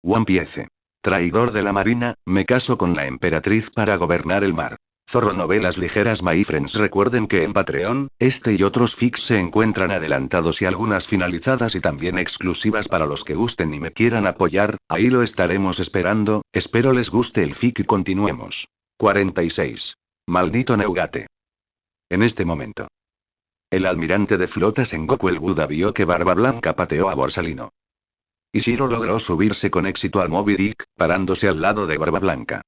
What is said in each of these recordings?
One Piece. Traidor de la marina, me caso con la emperatriz para gobernar el mar. Zorro Novelas Ligeras. My friends, recuerden que en Patreon, este y otros fics se encuentran adelantados y algunas finalizadas y también exclusivas para los que gusten y me quieran apoyar, ahí lo estaremos esperando, espero les guste el fic y continuemos. 46. Maldito Neugate. En este momento, el almirante de flota Sengoku el Buda vio que Barba Blanca pateó a Borsalino. Ishiro logró subirse con éxito al Moby Dick, parándose al lado de Barba Blanca.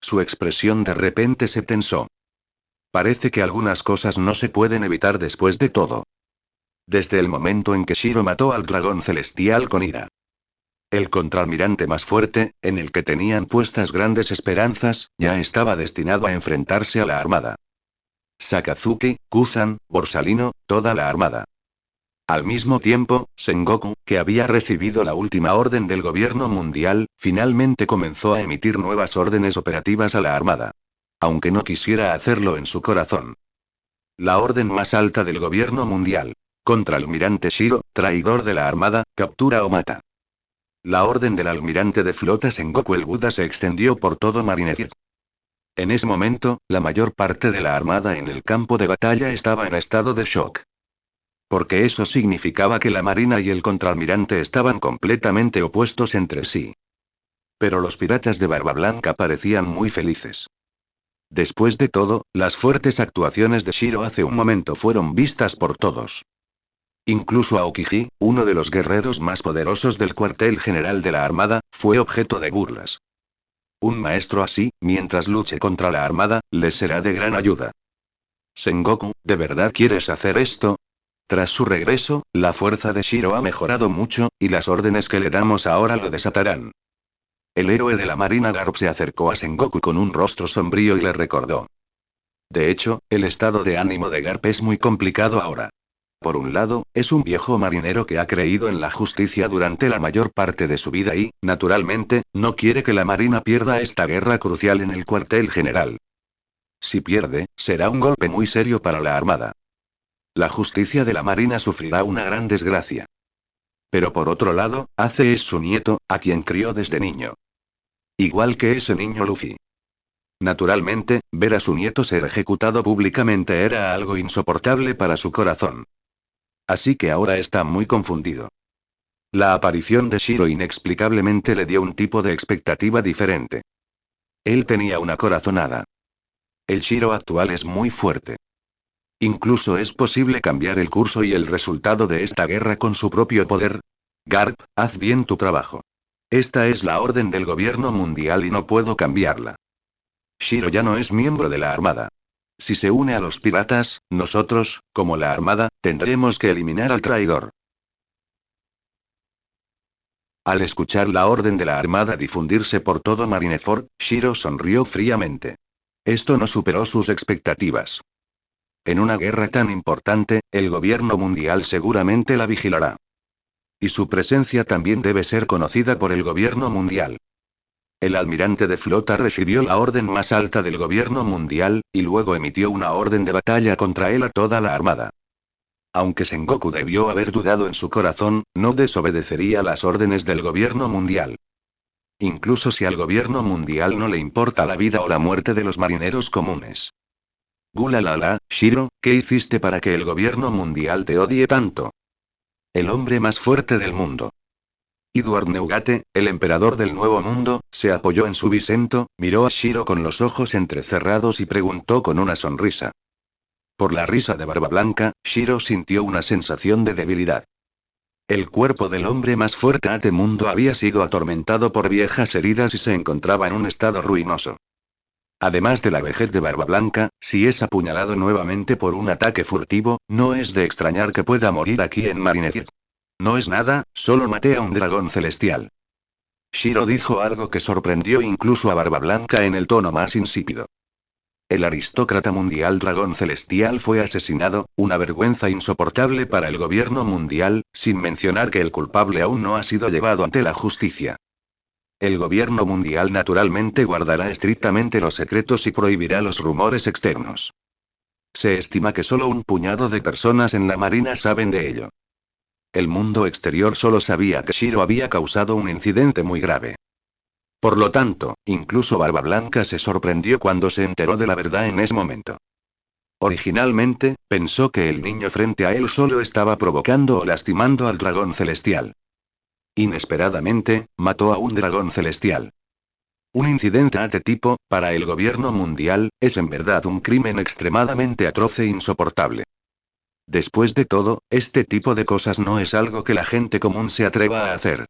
Su expresión de repente se tensó. Parece que algunas cosas no se pueden evitar después de todo. Desde el momento en que Shiro mató al dragón celestial con ira. El contraalmirante más fuerte, en el que tenían puestas grandes esperanzas, ya estaba destinado a enfrentarse a la armada. Sakazuki, Kuzan, Borsalino, toda la armada. Al mismo tiempo, Sengoku, que había recibido la última orden del gobierno mundial, finalmente comenzó a emitir nuevas órdenes operativas a la armada. Aunque no quisiera hacerlo en su corazón. La orden más alta del gobierno mundial. Contraalmirante Shiro, traidor de la armada, captura o mata. La orden del almirante de flota Sengoku el Buda se extendió por todo Marineford. En ese momento, la mayor parte de la armada en el campo de batalla estaba en estado de shock. Porque eso significaba que la marina y el contraalmirante estaban completamente opuestos entre sí. Pero los piratas de Barba Blanca parecían muy felices. Después de todo, las fuertes actuaciones de Shiro hace un momento fueron vistas por todos. Incluso Aokiji, uno de los guerreros más poderosos del cuartel general de la armada, fue objeto de burlas. Un maestro así, mientras luche contra la armada, les será de gran ayuda. Sengoku, ¿de verdad quieres hacer esto? Tras su regreso, la fuerza de Shiro ha mejorado mucho, y las órdenes que le damos ahora lo desatarán. El héroe de la marina Garp se acercó a Sengoku con un rostro sombrío y le recordó. De hecho, el estado de ánimo de Garp es muy complicado ahora. Por un lado, es un viejo marinero que ha creído en la justicia durante la mayor parte de su vida y, naturalmente, no quiere que la marina pierda esta guerra crucial en el cuartel general. Si pierde, será un golpe muy serio para la armada. La justicia de la marina sufrirá una gran desgracia. Pero por otro lado, Ace es su nieto, a quien crió desde niño. Igual que ese niño Luffy. Naturalmente, ver a su nieto ser ejecutado públicamente era algo insoportable para su corazón. Así que ahora está muy confundido. La aparición de Shiro inexplicablemente le dio un tipo de expectativa diferente. Él tenía una corazonada. El Shiro actual es muy fuerte. Incluso es posible cambiar el curso y el resultado de esta guerra con su propio poder. Garp, haz bien tu trabajo. Esta es la orden del gobierno mundial y no puedo cambiarla. Shiro ya no es miembro de la armada. Si se une a los piratas, nosotros, como la armada, tendremos que eliminar al traidor. Al escuchar la orden de la armada difundirse por todo Marineford, Shiro sonrió fríamente. Esto no superó sus expectativas. En una guerra tan importante, el gobierno mundial seguramente la vigilará. Y su presencia también debe ser conocida por el gobierno mundial. El almirante de flota recibió la orden más alta del gobierno mundial, y luego emitió una orden de batalla contra él a toda la armada. Aunque Sengoku debió haber dudado en su corazón, no desobedecería las órdenes del gobierno mundial. Incluso si al gobierno mundial no le importa la vida o la muerte de los marineros comunes. Gulalala, Shiro, ¿qué hiciste para que el gobierno mundial te odie tanto? El hombre más fuerte del mundo. Edward Neugate, el emperador del Nuevo Mundo, se apoyó en su bisento, miró a Shiro con los ojos entrecerrados y preguntó con una sonrisa. Por la risa de Barba Blanca, Shiro sintió una sensación de debilidad. El cuerpo del hombre más fuerte de mundo había sido atormentado por viejas heridas y se encontraba en un estado ruinoso. Además de la vejez de Barba Blanca, si es apuñalado nuevamente por un ataque furtivo, no es de extrañar que pueda morir aquí en Marineford. No es nada, solo maté a un dragón celestial. Shiro dijo algo que sorprendió incluso a Barba Blanca en el tono más insípido. El aristócrata mundial dragón celestial fue asesinado, una vergüenza insoportable para el gobierno mundial, sin mencionar que el culpable aún no ha sido llevado ante la justicia. El gobierno mundial naturalmente guardará estrictamente los secretos y prohibirá los rumores externos. Se estima que solo un puñado de personas en la marina saben de ello. El mundo exterior solo sabía que Shiro había causado un incidente muy grave. Por lo tanto, incluso Barba Blanca se sorprendió cuando se enteró de la verdad en ese momento. Originalmente, pensó que el niño frente a él solo estaba provocando o lastimando al dragón celestial. Inesperadamente, mató a un dragón celestial. Un incidente de este tipo, para el gobierno mundial, es en verdad un crimen extremadamente atroz e insoportable. Después de todo, este tipo de cosas no es algo que la gente común se atreva a hacer.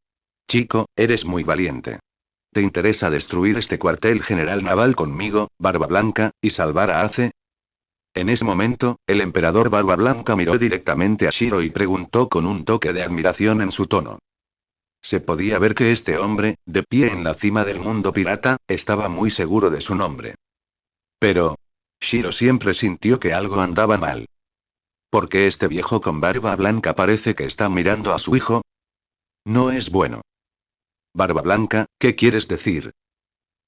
Chico, eres muy valiente. ¿Te interesa destruir este cuartel general naval conmigo, Barba Blanca, y salvar a Ace? En ese momento, el emperador Barba Blanca miró directamente a Shiro y preguntó con un toque de admiración en su tono. Se podía ver que este hombre, de pie en la cima del mundo pirata, estaba muy seguro de su nombre. Pero, Shiro siempre sintió que algo andaba mal. ¿Por qué este viejo con barba blanca parece que está mirando a su hijo? No es bueno. Barba Blanca, ¿qué quieres decir?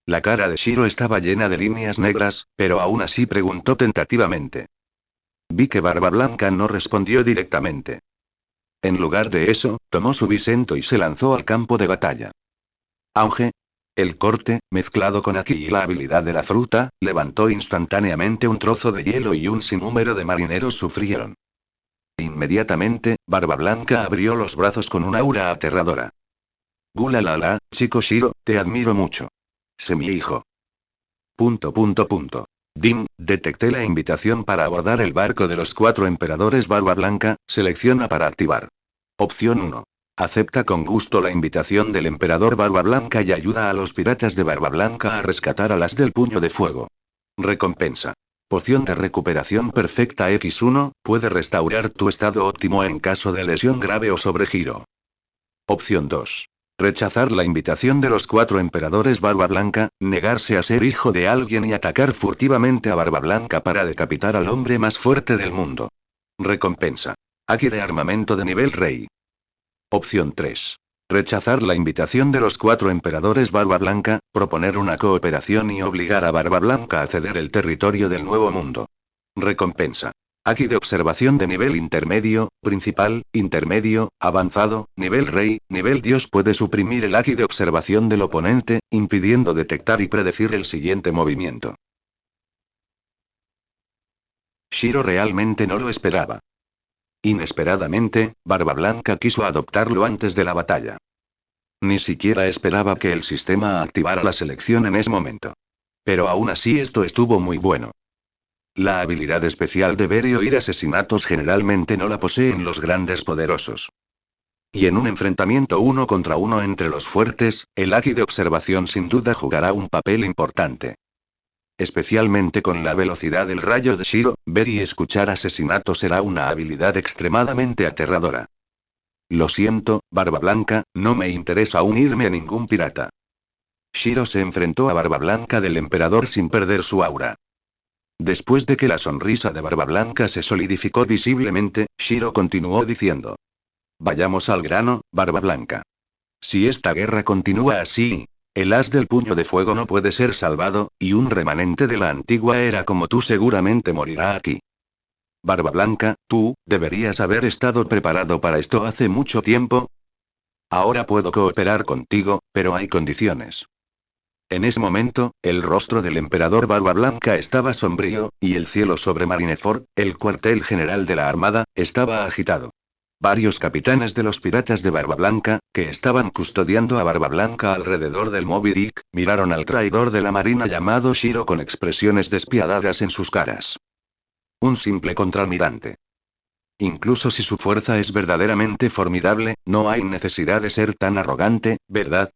La cara de Shiro estaba llena de líneas negras, pero aún así preguntó tentativamente. Vi que Barba Blanca no respondió directamente. En lugar de eso, tomó su bisento y se lanzó al campo de batalla. Auge. El corte, mezclado con Aki y la habilidad de la fruta, levantó instantáneamente un trozo de hielo y un sinnúmero de marineros sufrieron. Inmediatamente, Barba Blanca abrió los brazos con un aura aterradora. Gulalala, chico Shiro, te admiro mucho. Sé mi hijo. Dim, detecté la invitación para abordar el barco de los 4 emperadores Barba Blanca, selecciona para activar. Opción 1. Acepta con gusto la invitación del emperador Barba Blanca y ayuda a los piratas de Barba Blanca a rescatar a las del Puño de Fuego. Recompensa. Poción de recuperación perfecta X1, puede restaurar tu estado óptimo en caso de lesión grave o sobregiro. Opción 2. Rechazar la invitación de los 4 emperadores Barba Blanca, negarse a ser hijo de alguien y atacar furtivamente a Barba Blanca para decapitar al hombre más fuerte del mundo. Recompensa. Haki de armamento de nivel rey. Opción 3. Rechazar la invitación de los 4 emperadores Barba Blanca, proponer una cooperación y obligar a Barba Blanca a ceder el territorio del Nuevo Mundo. Recompensa. Haki de observación de nivel intermedio, principal, intermedio, avanzado, nivel rey, nivel dios puede suprimir el haki de observación del oponente, impidiendo detectar y predecir el siguiente movimiento. Shiro realmente no lo esperaba. Inesperadamente, Barba Blanca quiso adoptarlo antes de la batalla. Ni siquiera esperaba que el sistema activara la selección en ese momento. Pero aún así esto estuvo muy bueno. La habilidad especial de ver y oír asesinatos generalmente no la poseen los grandes poderosos. Y en un enfrentamiento 1 contra 1 entre los fuertes, el haki de observación sin duda jugará un papel importante. Especialmente con la velocidad del rayo de Shiro, ver y escuchar asesinatos será una habilidad extremadamente aterradora. Lo siento, Barba Blanca, no me interesa unirme a ningún pirata. Shiro se enfrentó a Barba Blanca del emperador sin perder su aura. Después de que la sonrisa de Barba Blanca se solidificó visiblemente, Shiro continuó diciendo. Vayamos al grano, Barba Blanca. Si esta guerra continúa así, el as del puño de fuego no puede ser salvado, y un remanente de la antigua era como tú seguramente morirá aquí. Barba Blanca, tú, deberías haber estado preparado para esto hace mucho tiempo. Ahora puedo cooperar contigo, pero hay condiciones. En ese momento, el rostro del emperador Barba Blanca estaba sombrío, y el cielo sobre Marineford, el cuartel general de la armada, estaba agitado. Varios capitanes de los piratas de Barba Blanca, que estaban custodiando a Barba Blanca alrededor del Moby Dick, miraron al traidor de la marina llamado Shiro con expresiones despiadadas en sus caras. Un simple contraalmirante. Incluso si su fuerza es verdaderamente formidable, no hay necesidad de ser tan arrogante, ¿verdad?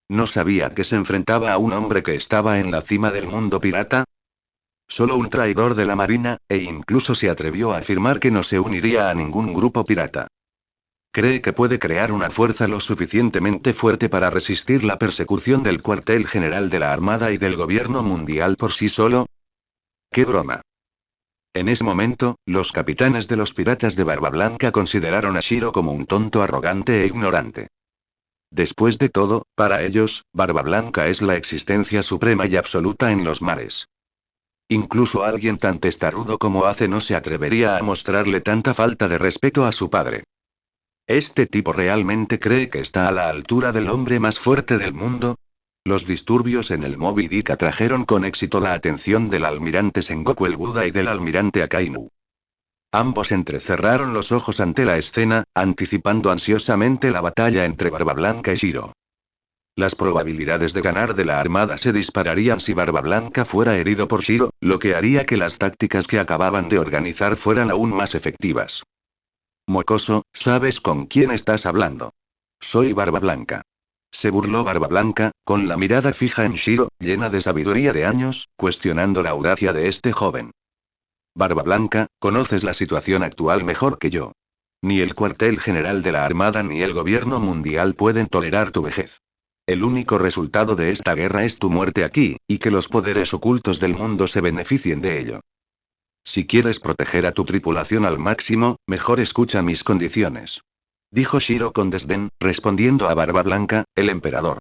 ¿No sabía que se enfrentaba a un hombre que estaba en la cima del mundo pirata? Solo un traidor de la marina, e incluso se atrevió a afirmar que no se uniría a ningún grupo pirata. ¿Cree que puede crear una fuerza lo suficientemente fuerte para resistir la persecución del cuartel general de la Armada y del gobierno mundial por sí solo? ¡Qué broma! En ese momento, los capitanes de los piratas de Barba Blanca consideraron a Shiro como un tonto arrogante e ignorante. Después de todo, para ellos, Barba Blanca es la existencia suprema y absoluta en los mares. Incluso alguien tan testarudo como Ace no se atrevería a mostrarle tanta falta de respeto a su padre. ¿Este tipo realmente cree que está a la altura del hombre más fuerte del mundo? Los disturbios en el Moby Dick atrajeron con éxito la atención del almirante Sengoku el Buda y del almirante Akainu. Ambos entrecerraron los ojos ante la escena, anticipando ansiosamente la batalla entre Barba Blanca y Shiro. Las probabilidades de ganar de la armada se dispararían si Barba Blanca fuera herido por Shiro, lo que haría que las tácticas que acababan de organizar fueran aún más efectivas. Mocoso, ¿sabes con quién estás hablando? Soy Barba Blanca. Se burló Barba Blanca, con la mirada fija en Shiro, llena de sabiduría de años, cuestionando la audacia de este joven. Barba Blanca, conoces la situación actual mejor que yo. Ni el cuartel general de la Armada ni el gobierno mundial pueden tolerar tu vejez. El único resultado de esta guerra es tu muerte aquí, y que los poderes ocultos del mundo se beneficien de ello. Si quieres proteger a tu tripulación al máximo, mejor escucha mis condiciones. Dijo Shiro con desdén, respondiendo a Barba Blanca, el emperador.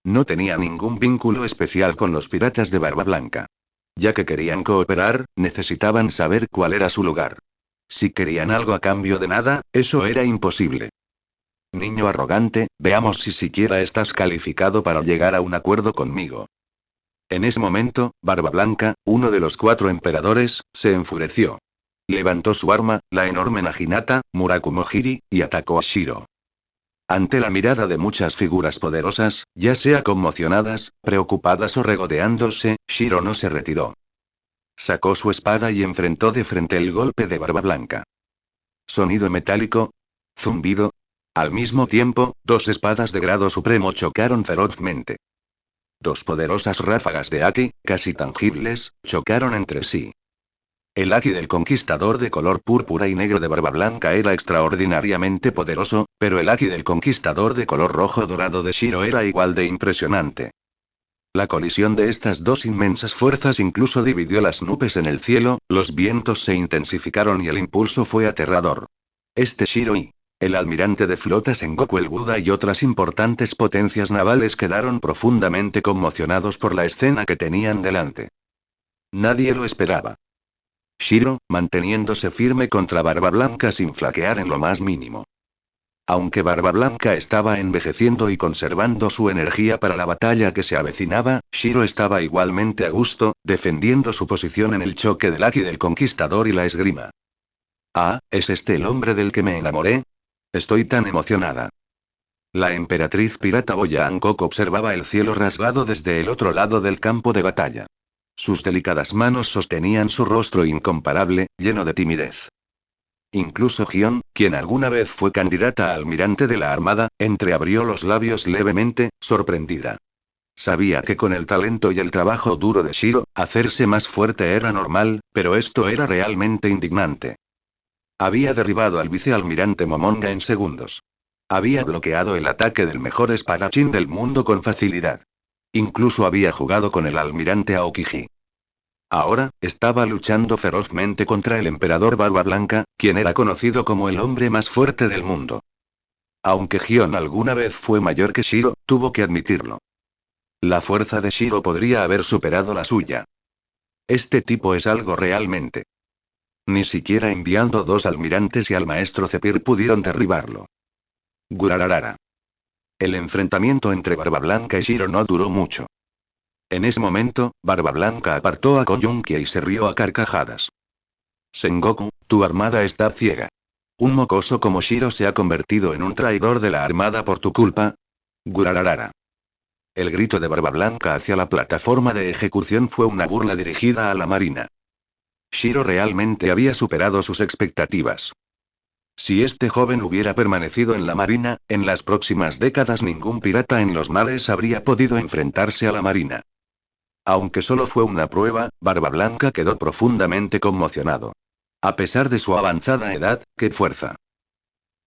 No tenía ningún vínculo especial con los piratas de Barba Blanca. Ya que querían cooperar, necesitaban saber cuál era su lugar. Si querían algo a cambio de nada, eso era imposible. Niño arrogante, veamos si siquiera estás calificado para llegar a un acuerdo conmigo. En ese momento, Barba Blanca, uno de los 4 emperadores, se enfureció. Levantó su arma, la enorme Naginata, Murakumojiri, y atacó a Shiro. Ante la mirada de muchas figuras poderosas, ya sea conmocionadas, preocupadas o regodeándose, Shiro no se retiró. Sacó su espada y enfrentó de frente el golpe de Barba Blanca. Sonido metálico. Zumbido. Al mismo tiempo, 2 espadas de grado supremo chocaron ferozmente. 2 poderosas ráfagas de Haki, casi tangibles, chocaron entre sí. El Haki del conquistador de color púrpura y negro de Barba Blanca era extraordinariamente poderoso, pero el Haki del conquistador de color rojo dorado de Shiro era igual de impresionante. La colisión de estas dos inmensas fuerzas incluso dividió las nubes en el cielo, los vientos se intensificaron y el impulso fue aterrador. Shiro y el almirante de flota Sengoku el Buda y otras importantes potencias navales quedaron profundamente conmocionados por la escena que tenían delante. Nadie lo esperaba. Shiro, manteniéndose firme contra Barba Blanca sin flaquear en lo más mínimo. Aunque Barba Blanca estaba envejeciendo y conservando su energía para la batalla que se avecinaba, Shiro estaba igualmente a gusto, defendiendo su posición en el choque del Haki del conquistador y la esgrima. Ah, ¿es este el hombre del que me enamoré? Estoy tan emocionada. La emperatriz pirata Oya Hancock observaba el cielo rasgado desde el otro lado del campo de batalla. Sus delicadas manos sostenían su rostro incomparable, lleno de timidez. Incluso Gion, quien alguna vez fue candidata a almirante de la Armada, entreabrió los labios levemente, sorprendida. Sabía que con el talento y el trabajo duro de Shiro, hacerse más fuerte era normal, pero esto era realmente indignante. Había derribado al vicealmirante Momonga en segundos. Había bloqueado el ataque del mejor espadachín del mundo con facilidad. Incluso había jugado con el almirante Aokiji. Ahora, estaba luchando ferozmente contra el emperador Barba Blanca, quien era conocido como el hombre más fuerte del mundo. Aunque Gion alguna vez fue mayor que Shiro, tuvo que admitirlo. La fuerza de Shiro podría haber superado la suya. Este tipo es algo realmente. Ni siquiera enviando 2 almirantes y al maestro Zephyr pudieron derribarlo. Gurararara. El enfrentamiento entre Barba Blanca y Shiro no duró mucho. En ese momento, Barba Blanca apartó a Koyunkia y se rió a carcajadas. Sengoku, tu armada está ciega. Un mocoso como Shiro se ha convertido en un traidor de la armada por tu culpa. Gurararara. El grito de Barba Blanca hacia la plataforma de ejecución fue una burla dirigida a la marina. Shiro realmente había superado sus expectativas. Si este joven hubiera permanecido en la marina, en las próximas décadas ningún pirata en los mares habría podido enfrentarse a la marina. Aunque solo fue una prueba, Barba Blanca quedó profundamente conmocionado. A pesar de su avanzada edad, ¡qué fuerza!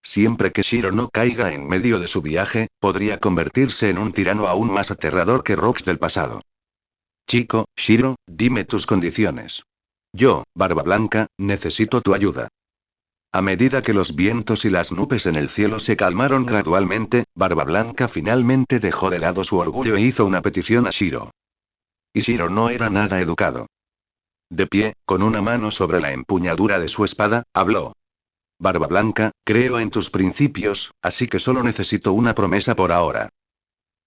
Siempre que Shiro no caiga en medio de su viaje, podría convertirse en un tirano aún más aterrador que Rox del pasado. Chico, Shiro, dime tus condiciones. Yo, Barba Blanca, necesito tu ayuda. A medida que los vientos y las nubes en el cielo se calmaron gradualmente, Barba Blanca finalmente dejó de lado su orgullo e hizo una petición a Shiro. Y Shiro no era nada educado. De pie, con una mano sobre la empuñadura de su espada, habló. Barba Blanca, Creo en tus principios, así que solo necesito una promesa por ahora.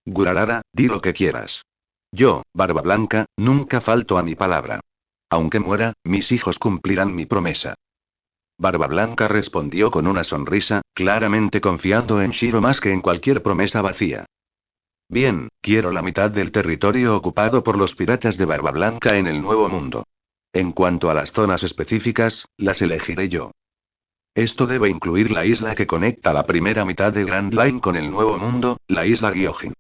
Gurarara, di lo que quieras. Yo, Barba Blanca, nunca falto a mi palabra. Aunque muera, mis hijos cumplirán mi promesa. Barba Blanca respondió con una sonrisa, claramente confiando en Shiro más que en cualquier promesa vacía. Bien, quiero la mitad del territorio ocupado por los piratas de Barba Blanca en el Nuevo Mundo. En cuanto a las zonas específicas, las elegiré yo. Esto debe incluir la isla que conecta la primera mitad de Grand Line con el Nuevo Mundo, la isla Gyojin.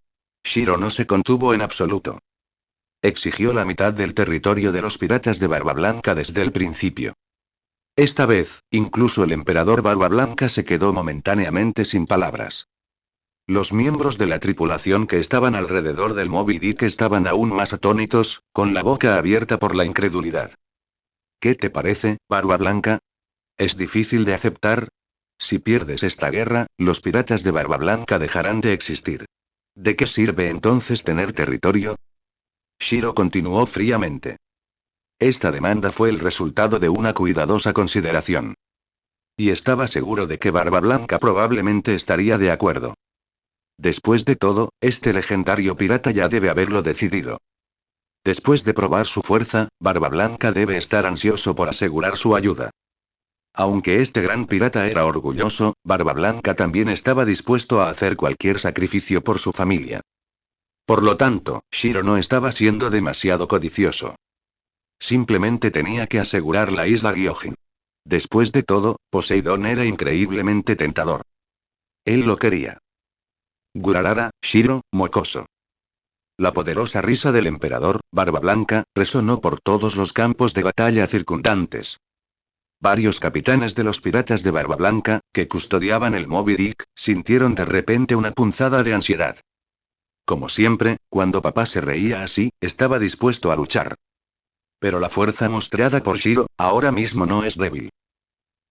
Shiro no se contuvo en absoluto. Exigió la mitad del territorio de los piratas de Barba Blanca desde el principio. Esta vez, incluso el emperador Barba Blanca se quedó momentáneamente sin palabras. Los miembros de la tripulación que estaban alrededor del Moby Dick estaban aún más atónitos, con la boca abierta por la incredulidad. ¿Qué te parece, Barba Blanca? ¿Es difícil de aceptar? Si pierdes esta guerra, los piratas de Barba Blanca dejarán de existir. ¿De qué sirve entonces tener territorio? Shiro continuó fríamente. Esta demanda fue el resultado de una cuidadosa consideración. Y estaba seguro de que Barba Blanca probablemente estaría de acuerdo. Después de todo, este legendario pirata ya debe haberlo decidido. Después de probar su fuerza, Barba Blanca debe estar ansioso por asegurar su ayuda. Aunque este gran pirata era orgulloso, Barba Blanca también estaba dispuesto a hacer cualquier sacrificio por su familia. Por lo tanto, Shiro no estaba siendo demasiado codicioso. Simplemente tenía que asegurar la isla Gyojin. Después de todo, Poseidón era increíblemente tentador. Él lo quería. Gurarara, Shiro, mocoso. La poderosa risa del emperador, Barba Blanca, resonó por todos los campos de batalla circundantes. Varios capitanes de los piratas de Barba Blanca, que custodiaban el Moby Dick, sintieron de repente una punzada de ansiedad. Como siempre, cuando papá se reía así, estaba dispuesto a luchar. Pero la fuerza mostrada por Shiro, ahora mismo no es débil.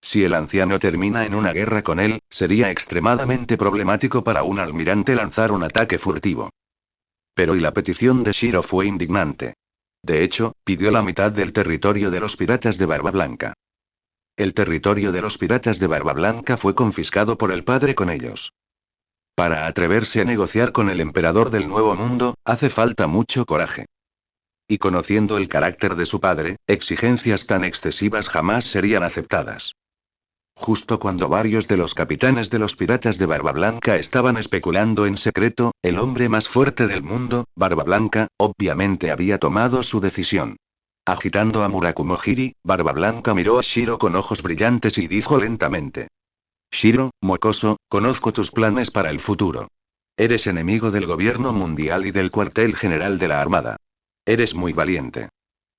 Si el anciano termina en una guerra con él, sería extremadamente problemático para un almirante lanzar un ataque furtivo. Pero y la petición de Shiro fue indignante. De hecho, pidió la mitad del territorio de los piratas de Barba Blanca. El territorio de los piratas de Barba Blanca fue confiscado por el padre con ellos. Para atreverse a negociar con el emperador del Nuevo Mundo, hace falta mucho coraje. Y conociendo el carácter de su padre, exigencias tan excesivas jamás serían aceptadas. Justo cuando varios de los capitanes de los piratas de Barba Blanca estaban especulando en secreto, el hombre más fuerte del mundo, Barba Blanca, obviamente había tomado su decisión. Agitando a Murakumo-Hiri, Barba Blanca miró a Shiro con ojos brillantes y dijo lentamente. Shiro, mocoso, conozco tus planes para el futuro. Eres enemigo del gobierno mundial y del cuartel general de la Armada. Eres muy valiente.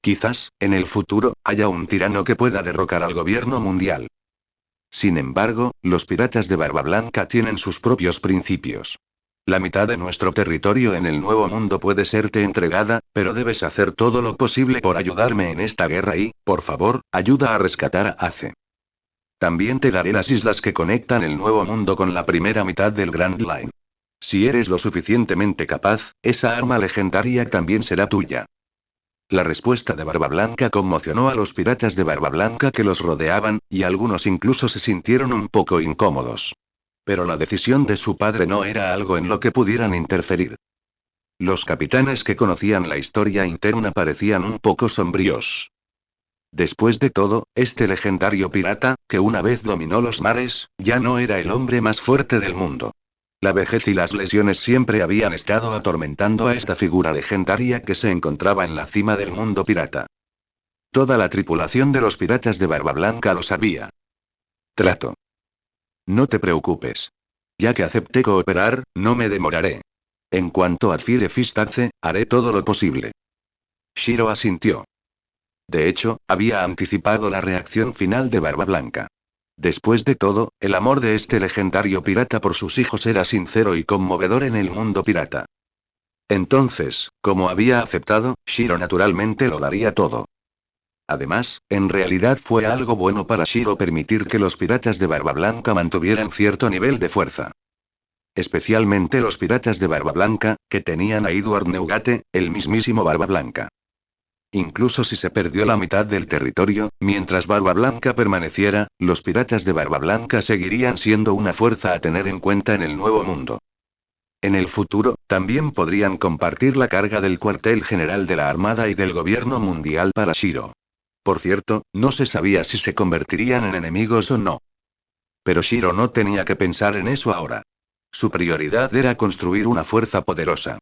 Quizás, en el futuro, haya un tirano que pueda derrocar al gobierno mundial. Sin embargo, los piratas de Barba Blanca tienen sus propios principios. La mitad de nuestro territorio en el Nuevo Mundo puede serte entregada, pero debes hacer todo lo posible por ayudarme en esta guerra y, por favor, ayuda a rescatar a Ace. También te daré las islas que conectan el Nuevo Mundo con la primera mitad del Grand Line. Si eres lo suficientemente capaz, esa arma legendaria también será tuya. La respuesta de Barba Blanca conmocionó a los piratas de Barba Blanca que los rodeaban, y algunos incluso se sintieron un poco incómodos. Pero la decisión de su padre no era algo en lo que pudieran interferir. Los capitanes que conocían la historia interna parecían un poco sombríos. Después de todo, este legendario pirata, que una vez dominó los mares, ya no era el hombre más fuerte del mundo. La vejez y las lesiones siempre habían estado atormentando a esta figura legendaria que se encontraba en la cima del mundo pirata. Toda la tripulación de los piratas de Barba Blanca lo sabía. Trato. No te preocupes. Ya que acepté cooperar, no me demoraré. En cuanto a Fire Fistace, haré todo lo posible. Shiro asintió. De hecho, había anticipado la reacción final de Barba Blanca. Después de todo, el amor de este legendario pirata por sus hijos era sincero y conmovedor en el mundo pirata. Entonces, como había aceptado, Shiro naturalmente lo daría todo. Además, en realidad fue algo bueno para Shiro permitir que los piratas de Barba Blanca mantuvieran cierto nivel de fuerza. Especialmente los piratas de Barba Blanca, que tenían a Edward Neugate, el mismísimo Barba Blanca. Incluso si se perdió la mitad del territorio, mientras Barba Blanca permaneciera, los piratas de Barba Blanca seguirían siendo una fuerza a tener en cuenta en el Nuevo Mundo. En el futuro, también podrían compartir la carga del cuartel general de la Armada y del gobierno mundial para Shiro. Por cierto, no se sabía si se convertirían en enemigos o no. Pero Shiro no tenía que pensar en eso ahora. Su prioridad era construir una fuerza poderosa.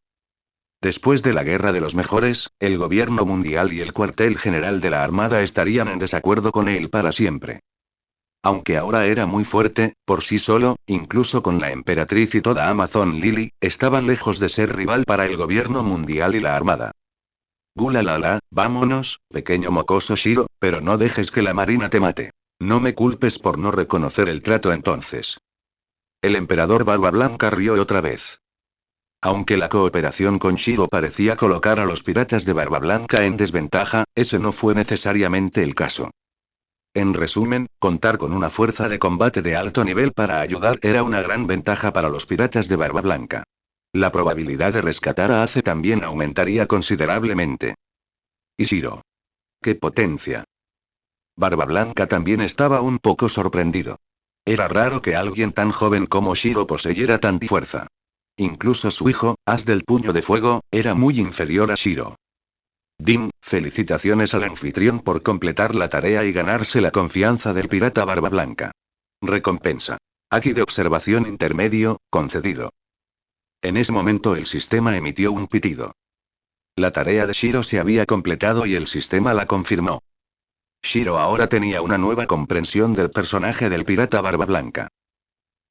Después de la Guerra de los Mejores, el gobierno mundial y el cuartel general de la Armada estarían en desacuerdo con él para siempre. Aunque ahora era muy fuerte, por sí solo, incluso con la emperatriz y toda Amazon Lily, estaban lejos de ser rival para el gobierno mundial y la Armada. Gula la la, vámonos, pequeño mocoso Shiro, pero no dejes que la marina te mate. No me culpes por no reconocer el trato entonces. El emperador Barba Blanca rió otra vez. Aunque la cooperación con Shiro parecía colocar a los piratas de Barba Blanca en desventaja, ese no fue necesariamente el caso. En resumen, contar con una fuerza de combate de alto nivel para ayudar era una gran ventaja para los piratas de Barba Blanca. La probabilidad de rescatar a Ace también aumentaría considerablemente. Y Shiro. ¡Qué potencia! Barba Blanca también estaba un poco sorprendido. Era raro que alguien tan joven como Shiro poseyera tanta fuerza. Incluso su hijo, As del Puño de Fuego, era muy inferior a Shiro. Felicitaciones al anfitrión por completar la tarea y ganarse la confianza del pirata Barba Blanca. Recompensa. Aquí de observación intermedio, concedido. En ese momento el sistema emitió un pitido. La tarea de Shiro se había completado y el sistema la confirmó. Shiro ahora tenía una nueva comprensión del personaje del pirata Barba Blanca.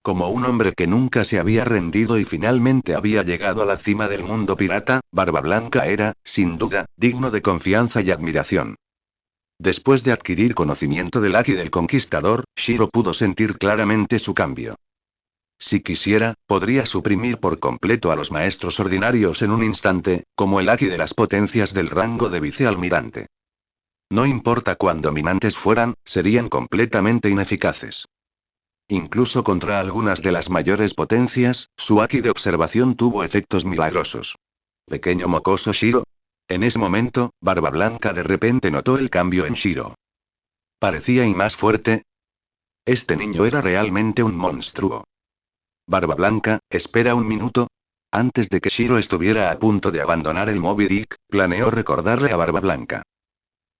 Como un hombre que nunca se había rendido y finalmente había llegado a la cima del mundo pirata, Barba Blanca era, sin duda, digno de confianza y admiración. Después de adquirir conocimiento del Haki del Conquistador, Shiro pudo sentir claramente su cambio. Si quisiera, podría suprimir por completo a los maestros ordinarios en un instante, como el Haki de las potencias del rango de vicealmirante. No importa cuán dominantes fueran, serían completamente ineficaces. Incluso contra algunas de las mayores potencias, su Haki de observación tuvo efectos milagrosos. Pequeño mocoso Shiro. En ese momento, Barba Blanca de repente notó el cambio en Shiro. Parecía y más fuerte. Este niño era realmente un monstruo. Barba Blanca, espera un minuto. Antes de que Shiro estuviera a punto de abandonar el Moby Dick, planeó recordarle a Barba Blanca.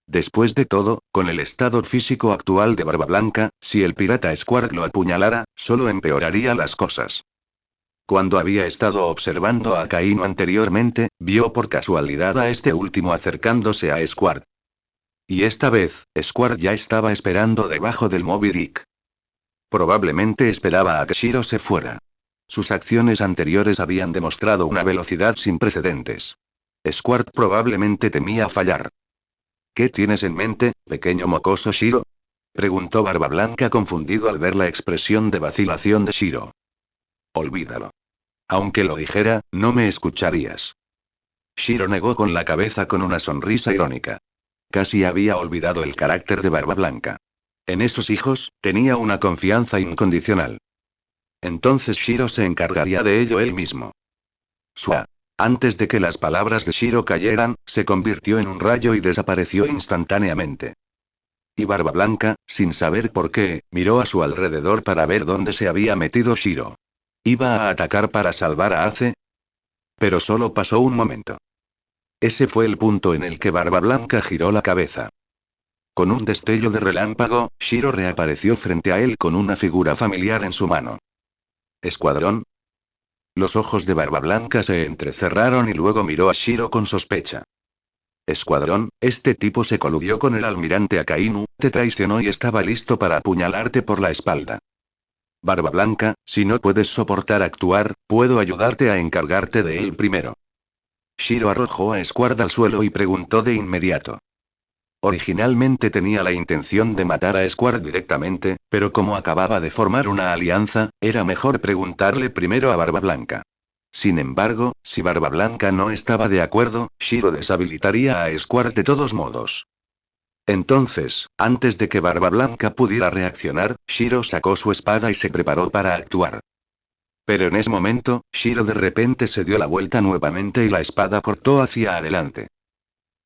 Después de todo, con el estado físico actual de Barba Blanca, si el pirata Squark lo apuñalara, solo empeoraría las cosas. Cuando había estado observando a Akainu anteriormente, vio por casualidad a este último acercándose a Squark. Y esta vez, Squark ya estaba esperando debajo del Moby Dick. Probablemente esperaba a que Shiro se fuera. Sus acciones anteriores habían demostrado una velocidad sin precedentes. Squark probablemente temía fallar. ¿Qué tienes en mente, pequeño mocoso Shiro? Preguntó Barba Blanca confundido al ver la expresión de vacilación de Shiro. Olvídalo. Aunque lo dijera, no me escucharías. Shiro negó con la cabeza con una sonrisa irónica. Casi había olvidado el carácter de Barba Blanca. En esos hijos, tenía una confianza incondicional. Entonces Shiro se encargaría de ello él mismo. Sua. Antes de que las palabras de Shiro cayeran, se convirtió en un rayo y desapareció instantáneamente. Y Barba Blanca, sin saber por qué, miró a su alrededor para ver dónde se había metido Shiro. ¿Iba a atacar para salvar a Ace? Pero solo pasó un momento. Ese fue el punto en el que Barba Blanca giró la cabeza. Con un destello de relámpago, Shiro reapareció frente a él con una figura familiar en su mano. ¿Escuadrón? Los ojos de Barba Blanca se entrecerraron y luego miró a Shiro con sospecha. Escuadrón, este tipo se coludió con el almirante Akainu, te traicionó y estaba listo para apuñalarte por la espalda. Barba Blanca, si no puedes soportar actuar, puedo ayudarte a encargarte de él primero. Shiro arrojó a Squard al suelo y preguntó de inmediato. Originalmente tenía la intención de matar a Squard directamente, pero como acababa de formar una alianza, era mejor preguntarle primero a Barba Blanca. Sin embargo, si Barba Blanca no estaba de acuerdo, Shiro deshabilitaría a Squard de todos modos. Entonces, antes de que Barba Blanca pudiera reaccionar, Shiro sacó su espada y se preparó para actuar. Pero en ese momento, Shiro de repente se dio la vuelta nuevamente y la espada cortó hacia adelante.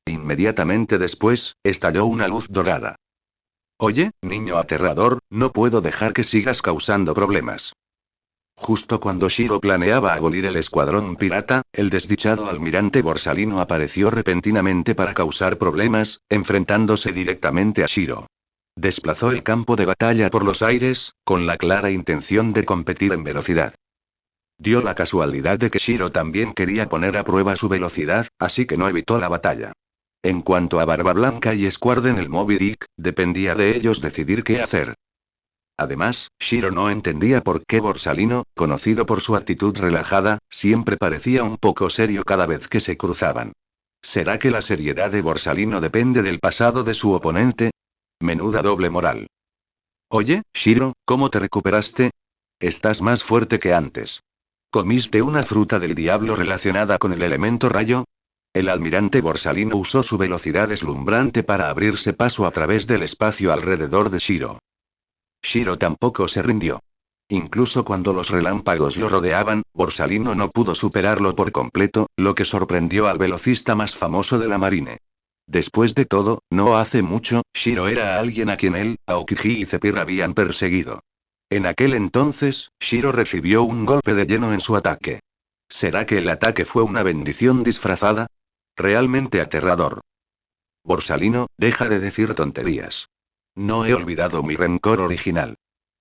Inmediatamente después, estalló una luz dorada. Oye, niño aterrador, no puedo dejar que sigas causando problemas. Justo cuando Shiro planeaba abolir el escuadrón pirata, el desdichado almirante Borsalino apareció repentinamente para causar problemas, enfrentándose directamente a Shiro. Desplazó el campo de batalla por los aires, con la clara intención de competir en velocidad. Dio la casualidad de que Shiro también quería poner a prueba su velocidad, así que no evitó la batalla. En cuanto a Barba Blanca y Squard en el Moby Dick, dependía de ellos decidir qué hacer. Además, Shiro no entendía por qué Borsalino, conocido por su actitud relajada, siempre parecía un poco serio cada vez que se cruzaban. ¿Será que la seriedad de Borsalino depende del pasado de su oponente? Menuda doble moral. Oye, Shiro, ¿cómo te recuperaste? Estás más fuerte que antes. ¿Comiste una fruta del diablo relacionada con el elemento rayo? El almirante Borsalino usó su velocidad deslumbrante para abrirse paso a través del espacio alrededor de Shiro. Shiro tampoco se rindió. Incluso cuando los relámpagos lo rodeaban, Borsalino no pudo superarlo por completo, lo que sorprendió al velocista más famoso de la marine. Después de todo, no hace mucho, Shiro era alguien a quien él, Aokiji y Zephyr habían perseguido. En aquel entonces, Shiro recibió un golpe de lleno en su ataque. ¿Será que el ataque fue una bendición disfrazada? Realmente aterrador. Borsalino, deja de decir tonterías. No he olvidado mi rencor original.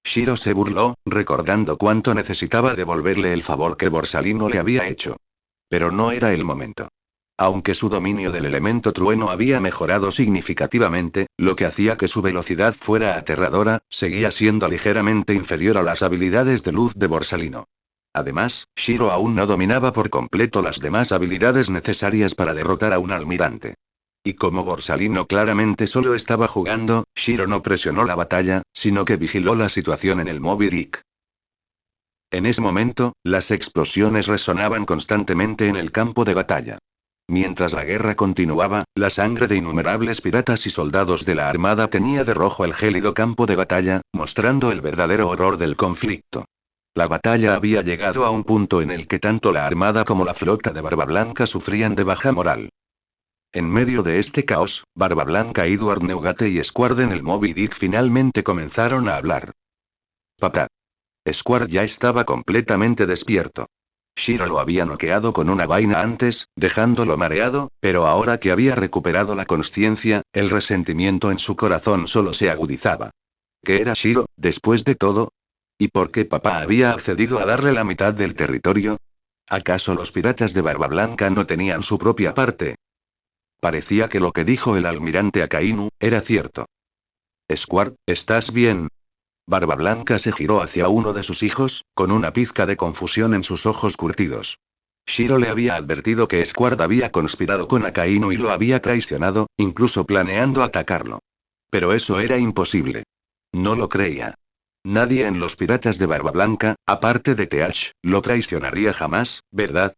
Shiro se burló, recordando cuánto necesitaba devolverle el favor que Borsalino le había hecho. Pero no era el momento. Aunque su dominio del elemento trueno había mejorado significativamente, lo que hacía que su velocidad fuera aterradora, seguía siendo ligeramente inferior a las habilidades de luz de Borsalino. Además, Shiro aún no dominaba por completo las demás habilidades necesarias para derrotar a un almirante. Y como Borsalino claramente solo estaba jugando, Shiro no presionó la batalla, sino que vigiló la situación en el Moby Dick. En ese momento, las explosiones resonaban constantemente en el campo de batalla. Mientras la guerra continuaba, la sangre de innumerables piratas y soldados de la armada tenía de rojo el gélido campo de batalla, mostrando el verdadero horror del conflicto. La batalla había llegado a un punto en el que tanto la armada como la flota de Barba Blanca sufrían de baja moral. En medio de este caos, Barba Blanca, Edward Neugate y Squard en el Moby Dick finalmente comenzaron a hablar. Papá. Squard ya estaba completamente despierto. Shiro lo había noqueado con una vaina antes, dejándolo mareado, pero ahora que había recuperado la consciencia, el resentimiento en su corazón solo se agudizaba. ¿Qué era Shiro, después de todo? ¿Y por qué papá había accedido a darle la mitad del territorio? ¿Acaso los piratas de Barba Blanca no tenían su propia parte? Parecía que lo que dijo el almirante Akainu era cierto. Squard, ¿estás bien? Barba Blanca se giró hacia uno de sus hijos, con una pizca de confusión en sus ojos curtidos. Shiro le había advertido que Squard había conspirado con Akainu y lo había traicionado, incluso planeando atacarlo. Pero eso era imposible. No lo creía. Nadie en los piratas de Barba Blanca, aparte de Teach, lo traicionaría jamás, ¿verdad?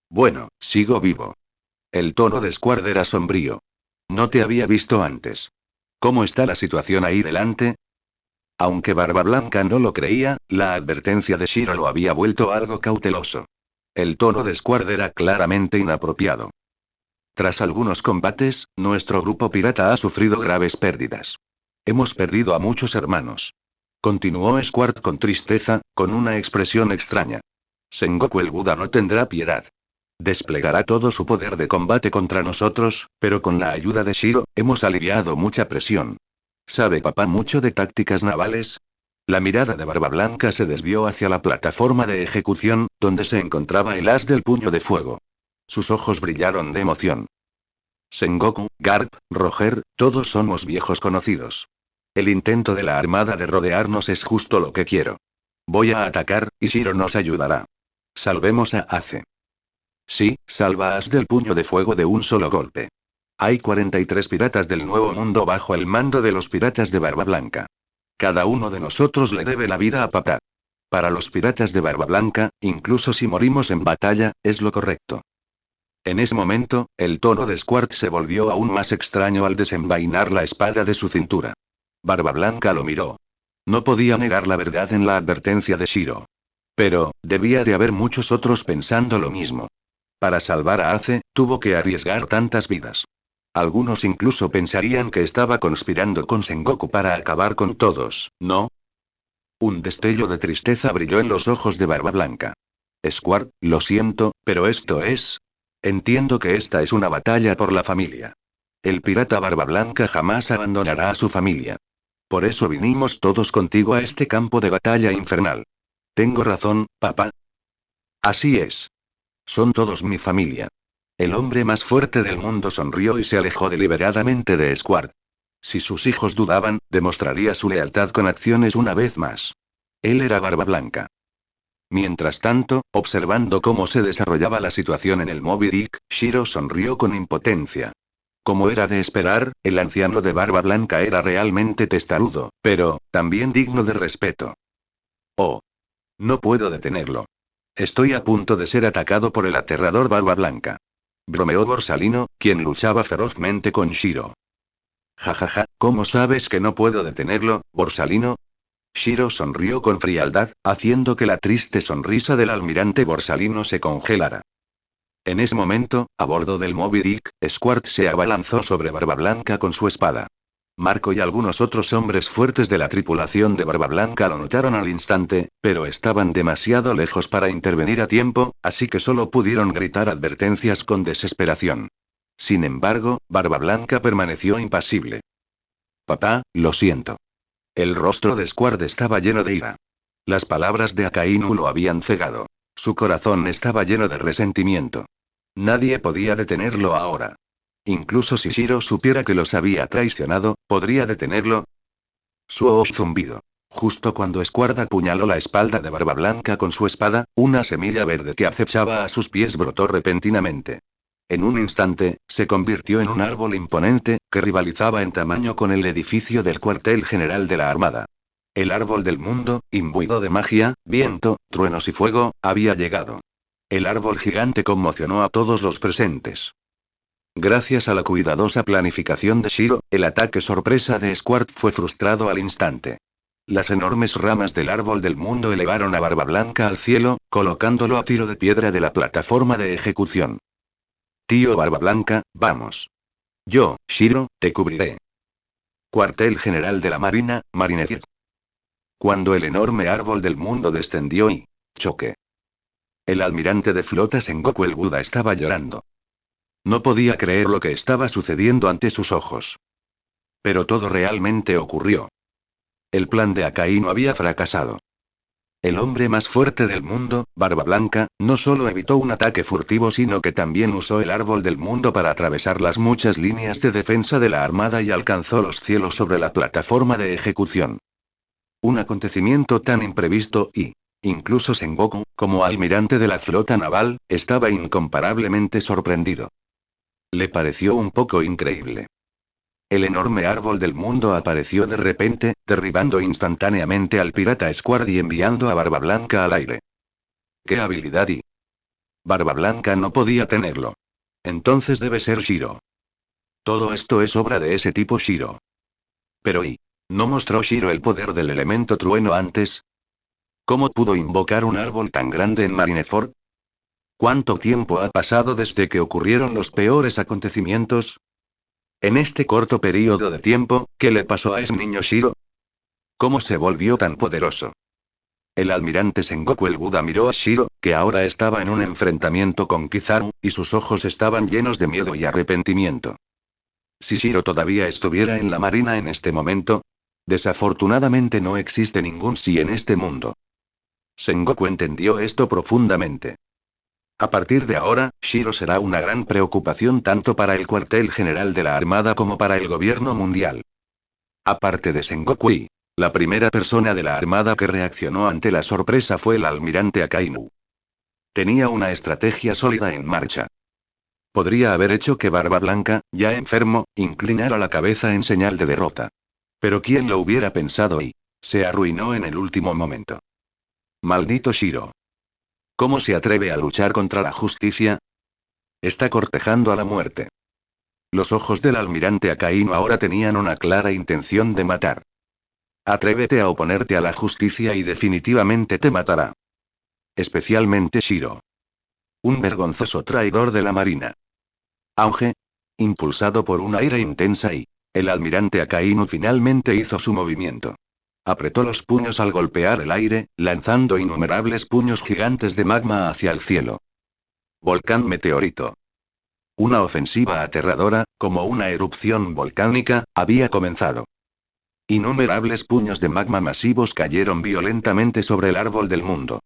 Bueno, sigo vivo. El tono de Squard era sombrío. No te había visto antes. ¿Cómo está la situación ahí delante? Aunque Barba Blanca no lo creía, la advertencia de Shiro lo había vuelto algo cauteloso. El tono de Squard era claramente inapropiado. Tras algunos combates, nuestro grupo pirata ha sufrido graves pérdidas. Hemos perdido a muchos hermanos. Continuó Squard con tristeza, con una expresión extraña. Sengoku el Buda no tendrá piedad. Desplegará todo su poder de combate contra nosotros, pero con la ayuda de Shiro, hemos aliviado mucha presión. ¿Sabe papá mucho de tácticas navales? La mirada de Barba Blanca se desvió hacia la plataforma de ejecución, donde se encontraba el as del puño de fuego. Sus ojos brillaron de emoción. Sengoku, Garp, Roger, todos somos viejos conocidos. El intento de la armada de rodearnos es justo lo que quiero. Voy a atacar, y Shiro nos ayudará. Salvemos a Ace. Sí, salva a Ace del puño de fuego de un solo golpe. Hay 43 piratas del Nuevo Mundo bajo el mando de los piratas de Barba Blanca. Cada uno de nosotros le debe la vida a papá. Para los piratas de Barba Blanca, incluso si morimos en batalla, es lo correcto. En ese momento, el tono de Squard se volvió aún más extraño al desenvainar la espada de su cintura. Barba Blanca lo miró. No podía negar la verdad en la advertencia de Shiro. Pero, debía de haber muchos otros pensando lo mismo. Para salvar a Ace, tuvo que arriesgar tantas vidas. Algunos incluso pensarían que estaba conspirando con Sengoku para acabar con todos, ¿no? Un destello de tristeza brilló en los ojos de Barba Blanca. Squart, lo siento, pero esto es... Entiendo que esta es una batalla por la familia. El pirata Barba Blanca jamás abandonará a su familia. Por eso vinimos todos contigo a este campo de batalla infernal. ¿Tengo razón, papá? Así es. Son todos mi familia. El hombre más fuerte del mundo sonrió y se alejó deliberadamente de Squart. Si sus hijos dudaban, demostraría su lealtad con acciones una vez más. Él era Barba Blanca. Mientras tanto, observando cómo se desarrollaba la situación en el Moby Dick, Shiro sonrió con impotencia. Como era de esperar, el anciano de Barba Blanca era realmente testarudo, pero, también digno de respeto. Oh. No puedo detenerlo. Estoy a punto de ser atacado por el aterrador Barba Blanca. Bromeó Borsalino, quien luchaba ferozmente con Shiro. Jajaja, ¿cómo sabes que no puedo detenerlo, Borsalino? Shiro sonrió con frialdad, haciendo que la triste sonrisa del almirante Borsalino se congelara. En ese momento, a bordo del Moby Dick, Squart se abalanzó sobre Barba Blanca con su espada. Marco y algunos otros hombres fuertes de la tripulación de Barba Blanca lo notaron al instante, pero estaban demasiado lejos para intervenir a tiempo, así que solo pudieron gritar advertencias con desesperación. Sin embargo, Barba Blanca permaneció impasible. Papá, lo siento. El rostro de Squart estaba lleno de ira. Las palabras de Akainu lo habían cegado. Su corazón estaba lleno de resentimiento. Nadie podía detenerlo ahora. Incluso si Shiro supiera que los había traicionado, ¿podría detenerlo? Suo zumbido. Justo cuando Squart apuñaló la espalda de Barba Blanca con su espada, una semilla verde que acechaba a sus pies brotó repentinamente. En un instante, se convirtió en un árbol imponente, que rivalizaba en tamaño con el edificio del cuartel general de la Armada. El árbol del mundo, imbuido de magia, viento, truenos y fuego, había llegado. El árbol gigante conmocionó a todos los presentes. Gracias a la cuidadosa planificación de Shiro, el ataque sorpresa de Squart fue frustrado al instante. Las enormes ramas del árbol del mundo elevaron a Barba Blanca al cielo, colocándolo a tiro de piedra de la plataforma de ejecución. Tío Barba Blanca, vamos. Yo, Shiro, te cubriré. Cuartel General de la Marina, Marinetic. Cuando el enorme árbol del mundo descendió y... choque. El almirante de flota Sengoku el Buda estaba llorando. No podía creer lo que estaba sucediendo ante sus ojos. Pero todo realmente ocurrió. El plan de Akainu había fracasado. El hombre más fuerte del mundo, Barba Blanca, no solo evitó un ataque furtivo sino que también usó el árbol del mundo para atravesar las muchas líneas de defensa de la armada y alcanzó los cielos sobre la plataforma de ejecución. Un acontecimiento tan imprevisto y... incluso Sengoku, como almirante de la flota naval, estaba incomparablemente sorprendido. Le pareció un poco increíble. El enorme árbol del mundo apareció de repente, derribando instantáneamente al pirata Squart y enviando a Barba Blanca al aire. ¡Qué habilidad! Y Barba Blanca no podía tenerlo. Entonces debe ser Shiro. Todo esto es obra de ese tipo Shiro. Pero ¿no mostró Shiro el poder del elemento trueno antes? ¿Cómo pudo invocar un árbol tan grande en Marineford? ¿Cuánto tiempo ha pasado desde que ocurrieron los peores acontecimientos? En este corto periodo de tiempo, ¿qué le pasó a ese niño Shiro? ¿Cómo se volvió tan poderoso? El almirante Sengoku el Buda miró a Shiro, que ahora estaba en un enfrentamiento con Kizaru, y sus ojos estaban llenos de miedo y arrepentimiento. Si Shiro todavía estuviera en la marina en este momento, desafortunadamente no existe ningún sí en este mundo. Sengoku entendió esto profundamente. A partir de ahora, Shiro será una gran preocupación tanto para el cuartel general de la Armada como para el gobierno mundial. Aparte de Sengoku, la primera persona de la Armada que reaccionó ante la sorpresa fue el almirante Akainu. Tenía una estrategia sólida en marcha. Podría haber hecho que Barba Blanca, ya enfermo, inclinara la cabeza en señal de derrota. Pero ¿quién lo hubiera pensado y se arruinó en el último momento? Maldito Shiro. ¿Cómo se atreve a luchar contra la justicia? Está cortejando a la muerte. Los ojos del almirante Akainu ahora tenían una clara intención de matar. Atrévete a oponerte a la justicia y definitivamente te matará. Especialmente Shiro. Un vergonzoso traidor de la marina. Auge. impulsado por un aire intensa y... El almirante Akainu finalmente hizo su movimiento. Apretó los puños al golpear el aire, lanzando innumerables puños gigantes de magma hacia el cielo. Volcán meteorito. Una ofensiva aterradora, como una erupción volcánica, había comenzado. Innumerables puños de magma masivos cayeron violentamente sobre el árbol del mundo.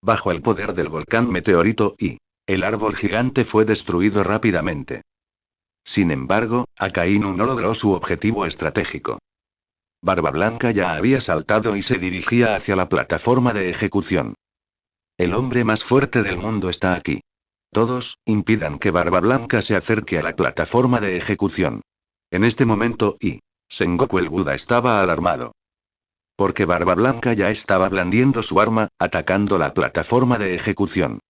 Bajo el poder del volcán meteorito y... El árbol gigante fue destruido rápidamente. Sin embargo, Akainu no logró su objetivo estratégico. Barba Blanca ya había saltado y se dirigía hacia la plataforma de ejecución. El hombre más fuerte del mundo está aquí. Todos, impidan que Barba Blanca se acerque a la plataforma de ejecución. En este momento, Sengoku el Buda estaba alarmado. Porque Barba Blanca ya estaba blandiendo su arma, atacando la plataforma de ejecución.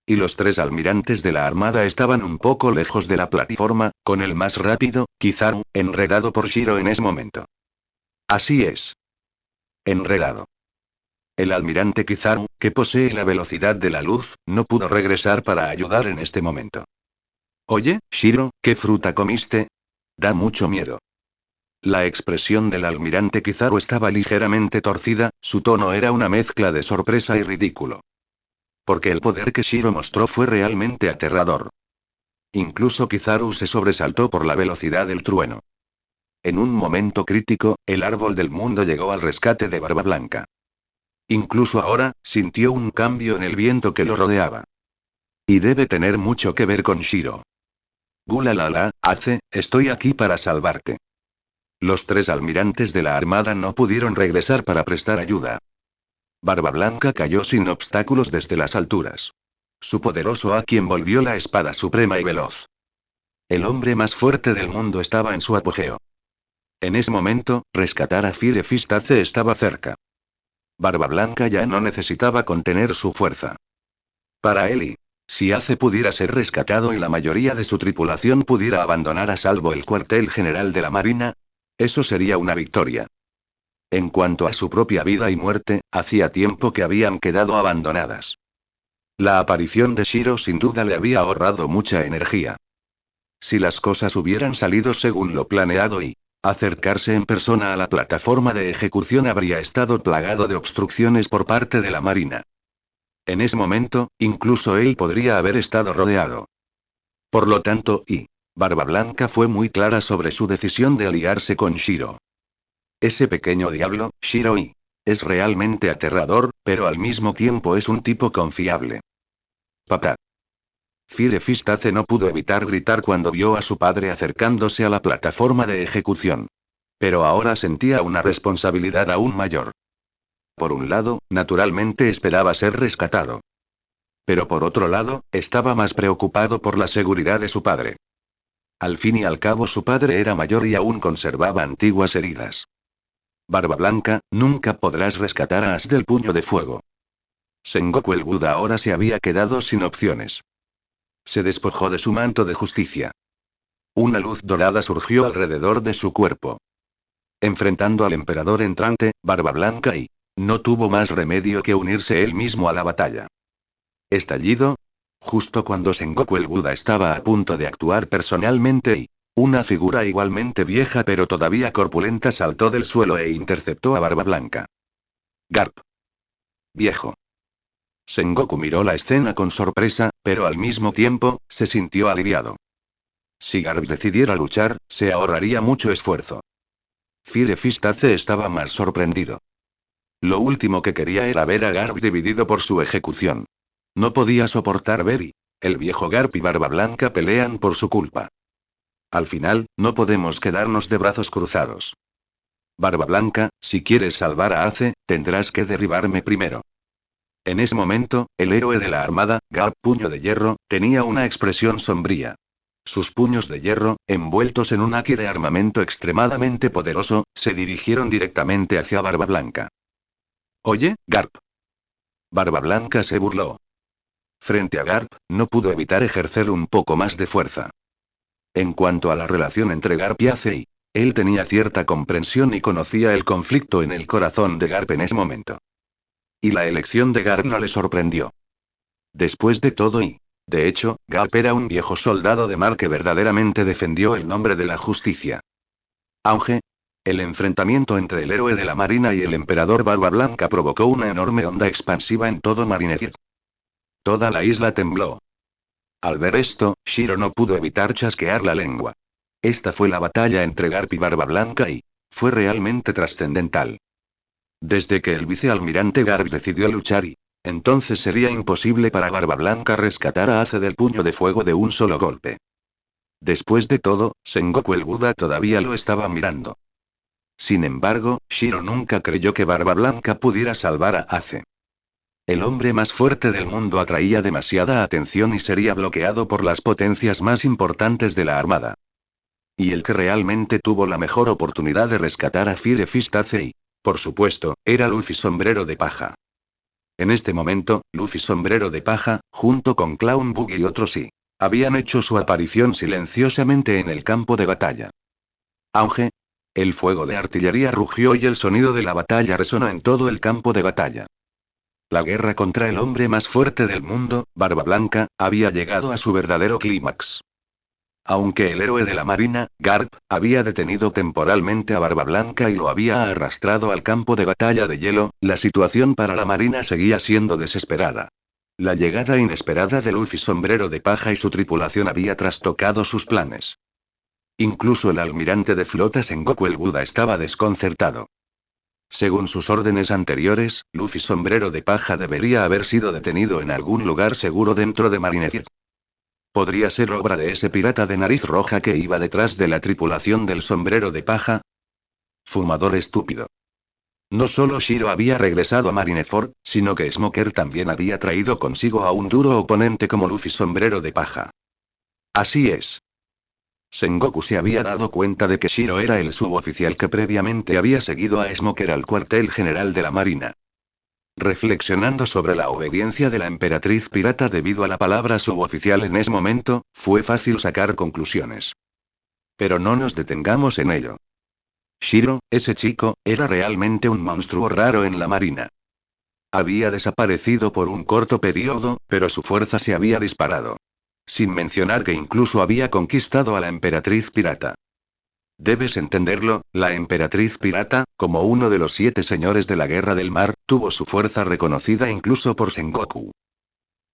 Y los 3 almirantes de la armada estaban un poco lejos de la plataforma, con el más rápido, Kizaru, enredado por Shiro en ese momento. Así es. Enredado. El almirante Kizaru, que posee la velocidad de la luz, no pudo regresar para ayudar en este momento. Oye, Shiro, ¿qué fruta comiste? Da mucho miedo. La expresión del almirante Kizaru estaba ligeramente torcida, su tono era una mezcla de sorpresa y ridículo. Porque el poder que Shiro mostró fue realmente aterrador. Incluso Kizaru se sobresaltó por la velocidad del trueno. En un momento crítico, el árbol del mundo llegó al rescate de Barba Blanca. Incluso ahora, sintió un cambio en el viento que lo rodeaba. Y debe tener mucho que ver con Shiro. Gulalala, estoy aquí para salvarte. Los 3 almirantes de la armada no pudieron regresar para prestar ayuda. Barba Blanca cayó sin obstáculos desde las alturas. Su poderoso Haki envolvió la espada suprema y veloz. El hombre más fuerte del mundo estaba en su apogeo. En ese momento, rescatar a Fire Fist Ace estaba cerca. Barba Blanca ya no necesitaba contener su fuerza. Para él, si Ace pudiera ser rescatado y la mayoría de su tripulación pudiera abandonar a salvo el cuartel general de la Marina, eso sería una victoria. En cuanto a su propia vida y muerte, hacía tiempo que habían quedado abandonadas. La aparición de Shiro sin duda le había ahorrado mucha energía. Si las cosas hubieran salido según lo planeado y acercarse en persona a la plataforma de ejecución habría estado plagado de obstrucciones por parte de la Marina. En ese momento, incluso él podría haber estado rodeado. Por lo tanto, Barba Blanca fue muy clara sobre su decisión de aliarse con Shiro. Ese pequeño diablo, Shiro es realmente aterrador, pero al mismo tiempo es un tipo confiable. Papá. Fire Fist Ace no pudo evitar gritar cuando vio a su padre acercándose a la plataforma de ejecución. Pero ahora sentía una responsabilidad aún mayor. Por un lado, naturalmente esperaba ser rescatado. Pero por otro lado, estaba más preocupado por la seguridad de su padre. Al fin y al cabo su padre era mayor y aún conservaba antiguas heridas. Barba Blanca, nunca podrás rescatar a Ace del puño de fuego. Sengoku el Buda ahora se había quedado sin opciones. Se despojó de su manto de justicia. Una luz dorada surgió alrededor de su cuerpo. Enfrentando al emperador entrante, Barba Blanca no tuvo más remedio que unirse él mismo a la batalla. Estallido. Justo cuando Sengoku el Buda estaba a punto de actuar personalmente una figura igualmente vieja pero todavía corpulenta saltó del suelo e interceptó a Barba Blanca. Garp. Viejo. Sengoku miró la escena con sorpresa, pero al mismo tiempo, se sintió aliviado. Si Garp decidiera luchar, se ahorraría mucho esfuerzo. Fire Fist Ace estaba más sorprendido. Lo último que quería era ver a Garp dividido por su ejecución. No podía soportar ver el viejo Garp y Barba Blanca pelean por su culpa. Al final, no podemos quedarnos de brazos cruzados. Barba Blanca, si quieres salvar a Ace, tendrás que derribarme primero. En ese momento, el héroe de la armada, Garp Puño de Hierro, tenía una expresión sombría. Sus puños de hierro, envueltos en un haki de armamento extremadamente poderoso, se dirigieron directamente hacia Barba Blanca. Oye, Garp. Barba Blanca se burló. Frente a Garp, no pudo evitar ejercer un poco más de fuerza. En cuanto a la relación entre Garp y Ace, él tenía cierta comprensión y conocía el conflicto en el corazón de Garp en ese momento. Y la elección de Garp no le sorprendió. Después de todo, De hecho, Garp era un viejo soldado de mar que verdaderamente defendió el nombre de la justicia. Auge. El enfrentamiento entre el héroe de la marina y el emperador Barba Blanca provocó una enorme onda expansiva en todo Marineford. Toda la isla tembló. Al ver esto, Shiro no pudo evitar chasquear la lengua. Esta fue la batalla entre Garp y Barba Blanca y fue realmente trascendental. Desde que el vicealmirante Garp decidió luchar y entonces sería imposible para Barba Blanca rescatar a Ace del puño de fuego de un solo golpe. Después de todo, Sengoku el Buda todavía lo estaba mirando. Sin embargo, Shiro nunca creyó que Barba Blanca pudiera salvar a Ace. El hombre más fuerte del mundo atraía demasiada atención y sería bloqueado por las potencias más importantes de la armada. Y el que realmente tuvo la mejor oportunidad de rescatar a Fire Fist Ace y, por supuesto, era Luffy Sombrero de Paja. En este momento, Luffy Sombrero de Paja, junto con Clown Buggy y otros habían hecho su aparición silenciosamente en el campo de batalla. Auge. El fuego de artillería rugió y el sonido de la batalla resonó en todo el campo de batalla. La guerra contra el hombre más fuerte del mundo, Barba Blanca, había llegado a su verdadero clímax. Aunque el héroe de la marina, Garp, había detenido temporalmente a Barba Blanca y lo había arrastrado al campo de batalla de hielo, la situación para la marina seguía siendo desesperada. La llegada inesperada de Luffy Sombrero de Paja y su tripulación había trastocado sus planes. Incluso el almirante de flota Sengoku el Buda estaba desconcertado. Según sus órdenes anteriores, Luffy Sombrero de Paja debería haber sido detenido en algún lugar seguro dentro de Marineford. ¿Podría ser obra de ese pirata de nariz roja que iba detrás de la tripulación del Sombrero de Paja? Fumador estúpido. No solo Shiro había regresado a Marineford, sino que Smoker también había traído consigo a un duro oponente como Luffy Sombrero de Paja. Así es. Sengoku se había dado cuenta de que Shiro era el suboficial que previamente había seguido a Smoker al cuartel general de la Marina. Reflexionando sobre la obediencia de la emperatriz pirata debido a la palabra suboficial en ese momento, fue fácil sacar conclusiones. Pero no nos detengamos en ello. Shiro, ese chico, era realmente un monstruo raro en la Marina. Había desaparecido por un corto periodo, pero su fuerza se había disparado. Sin mencionar que incluso había conquistado a la emperatriz pirata. Debes entenderlo, la emperatriz pirata, como uno de los 7 señores de la guerra del mar, tuvo su fuerza reconocida incluso por Sengoku.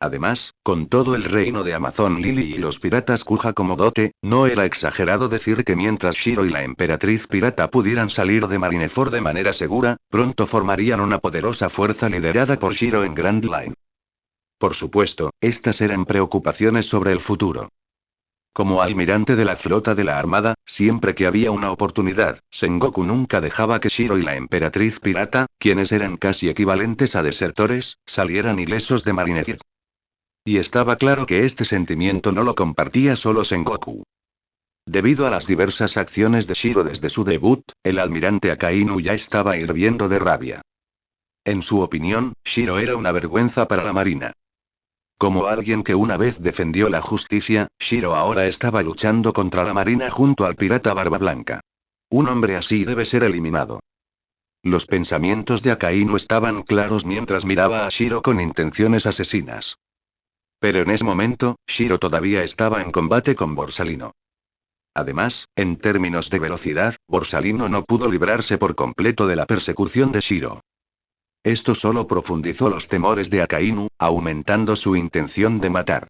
Además, con todo el reino de Amazon Lily y los piratas Kuja como dote, no era exagerado decir que mientras Shiro y la emperatriz pirata pudieran salir de Marineford de manera segura, pronto formarían una poderosa fuerza liderada por Shiro en Grand Line. Por supuesto, estas eran preocupaciones sobre el futuro. Como almirante de la flota de la armada, siempre que había una oportunidad, Sengoku nunca dejaba que Shiro y la emperatriz pirata, quienes eran casi equivalentes a desertores, salieran ilesos de Marineford. Y estaba claro que este sentimiento no lo compartía solo Sengoku. Debido a las diversas acciones de Shiro desde su debut, el almirante Akainu ya estaba hirviendo de rabia. En su opinión, Shiro era una vergüenza para la marina. Como alguien que una vez defendió la justicia, Shiro ahora estaba luchando contra la marina junto al pirata Barba Blanca. Un hombre así debe ser eliminado. Los pensamientos de Akainu estaban claros mientras miraba a Shiro con intenciones asesinas. Pero en ese momento, Shiro todavía estaba en combate con Borsalino. Además, en términos de velocidad, Borsalino no pudo librarse por completo de la persecución de Shiro. Esto solo profundizó los temores de Akainu, aumentando su intención de matar.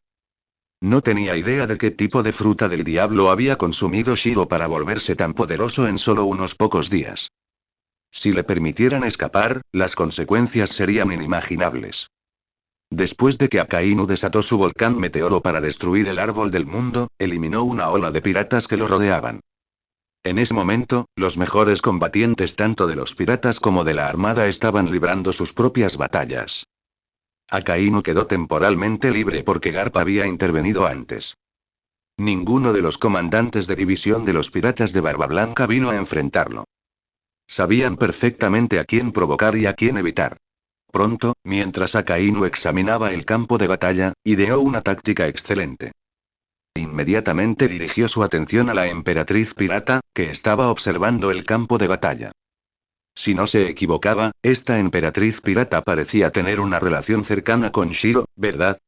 No tenía idea de qué tipo de fruta del diablo había consumido Shiro para volverse tan poderoso en solo unos pocos días. Si le permitieran escapar, las consecuencias serían inimaginables. Después de que Akainu desató su volcán meteoro para destruir el árbol del mundo, eliminó una ola de piratas que lo rodeaban. En ese momento, los mejores combatientes tanto de los piratas como de la armada estaban librando sus propias batallas. Akainu quedó temporalmente libre porque Garp había intervenido antes. Ninguno de los comandantes de división de los piratas de Barba Blanca vino a enfrentarlo. Sabían perfectamente a quién provocar y a quién evitar. Pronto, mientras Akainu examinaba el campo de batalla, ideó una táctica excelente. Inmediatamente dirigió su atención a la emperatriz pirata, que estaba observando el campo de batalla. Si no se equivocaba, esta emperatriz pirata parecía tener una relación cercana con Shiro, ¿verdad?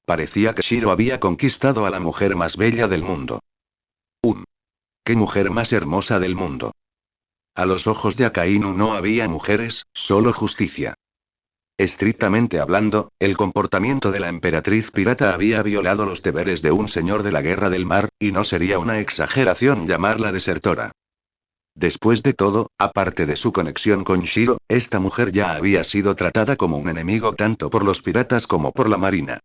Parecía que Shiro había conquistado a la mujer más bella del mundo. ¡Qué mujer más hermosa del mundo! A los ojos de Akainu no había mujeres, solo justicia. Estrictamente hablando, el comportamiento de la emperatriz pirata había violado los deberes de un señor de la guerra del mar, y no sería una exageración llamarla desertora. Después de todo, aparte de su conexión con Shiro, esta mujer ya había sido tratada como un enemigo tanto por los piratas como por la marina.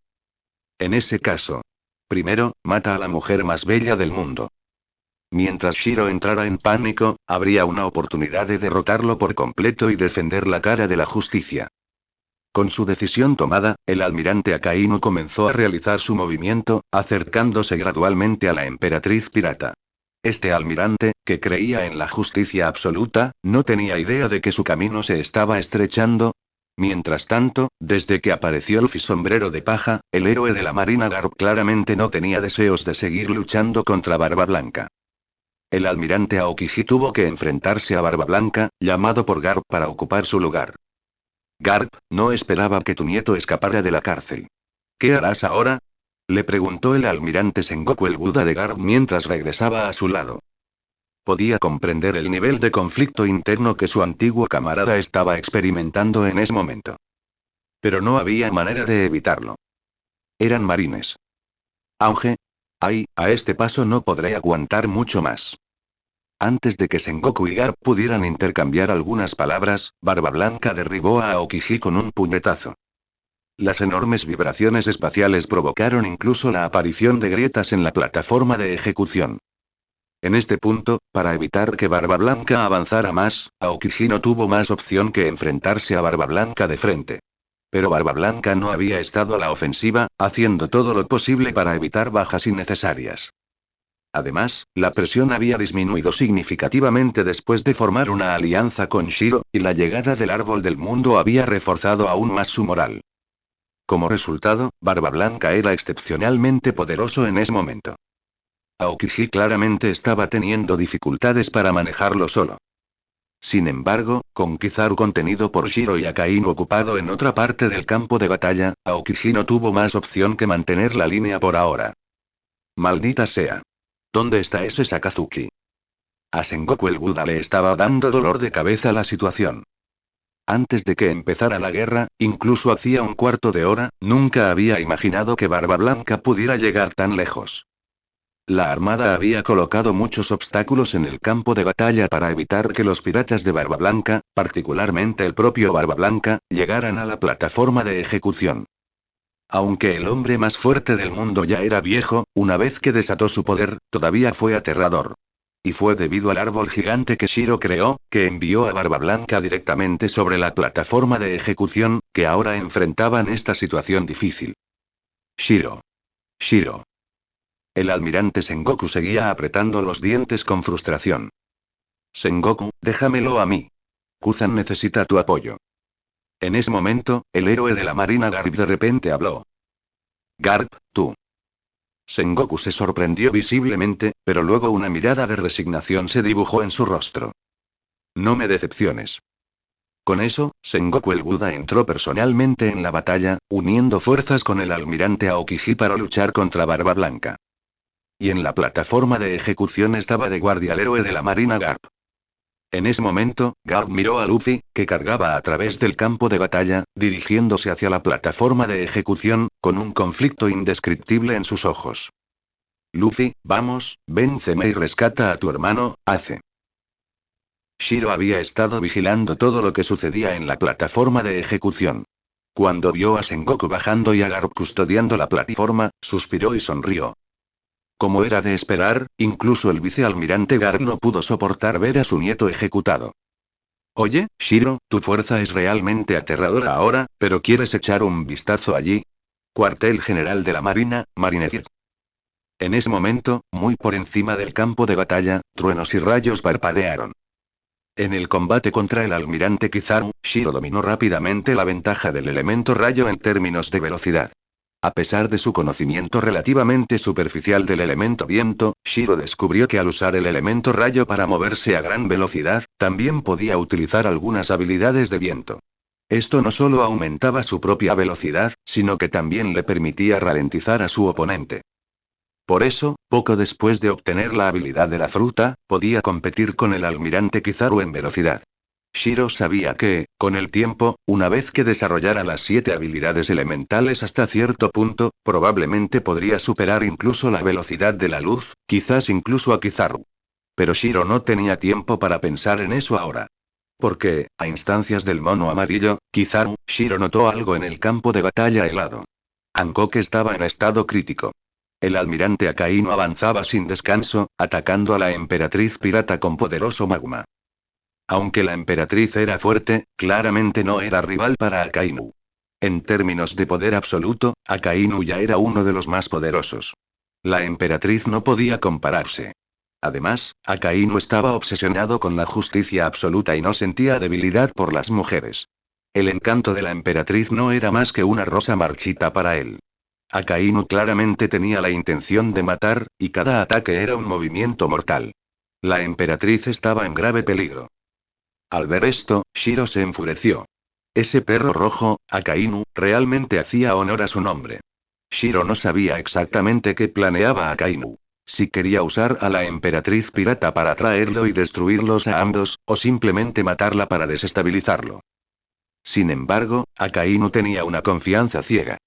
En ese caso, primero, mata a la mujer más bella del mundo. Mientras Shiro entrara en pánico, habría una oportunidad de derrotarlo por completo y defender la cara de la justicia. Con su decisión tomada, el almirante Akainu comenzó a realizar su movimiento, acercándose gradualmente a la emperatriz pirata. Este almirante, que creía en la justicia absoluta, no tenía idea de que su camino se estaba estrechando. Mientras tanto, desde que apareció Luffy sombrero de paja, el héroe de la marina Garp claramente no tenía deseos de seguir luchando contra Barba Blanca. El almirante Aokiji tuvo que enfrentarse a Barba Blanca, llamado por Garp para ocupar su lugar. Garp, no esperaba que tu nieto escapara de la cárcel. ¿Qué harás ahora? Le preguntó el almirante Sengoku el Buda de Garp mientras regresaba a su lado. Podía comprender el nivel de conflicto interno que su antiguo camarada estaba experimentando en ese momento. Pero no había manera de evitarlo. Eran marines. Auge. Ay, a este paso no podré aguantar mucho más. Antes de que Sengoku y Garp pudieran intercambiar algunas palabras, Barba Blanca derribó a Aokiji con un puñetazo. Las enormes vibraciones espaciales provocaron incluso la aparición de grietas en la plataforma de ejecución. En este punto, para evitar que Barba Blanca avanzara más, Aokiji no tuvo más opción que enfrentarse a Barba Blanca de frente. Pero Barba Blanca no había estado a la ofensiva, haciendo todo lo posible para evitar bajas innecesarias. Además, la presión había disminuido significativamente después de formar una alianza con Shiro, y la llegada del árbol del mundo había reforzado aún más su moral. Como resultado, Barba Blanca era excepcionalmente poderoso en ese momento. Aokiji claramente estaba teniendo dificultades para manejarlo solo. Sin embargo, con Kizaru contenido por Shiro y Akainu ocupado en otra parte del campo de batalla, Aokiji no tuvo más opción que mantener la línea por ahora. Maldita sea. ¿Dónde está ese Sakazuki? A Sengoku el Buda le estaba dando dolor de cabeza la situación. Antes de que empezara la guerra, incluso hacía un cuarto de hora, nunca había imaginado que Barba Blanca pudiera llegar tan lejos. La armada había colocado muchos obstáculos en el campo de batalla para evitar que los piratas de Barba Blanca, particularmente el propio Barba Blanca, llegaran a la plataforma de ejecución. Aunque el hombre más fuerte del mundo ya era viejo, una vez que desató su poder, todavía fue aterrador. Y fue debido al árbol gigante que Shiro creó, que envió a Barba Blanca directamente sobre la plataforma de ejecución, que ahora enfrentaban esta situación difícil. Shiro. Shiro. El almirante Sengoku seguía apretando los dientes con frustración. Sengoku, déjamelo a mí. Kuzan necesita tu apoyo. En ese momento, el héroe de la marina Garp de repente habló. Garp, tú. Sengoku se sorprendió visiblemente, pero luego una mirada de resignación se dibujó en su rostro. No me decepciones. Con eso, Sengoku el Buda entró personalmente en la batalla, uniendo fuerzas con el almirante Aokiji para luchar contra Barba Blanca. Y en la plataforma de ejecución estaba de guardia el héroe de la marina Garp. En ese momento, Garp miró a Luffy, que cargaba a través del campo de batalla, dirigiéndose hacia la plataforma de ejecución, con un conflicto indescriptible en sus ojos. Luffy, vamos, vénceme y rescata a tu hermano, Ace. Shiro había estado vigilando todo lo que sucedía en la plataforma de ejecución. Cuando vio a Sengoku bajando y a Garp custodiando la plataforma, suspiró y sonrió. Como era de esperar, incluso el vicealmirante Garp no pudo soportar ver a su nieto ejecutado. Oye, Shiro, tu fuerza es realmente aterradora ahora, pero ¿quieres echar un vistazo allí? Cuartel General de la Marina, Marineford. En ese momento, muy por encima del campo de batalla, truenos y rayos parpadearon. En el combate contra el almirante Kizaru, Shiro dominó rápidamente la ventaja del elemento rayo en términos de velocidad. A pesar de su conocimiento relativamente superficial del elemento viento, Shiro descubrió que al usar el elemento rayo para moverse a gran velocidad, también podía utilizar algunas habilidades de viento. Esto no solo aumentaba su propia velocidad, sino que también le permitía ralentizar a su oponente. Por eso, poco después de obtener la habilidad de la fruta, podía competir con el almirante Kizaru en velocidad. Shiro sabía que, con el tiempo, una vez que desarrollara las 7 habilidades elementales hasta cierto punto, probablemente podría superar incluso la velocidad de la luz, quizás incluso a Kizaru. Pero Shiro no tenía tiempo para pensar en eso ahora. Porque, a instancias del mono amarillo, Kizaru, Shiro notó algo en el campo de batalla helado. Hancock estaba en estado crítico. El almirante Akainu avanzaba sin descanso, atacando a la emperatriz pirata con poderoso magma. Aunque la emperatriz era fuerte, claramente no era rival para Akainu. En términos de poder absoluto, Akainu ya era uno de los más poderosos. La emperatriz no podía compararse. Además, Akainu estaba obsesionado con la justicia absoluta y no sentía debilidad por las mujeres. El encanto de la emperatriz no era más que una rosa marchita para él. Akainu claramente tenía la intención de matar, y cada ataque era un movimiento mortal. La emperatriz estaba en grave peligro. Al ver esto, Shiro se enfureció. Ese perro rojo, Akainu, realmente hacía honor a su nombre. Shiro no sabía exactamente qué planeaba Akainu. Si quería usar a la emperatriz pirata para atraerlo y destruirlos a ambos, o simplemente matarla para desestabilizarlo. Sin embargo, Akainu tenía una confianza ciega.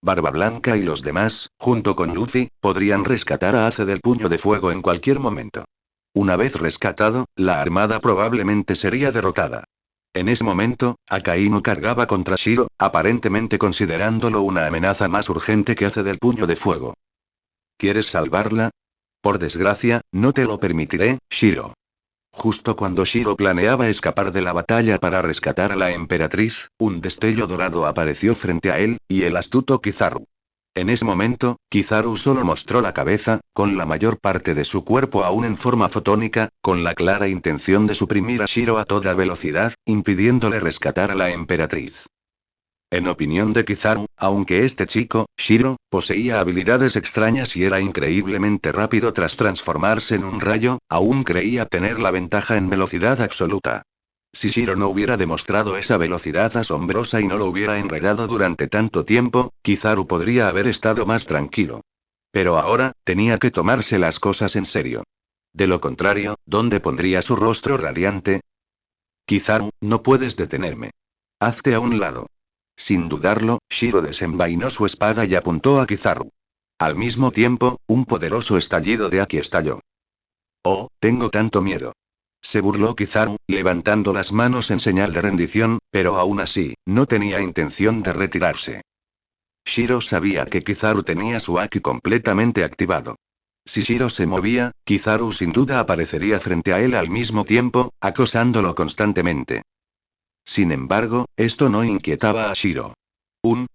Barba Blanca y los demás, junto con Luffy, podrían rescatar a Ace del puño de fuego en cualquier momento. Una vez rescatado, la armada probablemente sería derrotada. En ese momento, Akainu cargaba contra Shiro, aparentemente considerándolo una amenaza más urgente que Ace del puño de fuego. ¿Quieres salvarla? Por desgracia, no te lo permitiré, Shiro. Justo cuando Shiro planeaba escapar de la batalla para rescatar a la emperatriz, un destello dorado apareció frente a él, y el astuto Kizaru. En ese momento, Kizaru solo mostró la cabeza, con la mayor parte de su cuerpo aún en forma fotónica, con la clara intención de suprimir a Shiro a toda velocidad, impidiéndole rescatar a la emperatriz. En opinión de Kizaru, aunque este chico, Shiro, poseía habilidades extrañas y era increíblemente rápido tras transformarse en un rayo, aún creía tener la ventaja en velocidad absoluta. Si Shiro no hubiera demostrado esa velocidad asombrosa y no lo hubiera enredado durante tanto tiempo, Kizaru podría haber estado más tranquilo. Pero ahora, tenía que tomarse las cosas en serio. De lo contrario, ¿dónde pondría su rostro radiante? Kizaru, no puedes detenerme. Hazte a un lado. Sin dudarlo, Shiro desenvainó su espada y apuntó a Kizaru. Al mismo tiempo, un poderoso estallido de Aki estalló. Oh, tengo tanto miedo. Se burló Kizaru, levantando las manos en señal de rendición, pero aún así, no tenía intención de retirarse. Shiro sabía que Kizaru tenía su Aki completamente activado. Si Shiro se movía, Kizaru sin duda aparecería frente a él al mismo tiempo, acosándolo constantemente. Sin embargo, esto no inquietaba a Shiro.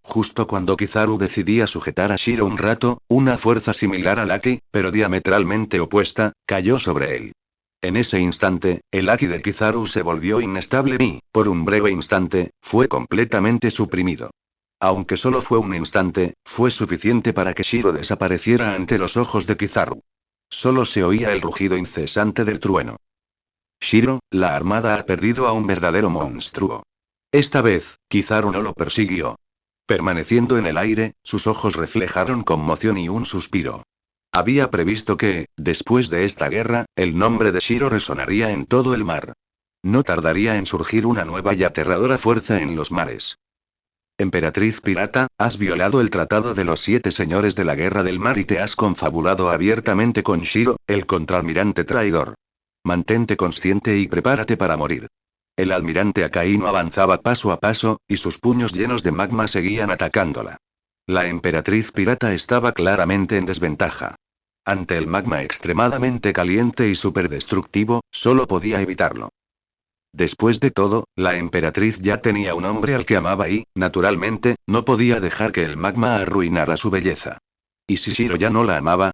Justo cuando Kizaru decidía sujetar a Shiro un rato, una fuerza similar al Aki, pero diametralmente opuesta, cayó sobre él. En ese instante, el Aki de Kizaru se volvió inestable y, por un breve instante, fue completamente suprimido. Aunque solo fue un instante, fue suficiente para que Shiro desapareciera ante los ojos de Kizaru. Solo se oía el rugido incesante del trueno. Shiro, la armada ha perdido a un verdadero monstruo. Esta vez, Kizaru no lo persiguió. Permaneciendo en el aire, sus ojos reflejaron conmoción y un suspiro. Había previsto que, después de esta guerra, el nombre de Shiro resonaría en todo el mar. No tardaría en surgir una nueva y aterradora fuerza en los mares. Emperatriz pirata, has violado el tratado de los 7 señores de la guerra del mar y te has confabulado abiertamente con Shiro, el contraalmirante traidor. Mantente consciente y prepárate para morir. El almirante Akainu avanzaba paso a paso, y sus puños llenos de magma seguían atacándola. La emperatriz pirata estaba claramente en desventaja. Ante el magma extremadamente caliente y superdestructivo, solo podía evitarlo. Después de todo, la emperatriz ya tenía un hombre al que amaba y, naturalmente, no podía dejar que el magma arruinara su belleza. ¿Y si Shiro ya no la amaba?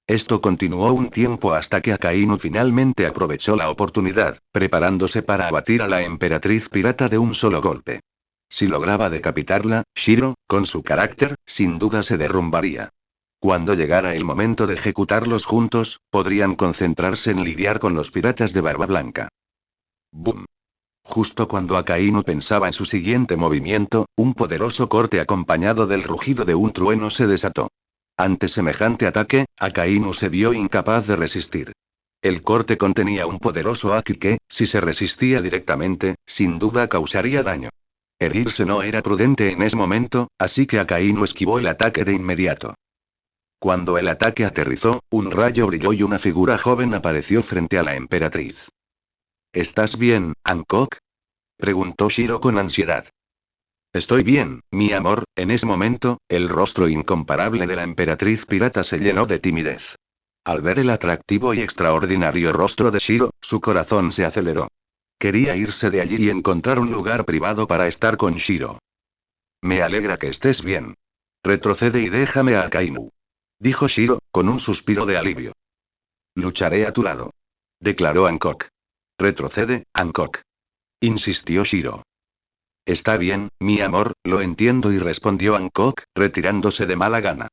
Esto continuó un tiempo hasta que Akainu finalmente aprovechó la oportunidad, preparándose para abatir a la emperatriz pirata de un solo golpe. Si lograba decapitarla, Shiro, con su carácter, sin duda se derrumbaría. Cuando llegara el momento de ejecutarlos juntos, podrían concentrarse en lidiar con los piratas de Barba Blanca. ¡Bum! Justo cuando Akainu pensaba en su siguiente movimiento, un poderoso corte acompañado del rugido de un trueno se desató. Ante semejante ataque, Akainu se vio incapaz de resistir. El corte contenía un poderoso haki que, si se resistía directamente, sin duda causaría daño. Herirse no era prudente en ese momento, así que Akainu esquivó el ataque de inmediato. Cuando el ataque aterrizó, un rayo brilló y una figura joven apareció frente a la emperatriz. ¿Estás bien, Hancock? Preguntó Shiro con ansiedad. Estoy bien, mi amor. En ese momento, el rostro incomparable de la emperatriz pirata se llenó de timidez. Al ver el atractivo y extraordinario rostro de Shiro, su corazón se aceleró. Quería irse de allí y encontrar un lugar privado para estar con Shiro. Me alegra que estés bien. Retrocede y déjame a Akainu. Dijo Shiro, con un suspiro de alivio. Lucharé a tu lado. Declaró Hancock. Retrocede, Hancock. Insistió Shiro. Está bien, mi amor, lo entiendo, y respondió Hancock, retirándose de mala gana.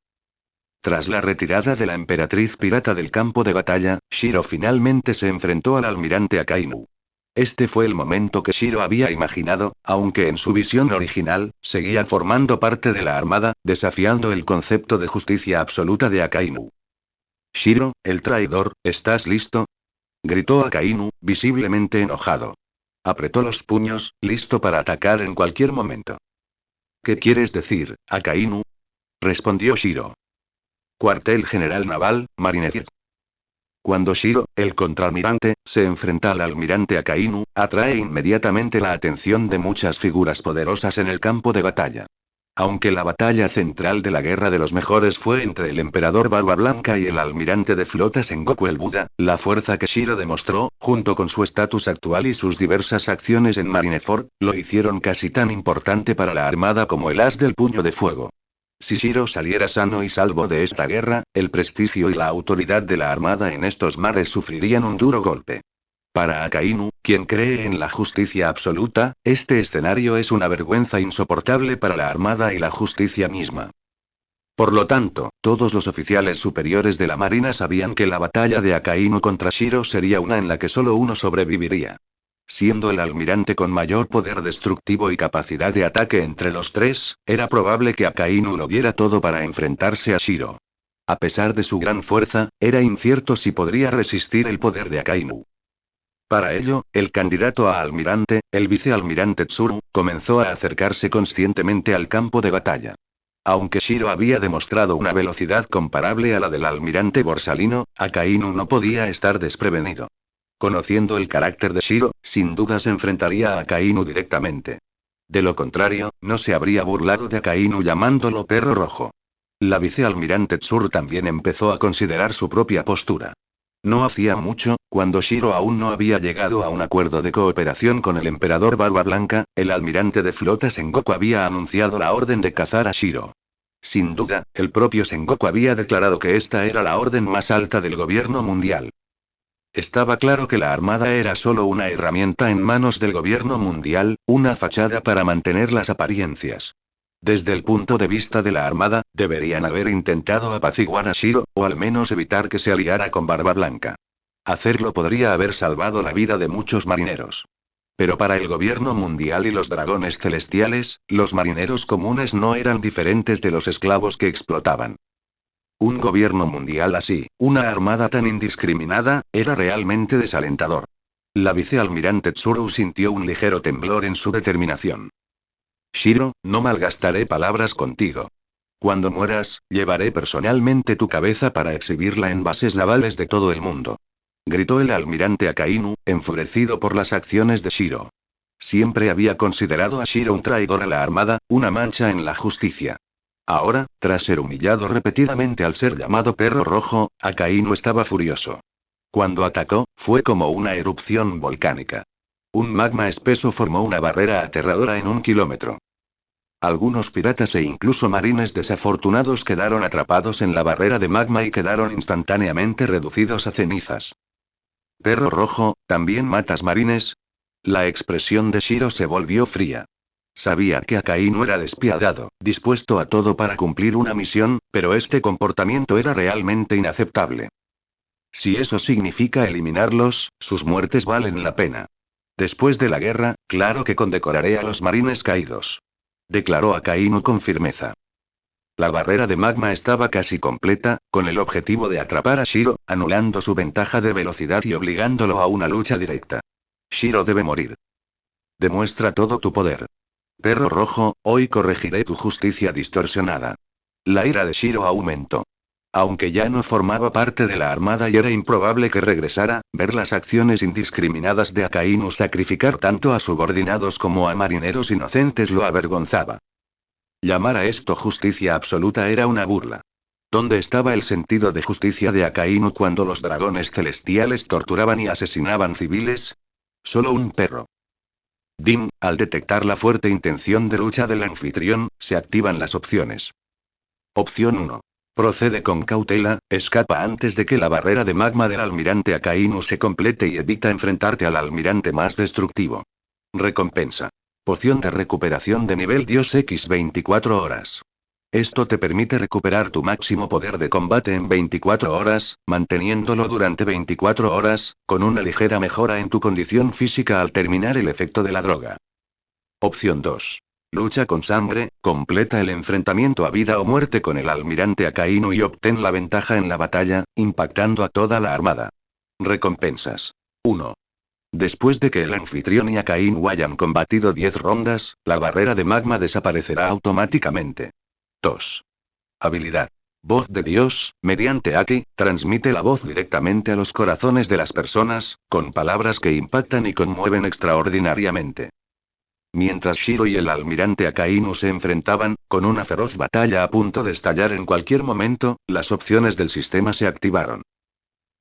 Tras la retirada de la emperatriz pirata del campo de batalla, Shiro finalmente se enfrentó al almirante Akainu. Este fue el momento que Shiro había imaginado, aunque en su visión original, seguía formando parte de la armada, desafiando el concepto de justicia absoluta de Akainu. Shiro, el traidor, ¿estás listo? Gritó Akainu, visiblemente enojado. Apretó los puños, listo para atacar en cualquier momento. ¿Qué quieres decir, Akainu? Respondió Shiro. Cuartel General Naval, Marineford. Cuando Shiro, el contraalmirante, se enfrenta al almirante Akainu, atrae inmediatamente la atención de muchas figuras poderosas en el campo de batalla. Aunque la batalla central de la Guerra de los Mejores fue entre el emperador Barba Blanca y el almirante de flota Sengoku el Buda, la fuerza que Shiro demostró, junto con su estatus actual y sus diversas acciones en Marineford, lo hicieron casi tan importante para la armada como el as del puño de fuego. Si Shiro saliera sano y salvo de esta guerra, el prestigio y la autoridad de la armada en estos mares sufrirían un duro golpe. Para Akainu, quien cree en la justicia absoluta, este escenario es una vergüenza insoportable para la armada y la justicia misma. Por lo tanto, todos los oficiales superiores de la marina sabían que la batalla de Akainu contra Shiro sería una en la que solo uno sobreviviría. Siendo el almirante con mayor poder destructivo y capacidad de ataque entre los tres, era probable que Akainu lo diera todo para enfrentarse a Shiro. A pesar de su gran fuerza, era incierto si podría resistir el poder de Akainu. Para ello, el candidato a almirante, el vicealmirante Tsuru, comenzó a acercarse conscientemente al campo de batalla. Aunque Shiro había demostrado una velocidad comparable a la del almirante Borsalino, Akainu no podía estar desprevenido. Conociendo el carácter de Shiro, sin duda se enfrentaría a Akainu directamente. De lo contrario, no se habría burlado de Akainu llamándolo perro rojo. La vicealmirante Tsuru también empezó a considerar su propia postura. No hacía mucho, cuando Shiro aún no había llegado a un acuerdo de cooperación con el emperador Barba Blanca, el almirante de flota Sengoku había anunciado la orden de cazar a Shiro. Sin duda, el propio Sengoku había declarado que esta era la orden más alta del gobierno mundial. Estaba claro que la armada era solo una herramienta en manos del gobierno mundial, una fachada para mantener las apariencias. Desde el punto de vista de la armada, deberían haber intentado apaciguar a Shiro, o al menos evitar que se aliara con Barba Blanca. Hacerlo podría haber salvado la vida de muchos marineros. Pero para el gobierno mundial y los dragones celestiales, los marineros comunes no eran diferentes de los esclavos que explotaban. Un gobierno mundial así, una armada tan indiscriminada, era realmente desalentador. La vicealmirante Tsuru sintió un ligero temblor en su determinación. Shiro, no malgastaré palabras contigo. Cuando mueras, llevaré personalmente tu cabeza para exhibirla en bases navales de todo el mundo. Gritó el almirante Akainu, enfurecido por las acciones de Shiro. Siempre había considerado a Shiro un traidor a la armada, una mancha en la justicia. Ahora, tras ser humillado repetidamente al ser llamado perro rojo, Akainu estaba furioso. Cuando atacó, fue como una erupción volcánica. Un magma espeso formó una barrera aterradora en 1 kilómetro. Algunos piratas e incluso marines desafortunados quedaron atrapados en la barrera de magma y quedaron instantáneamente reducidos a cenizas. Perro rojo, ¿también matas marines? La expresión de Shiro se volvió fría. Sabía que Akainu era despiadado, dispuesto a todo para cumplir una misión, pero este comportamiento era realmente inaceptable. Si eso significa eliminarlos, sus muertes valen la pena. Después de la guerra, claro que condecoraré a los marines caídos. Declaró Akainu con firmeza. La barrera de magma estaba casi completa, con el objetivo de atrapar a Shiro, anulando su ventaja de velocidad y obligándolo a una lucha directa. Shiro debe morir. Demuestra todo tu poder. Perro rojo, hoy corregiré tu justicia distorsionada. La ira de Shiro aumentó. Aunque ya no formaba parte de la armada y era improbable que regresara, ver las acciones indiscriminadas de Akainu sacrificar tanto a subordinados como a marineros inocentes lo avergonzaba. Llamar a esto justicia absoluta era una burla. ¿Dónde estaba el sentido de justicia de Akainu cuando los dragones celestiales torturaban y asesinaban civiles? Solo un perro. Dim, al detectar la fuerte intención de lucha del anfitrión, se activan las opciones. Opción 1. Procede con cautela, escapa antes de que la barrera de magma del almirante Akainu se complete y evita enfrentarte al almirante más destructivo. Recompensa. Poción de recuperación de nivel Dios X 24 horas. Esto te permite recuperar tu máximo poder de combate en 24 horas, manteniéndolo durante 24 horas, con una ligera mejora en tu condición física al terminar el efecto de la droga. Opción 2. Lucha con sangre, completa el enfrentamiento a vida o muerte con el almirante Akainu y obtén la ventaja en la batalla, impactando a toda la armada. Recompensas. 1. Después de que el anfitrión y Akainu hayan combatido 10 rondas, la barrera de magma desaparecerá automáticamente. 2. Habilidad. Voz de Dios, mediante Aki, transmite la voz directamente a los corazones de las personas, con palabras que impactan y conmueven extraordinariamente. Mientras Shiro y el almirante Akainu se enfrentaban, con una feroz batalla a punto de estallar en cualquier momento, las opciones del sistema se activaron.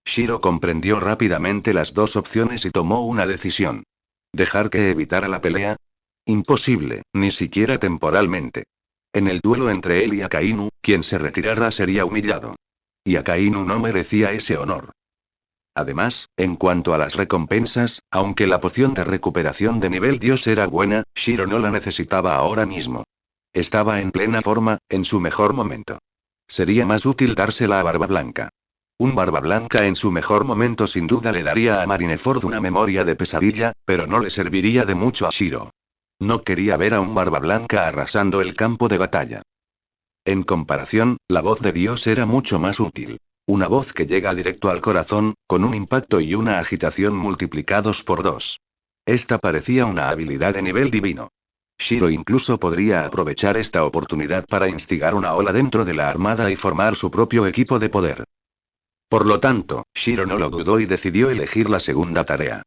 Shiro comprendió rápidamente las dos opciones y tomó una decisión. ¿Dejar que evitara la pelea? Imposible, ni siquiera temporalmente. En el duelo entre él y Akainu, quien se retirara sería humillado. Y Akainu no merecía ese honor. Además, en cuanto a las recompensas, aunque la poción de recuperación de nivel Dios era buena, Shiro no la necesitaba ahora mismo. Estaba en plena forma, en su mejor momento. Sería más útil dársela a Barba Blanca. Un Barba Blanca en su mejor momento sin duda le daría a Marineford una memoria de pesadilla, pero no le serviría de mucho a Shiro. No quería ver a un Barba Blanca arrasando el campo de batalla. En comparación, la voz de Dios era mucho más útil. Una voz que llega directo al corazón, con un impacto y una agitación multiplicados por 2. Esta parecía una habilidad de nivel divino. Shiro incluso podría aprovechar esta oportunidad para instigar una ola dentro de la armada y formar su propio equipo de poder. Por lo tanto, Shiro no lo dudó y decidió elegir la segunda tarea.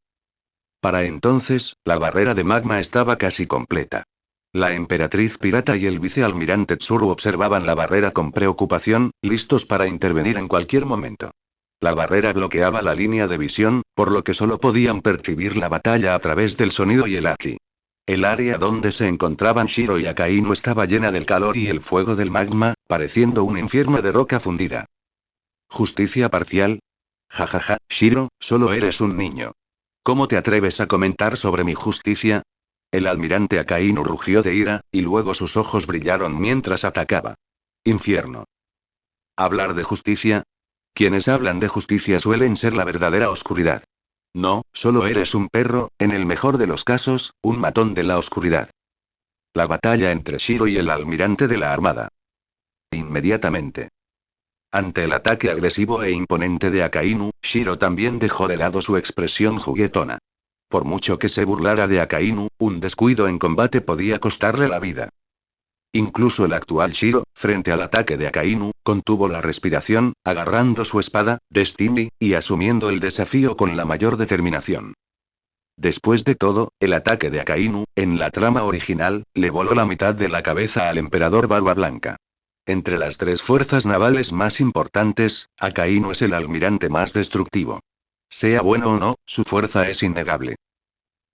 Para entonces, la barrera de magma estaba casi completa. La emperatriz pirata y el vicealmirante Tsuru observaban la barrera con preocupación, listos para intervenir en cualquier momento. La barrera bloqueaba la línea de visión, por lo que solo podían percibir la batalla a través del sonido y el haki. El área donde se encontraban Shiro y Akainu estaba llena del calor y el fuego del magma, pareciendo un infierno de roca fundida. ¿Justicia parcial? Jajaja, Shiro, solo eres un niño. ¿Cómo te atreves a comentar sobre mi justicia? El almirante Akainu rugió de ira, y luego sus ojos brillaron mientras atacaba. Infierno. ¿Hablar de justicia? Quienes hablan de justicia suelen ser la verdadera oscuridad. No, solo eres un perro, en el mejor de los casos, un matón de la oscuridad. La batalla entre Shiro y el almirante de la armada. Inmediatamente. Ante el ataque agresivo e imponente de Akainu, Shiro también dejó de lado su expresión juguetona. Por mucho que se burlara de Akainu, un descuido en combate podía costarle la vida. Incluso el actual Shiro, frente al ataque de Akainu, contuvo la respiración, agarrando su espada, Destiny, y asumiendo el desafío con la mayor determinación. Después de todo, el ataque de Akainu, en la trama original, le voló la mitad de la cabeza al emperador Barba Blanca. Entre las tres fuerzas navales más importantes, Akainu es el almirante más destructivo. Sea bueno o no, su fuerza es innegable.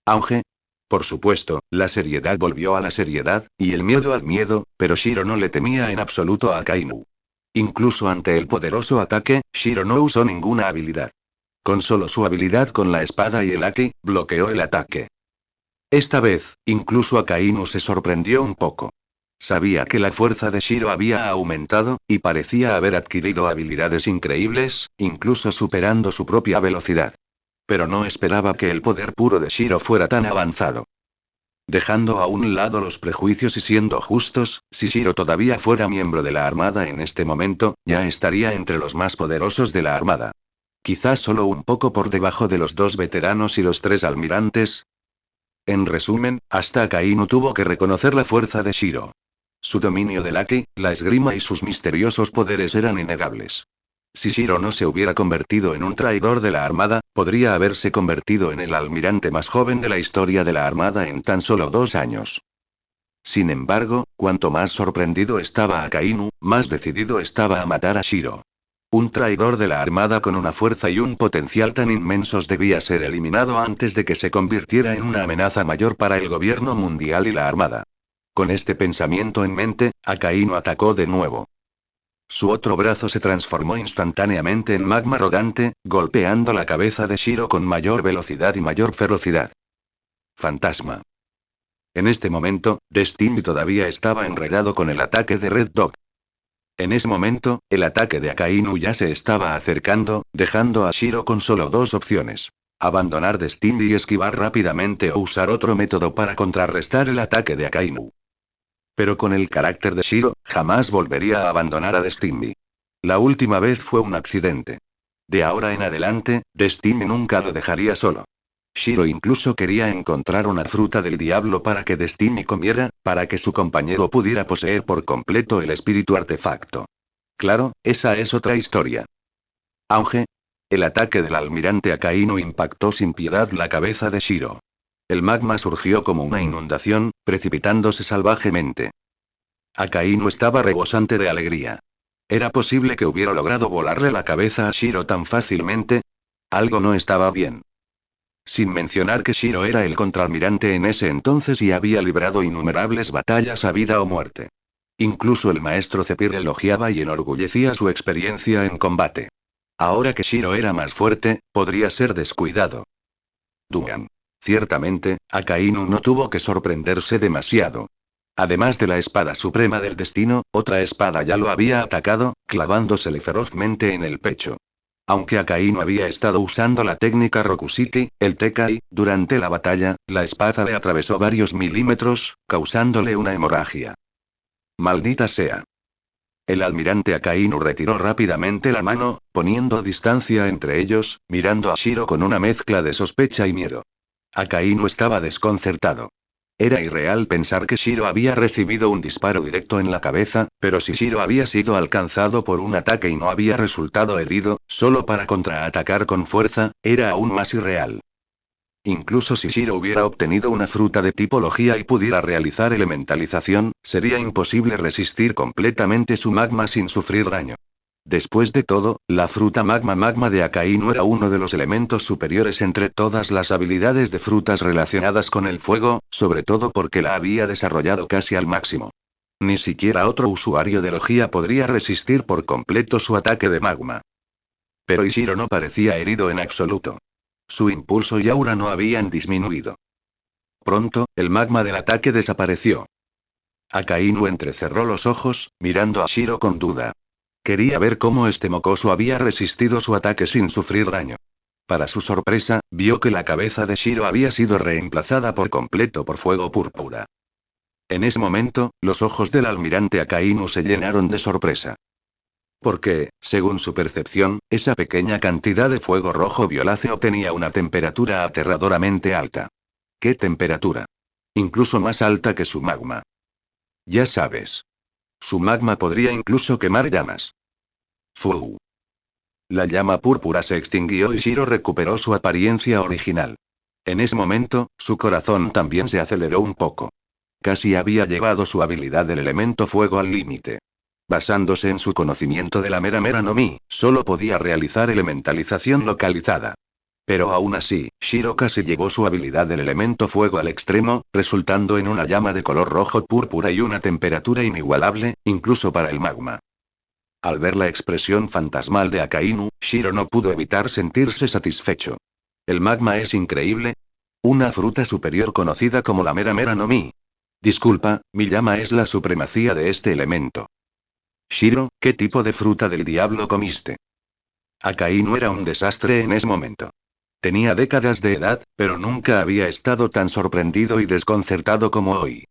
Auge. Por supuesto, la seriedad volvió a la seriedad, y el miedo al miedo, pero Shiro no le temía en absoluto a Akainu. Incluso ante el poderoso ataque, Shiro no usó ninguna habilidad. Con solo su habilidad con la espada y el haki, bloqueó el ataque. Esta vez, incluso Akainu se sorprendió un poco. Sabía que la fuerza de Shiro había aumentado, y parecía haber adquirido habilidades increíbles, incluso superando su propia velocidad. Pero no esperaba que el poder puro de Shiro fuera tan avanzado. Dejando a un lado los prejuicios y siendo justos, si Shiro todavía fuera miembro de la Armada en este momento, ya estaría entre los más poderosos de la Armada. Quizás solo un poco por debajo de los 2 veteranos y los 3 almirantes. En resumen, hasta Akainu tuvo que reconocer la fuerza de Shiro. Su dominio del Aki, la esgrima y sus misteriosos poderes eran innegables. Si Shiro no se hubiera convertido en un traidor de la Armada, podría haberse convertido en el almirante más joven de la historia de la Armada en tan solo 2 años. Sin embargo, cuanto más sorprendido estaba Akainu, más decidido estaba a matar a Shiro. Un traidor de la Armada con una fuerza y un potencial tan inmensos debía ser eliminado antes de que se convirtiera en una amenaza mayor para el gobierno mundial y la Armada. Con este pensamiento en mente, Akainu atacó de nuevo. Su otro brazo se transformó instantáneamente en magma rodante, golpeando la cabeza de Shiro con mayor velocidad y mayor ferocidad. Fantasma. En este momento, Destiny todavía estaba enredado con el ataque de Red Dog. En ese momento, el ataque de Akainu ya se estaba acercando, dejando a Shiro con solo 2 opciones. Abandonar Destiny y esquivar rápidamente o usar otro método para contrarrestar el ataque de Akainu. Pero con el carácter de Shiro, jamás volvería a abandonar a Destiny. La última vez fue un accidente. De ahora en adelante, Destiny nunca lo dejaría solo. Shiro incluso quería encontrar una fruta del diablo para que Destiny comiera, para que su compañero pudiera poseer por completo el espíritu artefacto. Claro, esa es otra historia. Auge. El ataque del almirante Akainu impactó sin piedad la cabeza de Shiro. El magma surgió como una inundación, precipitándose salvajemente. Akainu estaba rebosante de alegría. ¿Era posible que hubiera logrado volarle la cabeza a Shiro tan fácilmente? Algo no estaba bien. Sin mencionar que Shiro era el contraalmirante en ese entonces y había librado innumerables batallas a vida o muerte. Incluso el maestro Zephyr elogiaba y enorgullecía su experiencia en combate. Ahora que Shiro era más fuerte, podría ser descuidado. Duan. Ciertamente, Akainu no tuvo que sorprenderse demasiado. Además de la espada suprema del destino, otra espada ya lo había atacado, clavándosele ferozmente en el pecho. Aunque Akainu había estado usando la técnica Rokusiki, el Tekai, durante la batalla, la espada le atravesó varios milímetros, causándole una hemorragia. Maldita sea. El almirante Akainu retiró rápidamente la mano, poniendo distancia entre ellos, mirando a Shiro con una mezcla de sospecha y miedo. Akainu estaba desconcertado. Era irreal pensar que Shiro había recibido un disparo directo en la cabeza, pero si Shiro había sido alcanzado por un ataque y no había resultado herido, solo para contraatacar con fuerza, era aún más irreal. Incluso si Shiro hubiera obtenido una fruta de tipología y pudiera realizar elementalización, sería imposible resistir completamente su magma sin sufrir daño. Después de todo, la fruta magma de Akainu era uno de los elementos superiores entre todas las habilidades de frutas relacionadas con el fuego, sobre todo porque la había desarrollado casi al máximo. Ni siquiera otro usuario de Logia podría resistir por completo su ataque de magma. Pero Ishiro no parecía herido en absoluto. Su impulso y aura no habían disminuido. Pronto, el magma del ataque desapareció. Akainu entrecerró los ojos, mirando a Shiro con duda. Quería ver cómo este mocoso había resistido su ataque sin sufrir daño. Para su sorpresa, vio que la cabeza de Shiro había sido reemplazada por completo por fuego púrpura. En ese momento, los ojos del almirante Akainu se llenaron de sorpresa. Porque, según su percepción, esa pequeña cantidad de fuego rojo violáceo tenía una temperatura aterradoramente alta. ¿Qué temperatura? Incluso más alta que su magma. Ya sabes. Su magma podría incluso quemar llamas. ¡Fu! La llama púrpura se extinguió y Shiro recuperó su apariencia original. En ese momento, su corazón también se aceleró un poco. Casi había llevado su habilidad del elemento fuego al límite. Basándose en su conocimiento de la Mera no Mi, solo podía realizar elementalización localizada. Pero aún así, Shiro casi llevó su habilidad del elemento fuego al extremo, resultando en una llama de color rojo púrpura y una temperatura inigualable, incluso para el magma. Al ver la expresión fantasmal de Akainu, Shiro no pudo evitar sentirse satisfecho. ¿El magma es increíble? Una fruta superior conocida como la Mera no Mi. Disculpa, mi llama es la supremacía de este elemento. Shiro, ¿qué tipo de fruta del diablo comiste? Akainu era un desastre en ese momento. Tenía décadas de edad, pero nunca había estado tan sorprendido y desconcertado como hoy.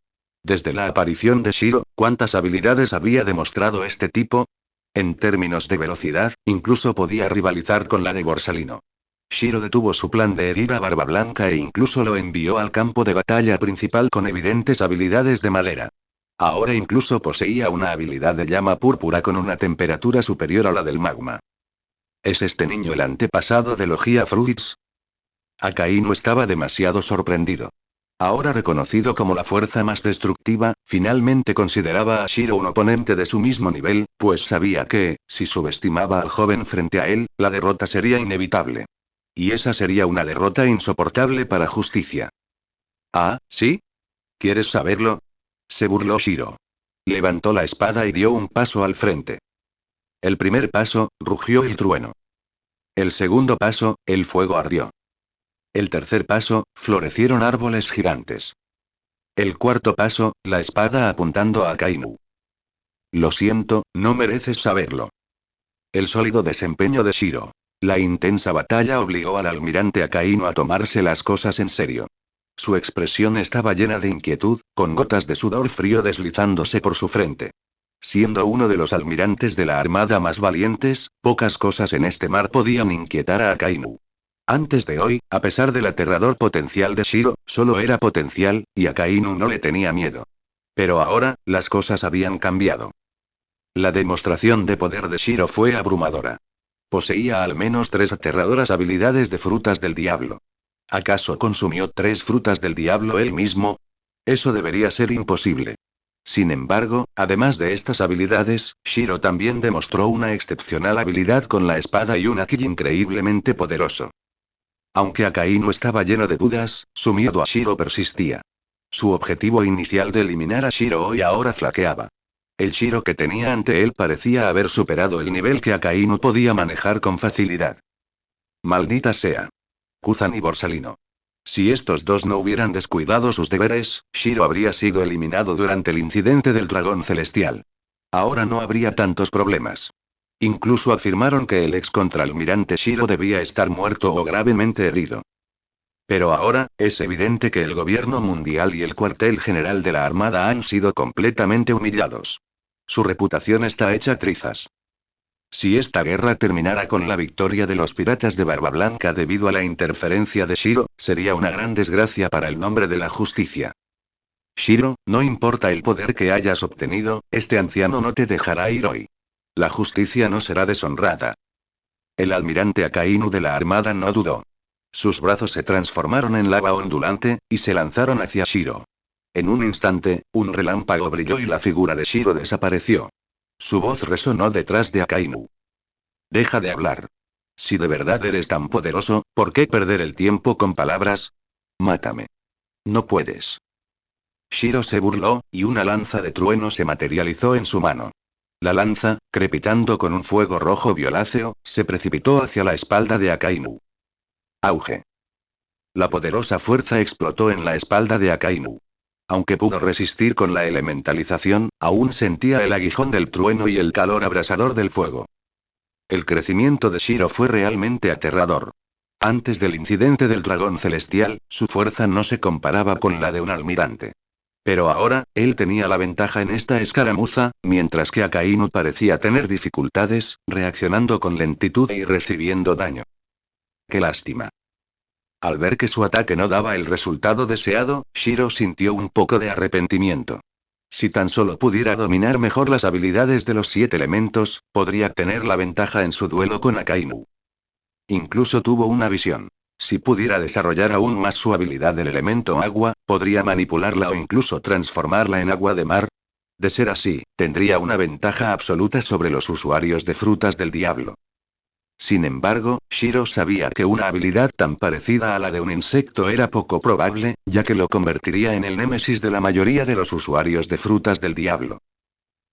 Desde la aparición de Shiro, ¿cuántas habilidades había demostrado este tipo? En términos de velocidad, incluso podía rivalizar con la de Borsalino. Shiro detuvo su plan de herir a Barba Blanca e incluso lo envió al campo de batalla principal con evidentes habilidades de madera. Ahora incluso poseía una habilidad de llama púrpura con una temperatura superior a la del magma. ¿Es este niño el antepasado de Logia Fruits? Akainu estaba demasiado sorprendido. Ahora reconocido como la fuerza más destructiva, finalmente consideraba a Shiro un oponente de su mismo nivel, pues sabía que, si subestimaba al joven frente a él, la derrota sería inevitable. Y esa sería una derrota insoportable para Justicia. Ah, ¿sí? ¿Quieres saberlo? Se burló Shiro. Levantó la espada y dio un paso al frente. El primer paso, rugió el trueno. El segundo paso, el fuego ardió. El tercer paso, florecieron árboles gigantes. El cuarto paso, la espada apuntando a Akainu. Lo siento, no mereces saberlo. El sólido desempeño de Shiro. La intensa batalla obligó al almirante Akainu a tomarse las cosas en serio. Su expresión estaba llena de inquietud, con gotas de sudor frío deslizándose por su frente. Siendo uno de los almirantes de la armada más valientes, pocas cosas en este mar podían inquietar a Akainu. Antes de hoy, a pesar del aterrador potencial de Shiro, solo era potencial, y Akainu no le tenía miedo. Pero ahora, las cosas habían cambiado. La demostración de poder de Shiro fue abrumadora. Poseía al menos 3 aterradoras habilidades de frutas del diablo. ¿Acaso consumió 3 frutas del diablo él mismo? Eso debería ser imposible. Sin embargo, además de estas habilidades, Shiro también demostró una excepcional habilidad con la espada y un ki increíblemente poderoso. Aunque Akainu estaba lleno de dudas, su miedo a Shiro persistía. Su objetivo inicial de eliminar a Shiro hoy ahora flaqueaba. El Shiro que tenía ante él parecía haber superado el nivel que Akainu podía manejar con facilidad. Maldita sea. Kuzan y Borsalino. Si estos dos no hubieran descuidado sus deberes, Shiro habría sido eliminado durante el incidente del dragón celestial. Ahora no habría tantos problemas. Incluso afirmaron que el ex contraalmirante Shiro debía estar muerto o gravemente herido. Pero ahora, es evidente que el gobierno mundial y el cuartel general de la Armada han sido completamente humillados. Su reputación está hecha trizas. Si esta guerra terminara con la victoria de los piratas de Barba Blanca debido a la interferencia de Shiro, sería una gran desgracia para el nombre de la justicia. Shiro, no importa el poder que hayas obtenido, este anciano no te dejará ir hoy. La justicia no será deshonrada. El almirante Akainu de la armada no dudó. Sus brazos se transformaron en lava ondulante, y se lanzaron hacia Shiro. En un instante, un relámpago brilló y la figura de Shiro desapareció. Su voz resonó detrás de Akainu. Deja de hablar. Si de verdad eres tan poderoso, ¿por qué perder el tiempo con palabras? Mátame. No puedes. Shiro se burló, y una lanza de trueno se materializó en su mano. La lanza, crepitando con un fuego rojo violáceo, se precipitó hacia la espalda de Akainu. Auge. La poderosa fuerza explotó en la espalda de Akainu. Aunque pudo resistir con la elementalización, aún sentía el aguijón del trueno y el calor abrasador del fuego. El crecimiento de Shiro fue realmente aterrador. Antes del incidente del dragón celestial, su fuerza no se comparaba con la de un almirante. Pero ahora, él tenía la ventaja en esta escaramuza, mientras que Akainu parecía tener dificultades, reaccionando con lentitud y recibiendo daño. ¡Qué lástima! Al ver que su ataque no daba el resultado deseado, Shiro sintió un poco de arrepentimiento. Si tan solo pudiera dominar mejor las habilidades de los 7 elementos, podría tener la ventaja en su duelo con Akainu. Incluso tuvo una visión. Si pudiera desarrollar aún más su habilidad del elemento agua, podría manipularla o incluso transformarla en agua de mar. De ser así, tendría una ventaja absoluta sobre los usuarios de frutas del diablo. Sin embargo, Shiro sabía que una habilidad tan parecida a la de un insecto era poco probable, ya que lo convertiría en el némesis de la mayoría de los usuarios de frutas del diablo.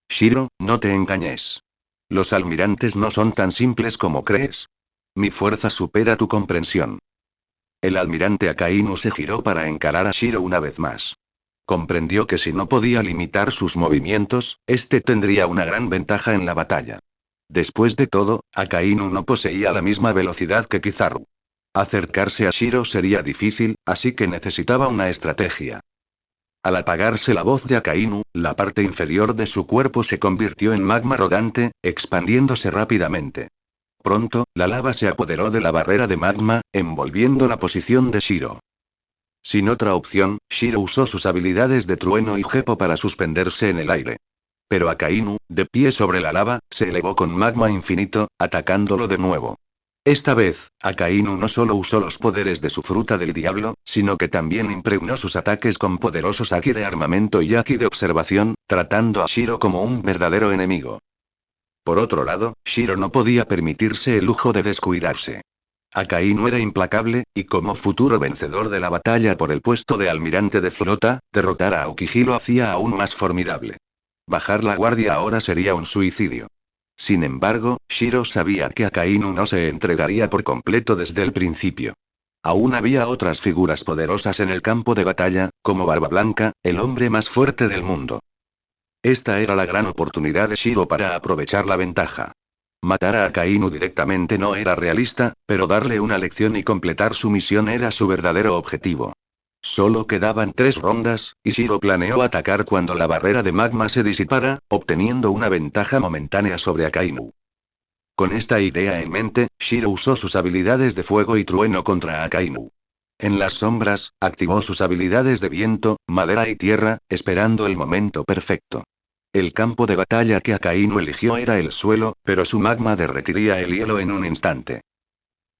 Shiro, no te engañes. Los almirantes no son tan simples como crees. Mi fuerza supera tu comprensión. El almirante Akainu se giró para encarar a Shiro una vez más. Comprendió que si no podía limitar sus movimientos, este tendría una gran ventaja en la batalla. Después de todo, Akainu no poseía la misma velocidad que Kizaru. Acercarse a Shiro sería difícil, así que necesitaba una estrategia. Al apagarse la voz de Akainu, la parte inferior de su cuerpo se convirtió en magma rodante, expandiéndose rápidamente. Pronto, la lava se apoderó de la barrera de magma, envolviendo la posición de Shiro. Sin otra opción, Shiro usó sus habilidades de trueno y gepo para suspenderse en el aire. Pero Akainu, de pie sobre la lava, se elevó con magma infinito, atacándolo de nuevo. Esta vez, Akainu no solo usó los poderes de su fruta del diablo, sino que también impregnó sus ataques con poderosos haki de armamento y haki de observación, tratando a Shiro como un verdadero enemigo. Por otro lado, Shiro no podía permitirse el lujo de descuidarse. Akainu era implacable, y como futuro vencedor de la batalla por el puesto de almirante de flota, derrotar a Aokiji lo hacía aún más formidable. Bajar la guardia ahora sería un suicidio. Sin embargo, Shiro sabía que Akainu no se entregaría por completo desde el principio. Aún había otras figuras poderosas en el campo de batalla, como Barba Blanca, el hombre más fuerte del mundo. Esta era la gran oportunidad de Shiro para aprovechar la ventaja. Matar a Akainu directamente no era realista, pero darle una lección y completar su misión era su verdadero objetivo. Solo quedaban 3 rondas, y Shiro planeó atacar cuando la barrera de magma se disipara, obteniendo una ventaja momentánea sobre Akainu. Con esta idea en mente, Shiro usó sus habilidades de fuego y trueno contra Akainu. En las sombras, activó sus habilidades de viento, madera y tierra, esperando el momento perfecto. El campo de batalla que Akainu eligió era el suelo, pero su magma derretiría el hielo en un instante.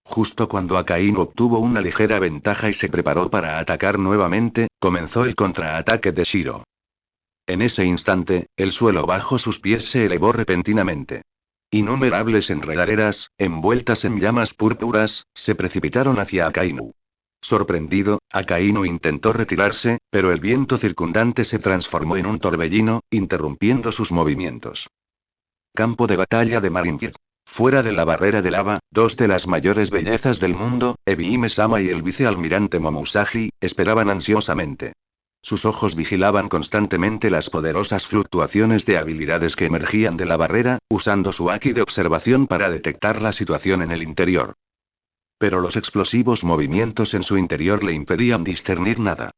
Justo cuando Akainu obtuvo una ligera ventaja y se preparó para atacar nuevamente, comenzó el contraataque de Shiro. En ese instante, el suelo bajo sus pies se elevó repentinamente. Innumerables enredaderas, envueltas en llamas púrpuras, se precipitaron hacia Akainu. Sorprendido, Akainu intentó retirarse, pero el viento circundante se transformó en un torbellino, interrumpiendo sus movimientos. Campo de batalla de Marineford. Fuera de la barrera de lava, 2 de las mayores bellezas del mundo, Ebihime-sama y el vicealmirante Momousagi, esperaban ansiosamente. Sus ojos vigilaban constantemente las poderosas fluctuaciones de habilidades que emergían de la barrera, usando su haki de observación para detectar la situación en el interior. Pero los explosivos movimientos en su interior le impedían discernir nada.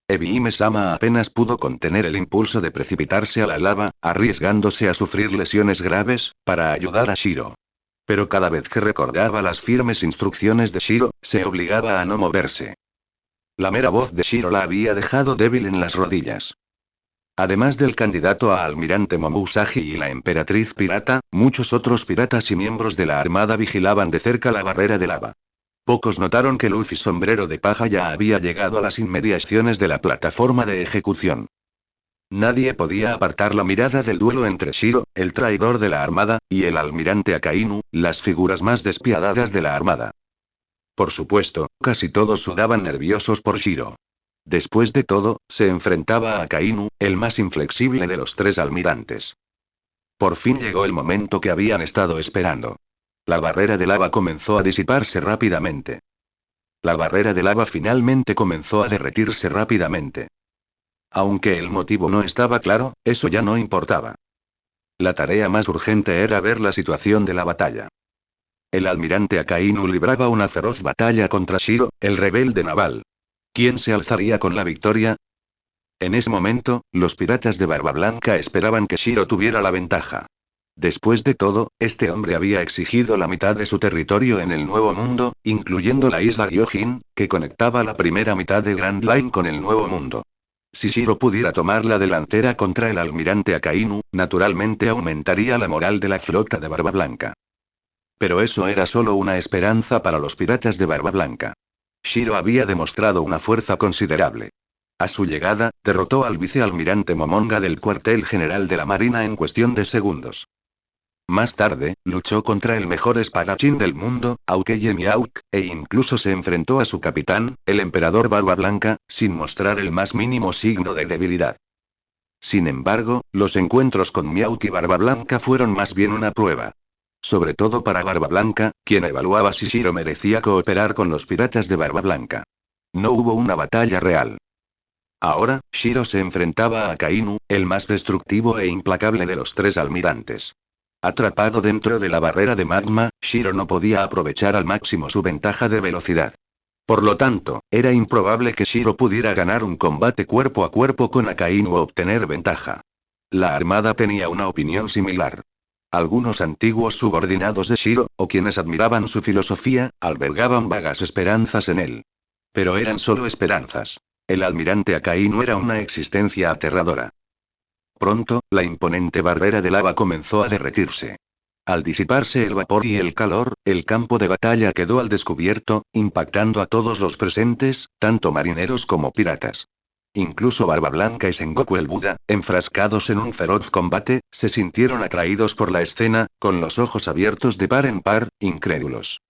Ebihime-sama apenas pudo contener el impulso de precipitarse a la lava, arriesgándose a sufrir lesiones graves, para ayudar a Shiro. Pero cada vez que recordaba las firmes instrucciones de Shiro, se obligaba a no moverse. La mera voz de Shiro la había dejado débil en las rodillas. Además del candidato a almirante Momousagi y la emperatriz pirata, muchos otros piratas y miembros de la armada vigilaban de cerca la barrera de lava. Pocos notaron que Luffy Sombrero de Paja ya había llegado a las inmediaciones de la plataforma de ejecución. Nadie podía apartar la mirada del duelo entre Shiro, el traidor de la armada, y el almirante Akainu, las figuras más despiadadas de la armada. Por supuesto, casi todos sudaban nerviosos por Shiro. Después de todo, se enfrentaba a Akainu, el más inflexible de los 3 almirantes. Por fin llegó el momento que habían estado esperando. La barrera de lava comenzó a disiparse rápidamente. La barrera de lava finalmente comenzó a derretirse rápidamente. Aunque el motivo no estaba claro, eso ya no importaba. La tarea más urgente era ver la situación de la batalla. El almirante Akainu libraba una feroz batalla contra Shiro, el rebelde naval. ¿Quién se alzaría con la victoria? En ese momento, los piratas de Barba Blanca esperaban que Shiro tuviera la ventaja. Después de todo, este hombre había exigido la mitad de su territorio en el Nuevo Mundo, incluyendo la isla Gyojin, que conectaba la primera mitad de Grand Line con el Nuevo Mundo. Si Shiro pudiera tomar la delantera contra el almirante Akainu, naturalmente aumentaría la moral de la flota de Barba Blanca. Pero eso era solo una esperanza para los piratas de Barba Blanca. Shiro había demostrado una fuerza considerable. A su llegada, derrotó al vicealmirante Momonga del cuartel general de la Marina en cuestión de segundos. Más tarde, luchó contra el mejor espadachín del mundo, Aokiji Miauk, e incluso se enfrentó a su capitán, el emperador Barba Blanca, sin mostrar el más mínimo signo de debilidad. Sin embargo, los encuentros con Miauk y Barba Blanca fueron más bien una prueba. Sobre todo para Barba Blanca, quien evaluaba si Shiro merecía cooperar con los piratas de Barba Blanca. No hubo una batalla real. Ahora, Shiro se enfrentaba a Akainu, el más destructivo e implacable de los 3 almirantes. Atrapado dentro de la barrera de magma, Shiro no podía aprovechar al máximo su ventaja de velocidad. Por lo tanto, era improbable que Shiro pudiera ganar un combate cuerpo a cuerpo con Akainu o obtener ventaja. La Armada tenía una opinión similar. Algunos antiguos subordinados de Shiro, o quienes admiraban su filosofía, albergaban vagas esperanzas en él. Pero eran solo esperanzas. El almirante Akainu era una existencia aterradora. Pronto, la imponente barrera de lava comenzó a derretirse. Al disiparse el vapor y el calor, el campo de batalla quedó al descubierto, impactando a todos los presentes, tanto marineros como piratas. Incluso Barba Blanca y Sengoku el Buda, enfrascados en un feroz combate, se sintieron atraídos por la escena, con los ojos abiertos de par en par, incrédulos.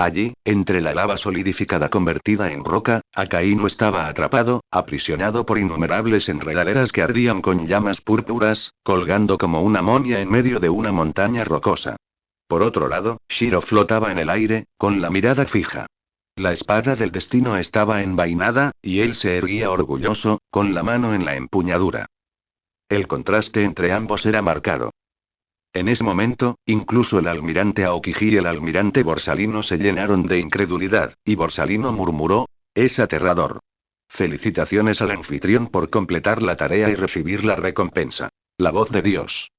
Allí, entre la lava solidificada convertida en roca, Akainu estaba atrapado, aprisionado por innumerables enredaderas que ardían con llamas púrpuras, colgando como una momia en medio de una montaña rocosa. Por otro lado, Shiro flotaba en el aire, con la mirada fija. La espada del destino estaba envainada, y él se erguía orgulloso, con la mano en la empuñadura. El contraste entre ambos era marcado. En ese momento, incluso el almirante Aokiji y el almirante Borsalino se llenaron de incredulidad, y Borsalino murmuró: «Es aterrador. Felicitaciones al anfitrión por completar la tarea y recibir la recompensa. La voz de Dios».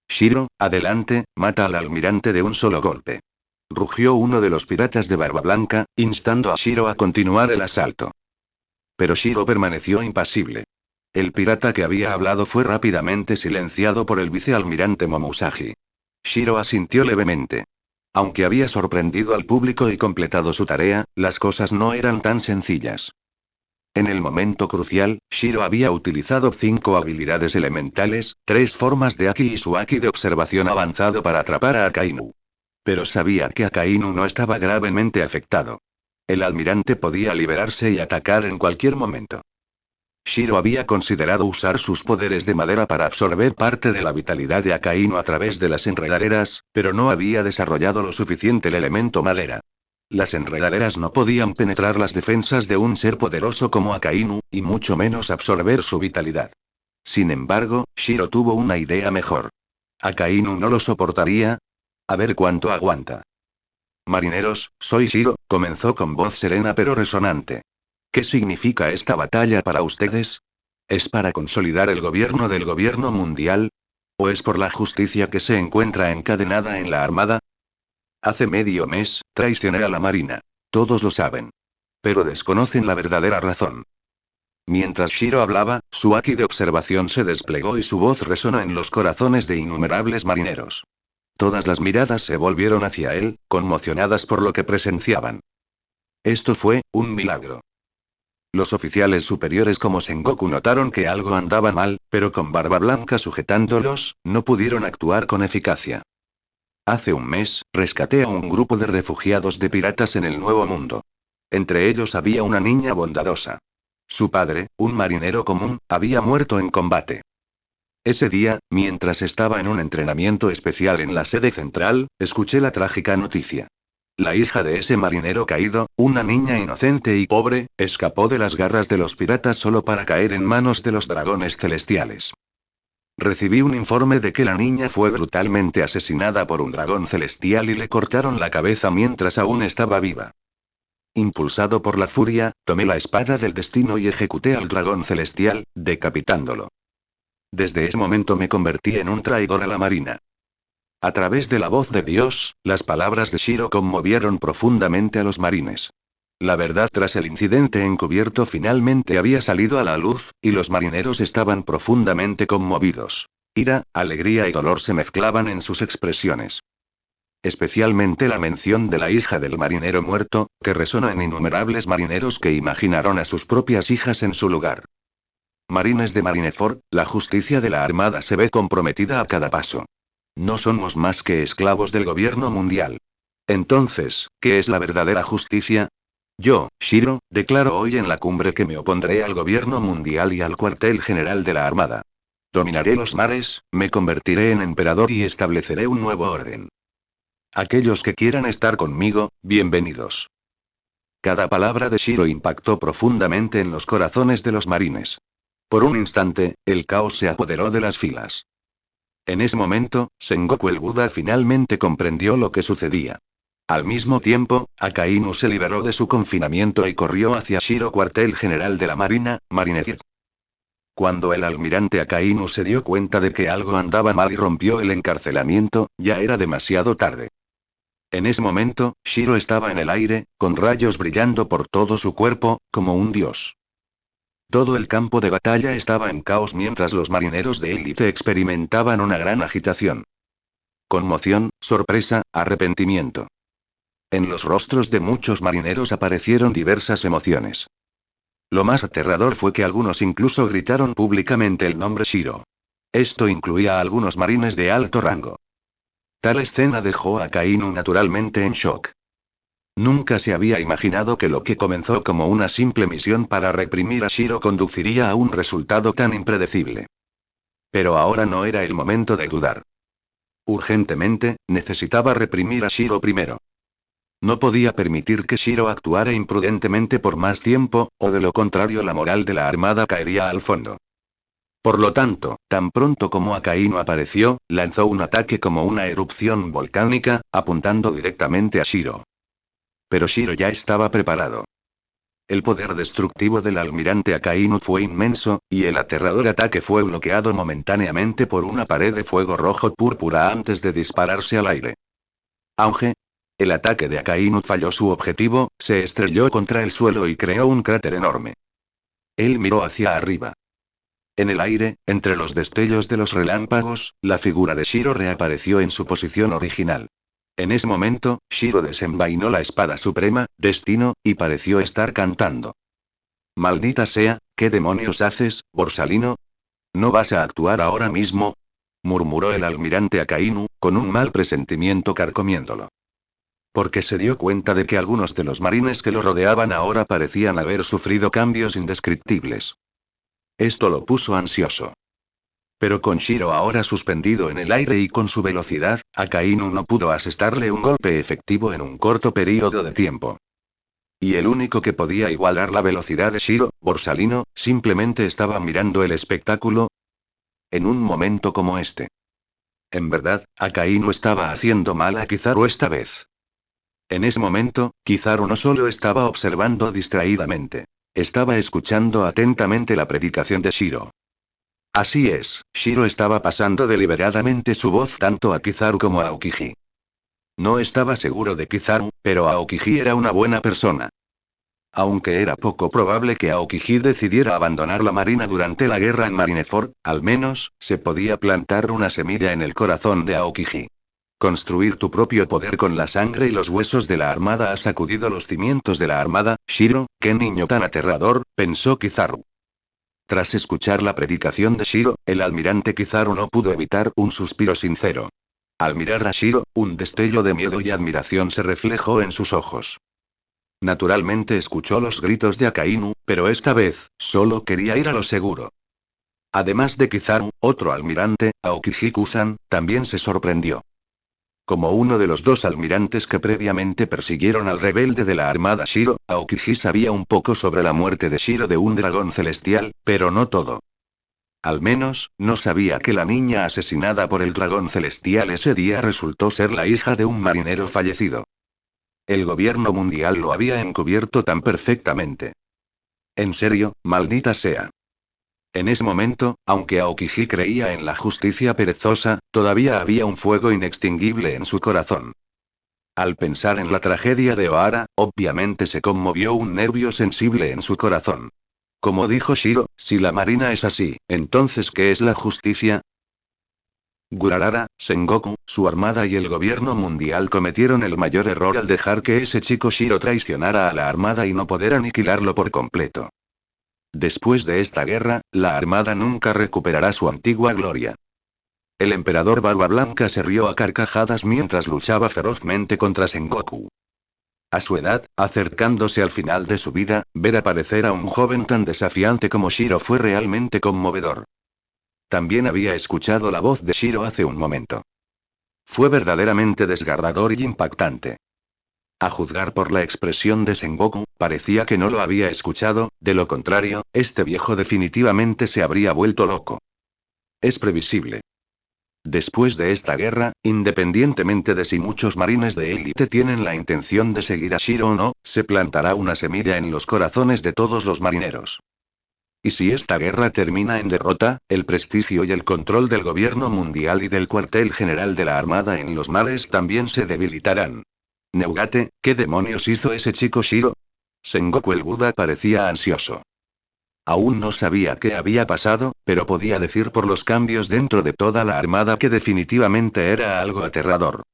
«Shiro, adelante, mata al almirante de un solo golpe», rugió uno de los piratas de Barba Blanca, instando a Shiro a continuar el asalto. Pero Shiro permaneció impasible. El pirata que había hablado fue rápidamente silenciado por el vicealmirante Momousagi. Shiro asintió levemente. Aunque había sorprendido al público y completado su tarea, las cosas no eran tan sencillas. En el momento crucial, Shiro había utilizado 5 habilidades elementales, 3 formas de Aki y su Aki de observación avanzado para atrapar a Akainu. Pero sabía que Akainu no estaba gravemente afectado. El almirante podía liberarse y atacar en cualquier momento. Shiro había considerado usar sus poderes de madera para absorber parte de la vitalidad de Akainu a través de las enredaderas, pero no había desarrollado lo suficiente el elemento madera. Las enredaderas no podían penetrar las defensas de un ser poderoso como Akainu, y mucho menos absorber su vitalidad. Sin embargo, Shiro tuvo una idea mejor. ¿Akainu no lo soportaría? A ver cuánto aguanta. «Marineros, soy Shiro», comenzó con voz serena pero resonante. «¿Qué significa esta batalla para ustedes? ¿Es para consolidar el gobierno del gobierno mundial? ¿O es por la justicia que se encuentra encadenada en la armada? Hace medio mes, traicioné a la marina. Todos lo saben. Pero desconocen la verdadera razón». Mientras Shiro hablaba, su Aki de observación se desplegó y su voz resonó en los corazones de innumerables marineros. Todas las miradas se volvieron hacia él, conmocionadas por lo que presenciaban. Esto fue un milagro. Los oficiales superiores como Sengoku notaron que algo andaba mal, pero con Barba Blanca sujetándolos, no pudieron actuar con eficacia. Hace un mes, rescaté a un grupo de refugiados de piratas en el Nuevo Mundo. Entre ellos había una niña bondadosa. Su padre, un marinero común, había muerto en combate. Ese día, mientras estaba en un entrenamiento especial en la sede central, escuché la trágica noticia. La hija de ese marinero caído, una niña inocente y pobre, escapó de las garras de los piratas solo para caer en manos de los dragones celestiales. Recibí un informe de que la niña fue brutalmente asesinada por un dragón celestial y le cortaron la cabeza mientras aún estaba viva. Impulsado por la furia, tomé la espada del destino y ejecuté al dragón celestial, decapitándolo. Desde ese momento me convertí en un traidor a la marina. A través de la voz de Dios, las palabras de Shiro conmovieron profundamente a los marines. La verdad tras el incidente encubierto finalmente había salido a la luz, y los marineros estaban profundamente conmovidos. Ira, alegría y dolor se mezclaban en sus expresiones. Especialmente la mención de la hija del marinero muerto, que resonó en innumerables marineros que imaginaron a sus propias hijas en su lugar. Marines de Marineford, la justicia de la Armada se ve comprometida a cada paso. No somos más que esclavos del gobierno mundial. Entonces, ¿qué es la verdadera justicia? Yo, Shiro, declaro hoy en la cumbre que me opondré al gobierno mundial y al cuartel general de la Armada. Dominaré los mares, me convertiré en emperador y estableceré un nuevo orden. Aquellos que quieran estar conmigo, bienvenidos. Cada palabra de Shiro impactó profundamente en los corazones de los marines. Por un instante, el caos se apoderó de las filas. En ese momento, Sengoku el Buda finalmente comprendió lo que sucedía. Al mismo tiempo, Akainu se liberó de su confinamiento y corrió hacia Shiro, cuartel general de la Marina, Marineford. Cuando el almirante Akainu se dio cuenta de que algo andaba mal y rompió el encarcelamiento, ya era demasiado tarde. En ese momento, Shiro estaba en el aire, con rayos brillando por todo su cuerpo, como un dios. Todo el campo de batalla estaba en caos mientras los marineros de élite experimentaban una gran agitación. Conmoción, sorpresa, arrepentimiento. En los rostros de muchos marineros aparecieron diversas emociones. Lo más aterrador fue que algunos incluso gritaron públicamente el nombre Shiro. Esto incluía a algunos marines de alto rango. Tal escena dejó a Akainu naturalmente en shock. Nunca se había imaginado que lo que comenzó como una simple misión para reprimir a Shiro conduciría a un resultado tan impredecible. Pero ahora no era el momento de dudar. Urgentemente, necesitaba reprimir a Shiro primero. No podía permitir que Shiro actuara imprudentemente por más tiempo, o de lo contrario la moral de la armada caería al fondo. Por lo tanto, tan pronto como Akainu apareció, lanzó un ataque como una erupción volcánica, apuntando directamente a Shiro. Pero Shiro ya estaba preparado. El poder destructivo del almirante Akainu fue inmenso, y el aterrador ataque fue bloqueado momentáneamente por una pared de fuego rojo púrpura antes de dispararse al aire. Auge. El ataque de Akainu falló su objetivo, se estrelló contra el suelo y creó un cráter enorme. Él miró hacia arriba. En el aire, entre los destellos de los relámpagos, la figura de Shiro reapareció en su posición original. En ese momento, Shiro desenvainó la espada suprema, Destino, y pareció estar cantando. Maldita sea, ¿qué demonios haces, Borsalino? ¿No vas a actuar ahora mismo? Murmuró el almirante Akainu, con un mal presentimiento carcomiéndolo. Porque se dio cuenta de que algunos de los marines que lo rodeaban ahora parecían haber sufrido cambios indescriptibles. Esto lo puso ansioso. Pero con Shiro ahora suspendido en el aire y con su velocidad, Akainu no pudo asestarle un golpe efectivo en un corto período de tiempo. Y el único que podía igualar la velocidad de Shiro, Borsalino, simplemente estaba mirando el espectáculo. En un momento como este. En verdad, Akainu estaba haciendo mal a Kizaru esta vez. En ese momento, Kizaru no solo estaba observando distraídamente. Estaba escuchando atentamente la predicación de Shiro. Así es, Shiro estaba pasando deliberadamente su voz tanto a Kizaru como a Aokiji. No estaba seguro de Kizaru, pero Aokiji era una buena persona. Aunque era poco probable que Aokiji decidiera abandonar la marina durante la guerra en Marineford, al menos, se podía plantar una semilla en el corazón de Aokiji. Construir tu propio poder con la sangre y los huesos de la armada ha sacudido los cimientos de la armada, Shiro, qué niño tan aterrador, pensó Kizaru. Tras escuchar la predicación de Shiro, el almirante Kizaru no pudo evitar un suspiro sincero. Al mirar a Shiro, un destello de miedo y admiración se reflejó en sus ojos. Naturalmente escuchó los gritos de Akainu, pero esta vez, solo quería ir a lo seguro. Además de Kizaru, otro almirante, Aokiji-kusan, también se sorprendió. Como uno de los dos almirantes que previamente persiguieron al rebelde de la armada Shiro, Aokiji sabía un poco sobre la muerte de Shiro de un dragón celestial, pero no todo. Al menos, no sabía que la niña asesinada por el dragón celestial ese día resultó ser la hija de un marinero fallecido. El gobierno mundial lo había encubierto tan perfectamente. En serio, maldita sea. En ese momento, aunque Aokiji creía en la justicia perezosa, todavía había un fuego inextinguible en su corazón. Al pensar en la tragedia de Ohara, obviamente se conmovió un nervio sensible en su corazón. Como dijo Shiro, si la marina es así, entonces ¿qué es la justicia? Gurarara, Sengoku, su armada y el gobierno mundial cometieron el mayor error al dejar que ese chico Shiro traicionara a la armada y no poder aniquilarlo por completo. Después de esta guerra, la armada nunca recuperará su antigua gloria. El emperador Barba Blanca se rió a carcajadas mientras luchaba ferozmente contra Sengoku. A su edad, acercándose al final de su vida, ver aparecer a un joven tan desafiante como Shiro fue realmente conmovedor. También había escuchado la voz de Shiro hace un momento. Fue verdaderamente desgarrador y impactante. A juzgar por la expresión de Sengoku, parecía que no lo había escuchado, de lo contrario, este viejo definitivamente se habría vuelto loco. Es previsible. Después de esta guerra, independientemente de si muchos marines de élite tienen la intención de seguir a Shiro o no, se plantará una semilla en los corazones de todos los marineros. Y si esta guerra termina en derrota, el prestigio y el control del gobierno mundial y del cuartel general de la Armada en los mares también se debilitarán. Neugate, ¿qué demonios hizo ese chico Shiro? Sengoku el Buda parecía ansioso. Aún no sabía qué había pasado, pero podía decir por los cambios dentro de toda la armada que definitivamente era algo aterrador.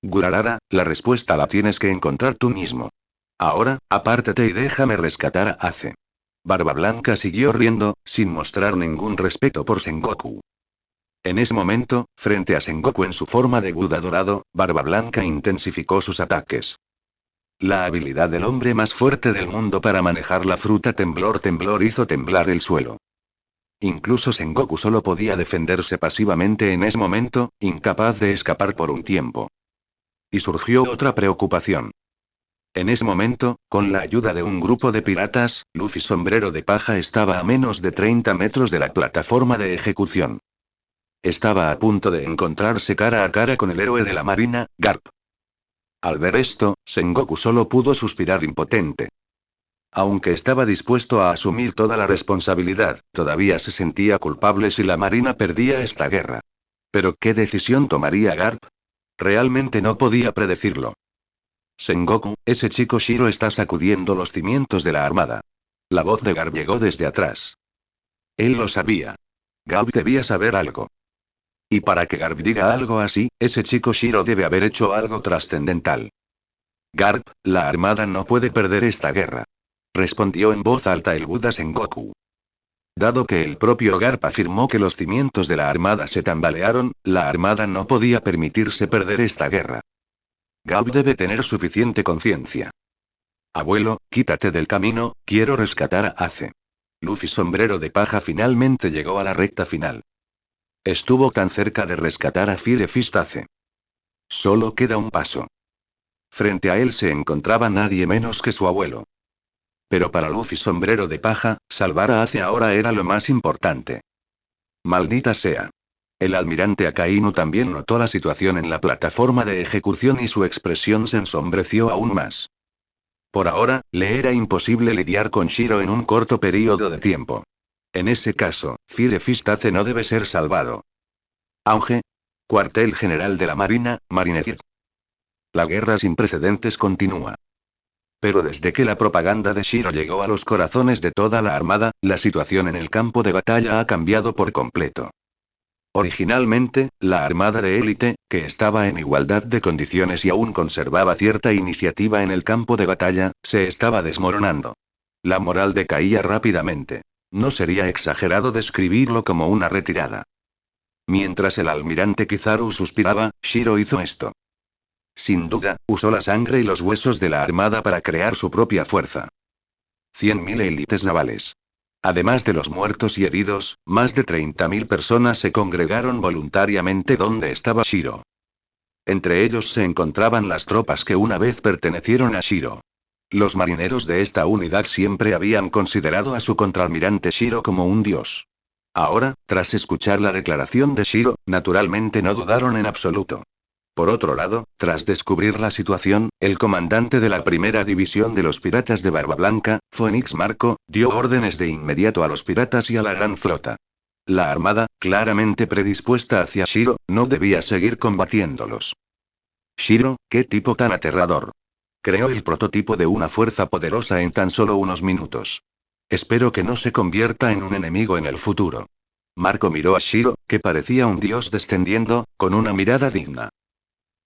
Gurarara, la respuesta la tienes que encontrar tú mismo. Ahora, apártate y déjame rescatar a Ace. Barba Blanca siguió riendo, sin mostrar ningún respeto por Sengoku. En ese momento, frente a Sengoku en su forma de Buda dorado, Barba Blanca intensificó sus ataques. La habilidad del hombre más fuerte del mundo para manejar la fruta temblor hizo temblar el suelo. Incluso Sengoku solo podía defenderse pasivamente en ese momento, incapaz de escapar por un tiempo. Y surgió otra preocupación. En ese momento, con la ayuda de un grupo de piratas, Luffy Sombrero de Paja estaba a menos de 30 metros de la plataforma de ejecución. Estaba a punto de encontrarse cara a cara con el héroe de la marina, Garp. Al ver esto, Sengoku solo pudo suspirar impotente. Aunque estaba dispuesto a asumir toda la responsabilidad, todavía se sentía culpable si la marina perdía esta guerra. Pero ¿qué decisión tomaría Garp? Realmente no podía predecirlo. Sengoku, ese chico Shiro está sacudiendo los cimientos de la armada. La voz de Garp llegó desde atrás. Él lo sabía. Garp debía saber algo. Y para que Garp diga algo así, ese chico Shiro debe haber hecho algo trascendental. Garp, la armada no puede perder esta guerra. Respondió en voz alta el Buda Sengoku. Dado que el propio Garp afirmó que los cimientos de la armada se tambalearon, la armada no podía permitirse perder esta guerra. Garp debe tener suficiente conciencia. Abuelo, quítate del camino, quiero rescatar a Ace. Luffy Sombrero de Paja finalmente llegó a la recta final. Estuvo tan cerca de rescatar a Fire Fist Ace. Solo queda un paso. Frente a él se encontraba nadie menos que su abuelo. Pero para Luffy Sombrero de Paja, salvar a Ace ahora era lo más importante. Maldita sea. El almirante Akainu también notó la situación en la plataforma de ejecución y su expresión se ensombreció aún más. Por ahora, le era imposible lidiar con Shiro en un corto periodo de tiempo. En ese caso, Fire Fist Ace no debe ser salvado. Auge. Cuartel General de la Marina, Marinetir. La guerra sin precedentes continúa. Pero desde que la propaganda de Shiro llegó a los corazones de toda la armada, la situación en el campo de batalla ha cambiado por completo. Originalmente, la armada de élite, que estaba en igualdad de condiciones y aún conservaba cierta iniciativa en el campo de batalla, se estaba desmoronando. La moral decaía rápidamente. No sería exagerado describirlo como una retirada. Mientras el almirante Kizaru suspiraba, Shiro hizo esto. Sin duda, usó la sangre y los huesos de la armada para crear su propia fuerza. 100.000 élites navales. Además de los muertos y heridos, más de 30.000 personas se congregaron voluntariamente donde estaba Shiro. Entre ellos se encontraban las tropas que una vez pertenecieron a Shiro. Los marineros de esta unidad siempre habían considerado a su contraalmirante Shiro como un dios. Ahora, tras escuchar la declaración de Shiro, naturalmente no dudaron en absoluto. Por otro lado, tras descubrir la situación, el comandante de la primera división de los piratas de Barba Blanca, Phoenix Marco, dio órdenes de inmediato a los piratas y a la gran flota. La armada, claramente predispuesta hacia Shiro, no debía seguir combatiéndolos. Shiro, qué tipo tan aterrador. Creó el prototipo de una fuerza poderosa en tan solo unos minutos. Espero que no se convierta en un enemigo en el futuro. Marco miró a Shiro, que parecía un dios descendiendo, con una mirada digna.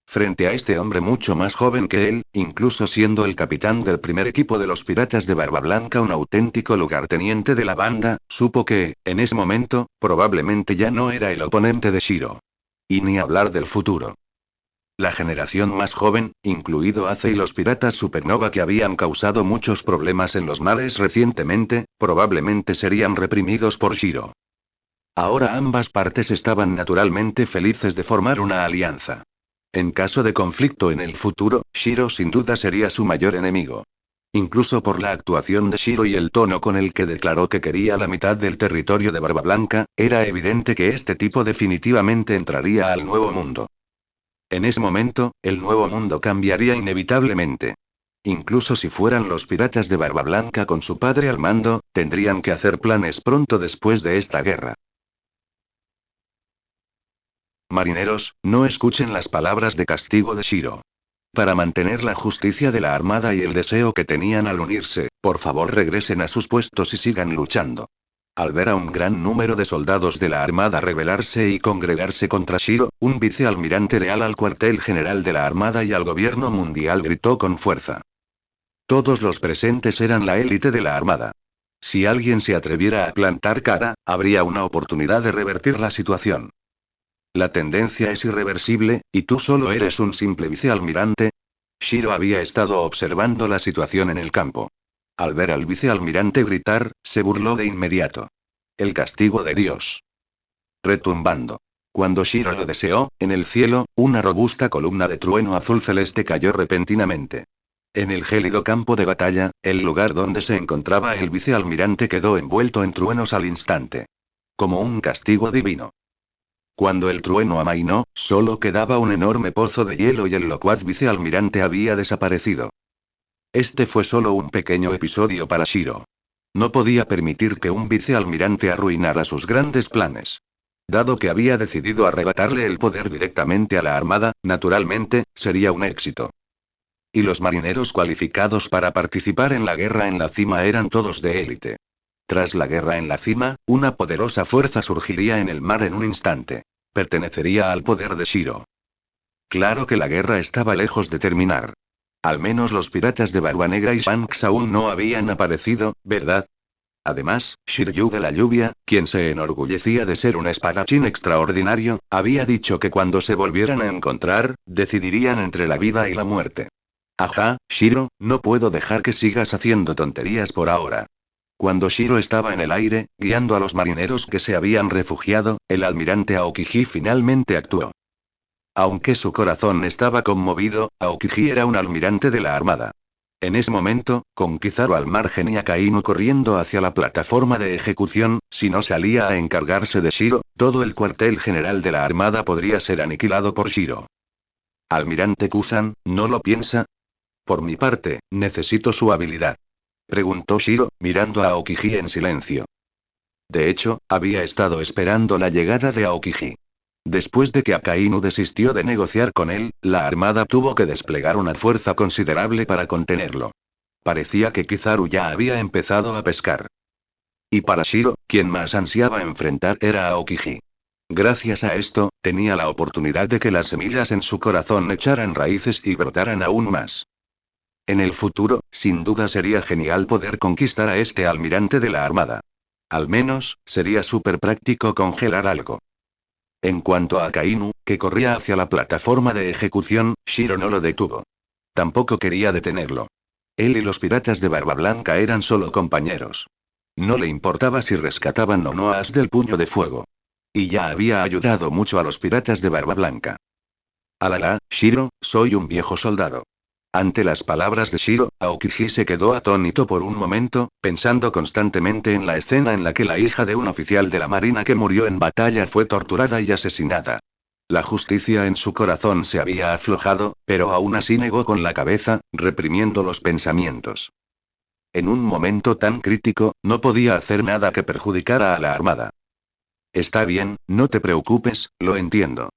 Frente a este hombre mucho más joven que él, incluso siendo el capitán del primer equipo de los piratas de Barba Blanca, un auténtico lugarteniente de la banda, supo que, en ese momento, probablemente ya no era el oponente de Shiro. Y ni hablar del futuro. La generación más joven, incluido Ace y los piratas Supernova que habían causado muchos problemas en los mares recientemente, probablemente serían reprimidos por Shiro. Ahora ambas partes estaban naturalmente felices de formar una alianza. En caso de conflicto en el futuro, Shiro sin duda sería su mayor enemigo. Incluso por la actuación de Shiro y el tono con el que declaró que quería la mitad del territorio de Barba Blanca, era evidente que este tipo definitivamente entraría al Nuevo Mundo. En ese momento, el Nuevo Mundo cambiaría inevitablemente. Incluso si fueran los piratas de Barba Blanca con su padre al mando, tendrían que hacer planes pronto después de esta guerra. Marineros, no escuchen las palabras de castigo de Shiro. Para mantener la justicia de la armada y el deseo que tenían al unirse, por favor regresen a sus puestos y sigan luchando. Al ver a un gran número de soldados de la armada rebelarse y congregarse contra Shiro, un vicealmirante leal al cuartel general de la armada y al gobierno mundial gritó con fuerza. Todos los presentes eran la élite de la armada. Si alguien se atreviera a plantar cara, habría una oportunidad de revertir la situación. La tendencia es irreversible, y tú solo eres un simple vicealmirante. Shiro había estado observando la situación en el campo. Al ver al vicealmirante gritar, se burló de inmediato. El castigo de Dios. Retumbando. Cuando Shiro lo deseó, en el cielo, una robusta columna de trueno azul celeste cayó repentinamente. En el gélido campo de batalla, el lugar donde se encontraba el vicealmirante quedó envuelto en truenos al instante. Como un castigo divino. Cuando el trueno amainó, solo quedaba un enorme pozo de hielo y el locuaz vicealmirante había desaparecido. Este fue solo un pequeño episodio para Shiro. No podía permitir que un vicealmirante arruinara sus grandes planes. Dado que había decidido arrebatarle el poder directamente a la armada, naturalmente, sería un éxito. Y los marineros cualificados para participar en la guerra en la cima eran todos de élite. Tras la guerra en la cima, una poderosa fuerza surgiría en el mar en un instante. Pertenecería al poder de Shiro. Claro que la guerra estaba lejos de terminar. Al menos los piratas de Barba Negra y Shanks aún no habían aparecido, ¿verdad? Además, Shiryu de la Lluvia, quien se enorgullecía de ser un espadachín extraordinario, había dicho que cuando se volvieran a encontrar, decidirían entre la vida y la muerte. Ajá, Shiro, no puedo dejar que sigas haciendo tonterías por ahora. Cuando Shiro estaba en el aire, guiando a los marineros que se habían refugiado, el almirante Aokiji finalmente actuó. Aunque su corazón estaba conmovido, Aokiji era un almirante de la armada. En ese momento, con Kizaru al margen y Akainu corriendo hacia la plataforma de ejecución, si no salía a encargarse de Shiro, todo el cuartel general de la armada podría ser aniquilado por Shiro. Almirante Kusan, ¿no lo piensa? Por mi parte, necesito su habilidad. Preguntó Shiro, mirando a Aokiji en silencio. De hecho, había estado esperando la llegada de Aokiji. Después de que Akainu desistió de negociar con él, la armada tuvo que desplegar una fuerza considerable para contenerlo. Parecía que Kizaru ya había empezado a pescar. Y para Shiro, quien más ansiaba enfrentar era Aokiji. Gracias a esto, tenía la oportunidad de que las semillas en su corazón echaran raíces y brotaran aún más. En el futuro, sin duda sería genial poder conquistar a este almirante de la armada. Al menos, sería súper práctico congelar algo. En cuanto a Akainu, que corría hacia la plataforma de ejecución, Shiro no lo detuvo. Tampoco quería detenerlo. Él y los piratas de Barba Blanca eran solo compañeros. No le importaba si rescataban o no a As del Puño de Fuego. Y ya había ayudado mucho a los piratas de Barba Blanca. Alala, Shiro, soy un viejo soldado. Ante las palabras de Shiro, Aokiji se quedó atónito por un momento, pensando constantemente en la escena en la que la hija de un oficial de la marina que murió en batalla fue torturada y asesinada. La justicia en su corazón se había aflojado, pero aún así negó con la cabeza, reprimiendo los pensamientos. En un momento tan crítico, no podía hacer nada que perjudicara a la armada. Está bien, no te preocupes, lo entiendo.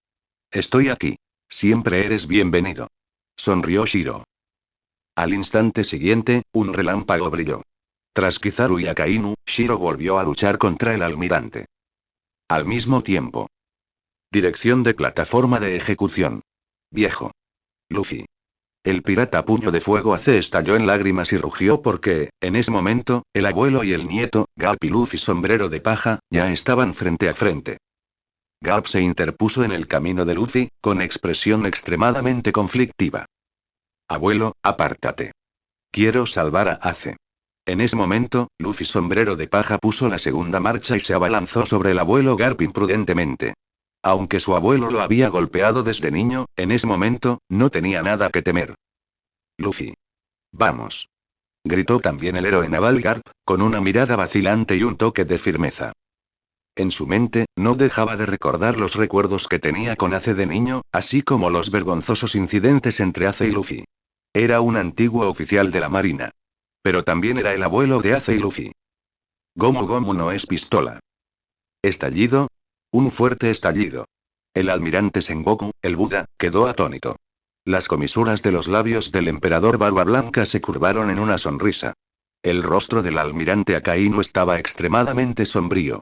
Estoy aquí. Siempre eres bienvenido. Sonrió Shiro. Al instante siguiente, un relámpago brilló. Tras Kizaru y Akainu, Shiro volvió a luchar contra el almirante. Al mismo tiempo. Dirección de plataforma de ejecución. Viejo. Luffy. El pirata Puño de Fuego Ace estalló en lágrimas y rugió porque, en ese momento, el abuelo y el nieto, Garp y Luffy Sombrero de Paja, ya estaban frente a frente. Garp se interpuso en el camino de Luffy, con expresión extremadamente conflictiva. Abuelo, apártate. Quiero salvar a Ace. En ese momento, Luffy Sombrero de Paja puso la segunda marcha y se abalanzó sobre el abuelo Garp imprudentemente. Aunque su abuelo lo había golpeado desde niño, en ese momento, no tenía nada que temer. Luffy. Vamos. Gritó también el héroe naval Garp, con una mirada vacilante y un toque de firmeza. En su mente, no dejaba de recordar los recuerdos que tenía con Ace de niño, así como los vergonzosos incidentes entre Ace y Luffy. Era un antiguo oficial de la marina. Pero también era el abuelo de Ace y Luffy. Gomu Gomu no es pistola. ¿Estallido? Un fuerte estallido. El almirante Sengoku, el Buda, quedó atónito. Las comisuras de los labios del emperador Barba Blanca se curvaron en una sonrisa. El rostro del almirante Akainu estaba extremadamente sombrío.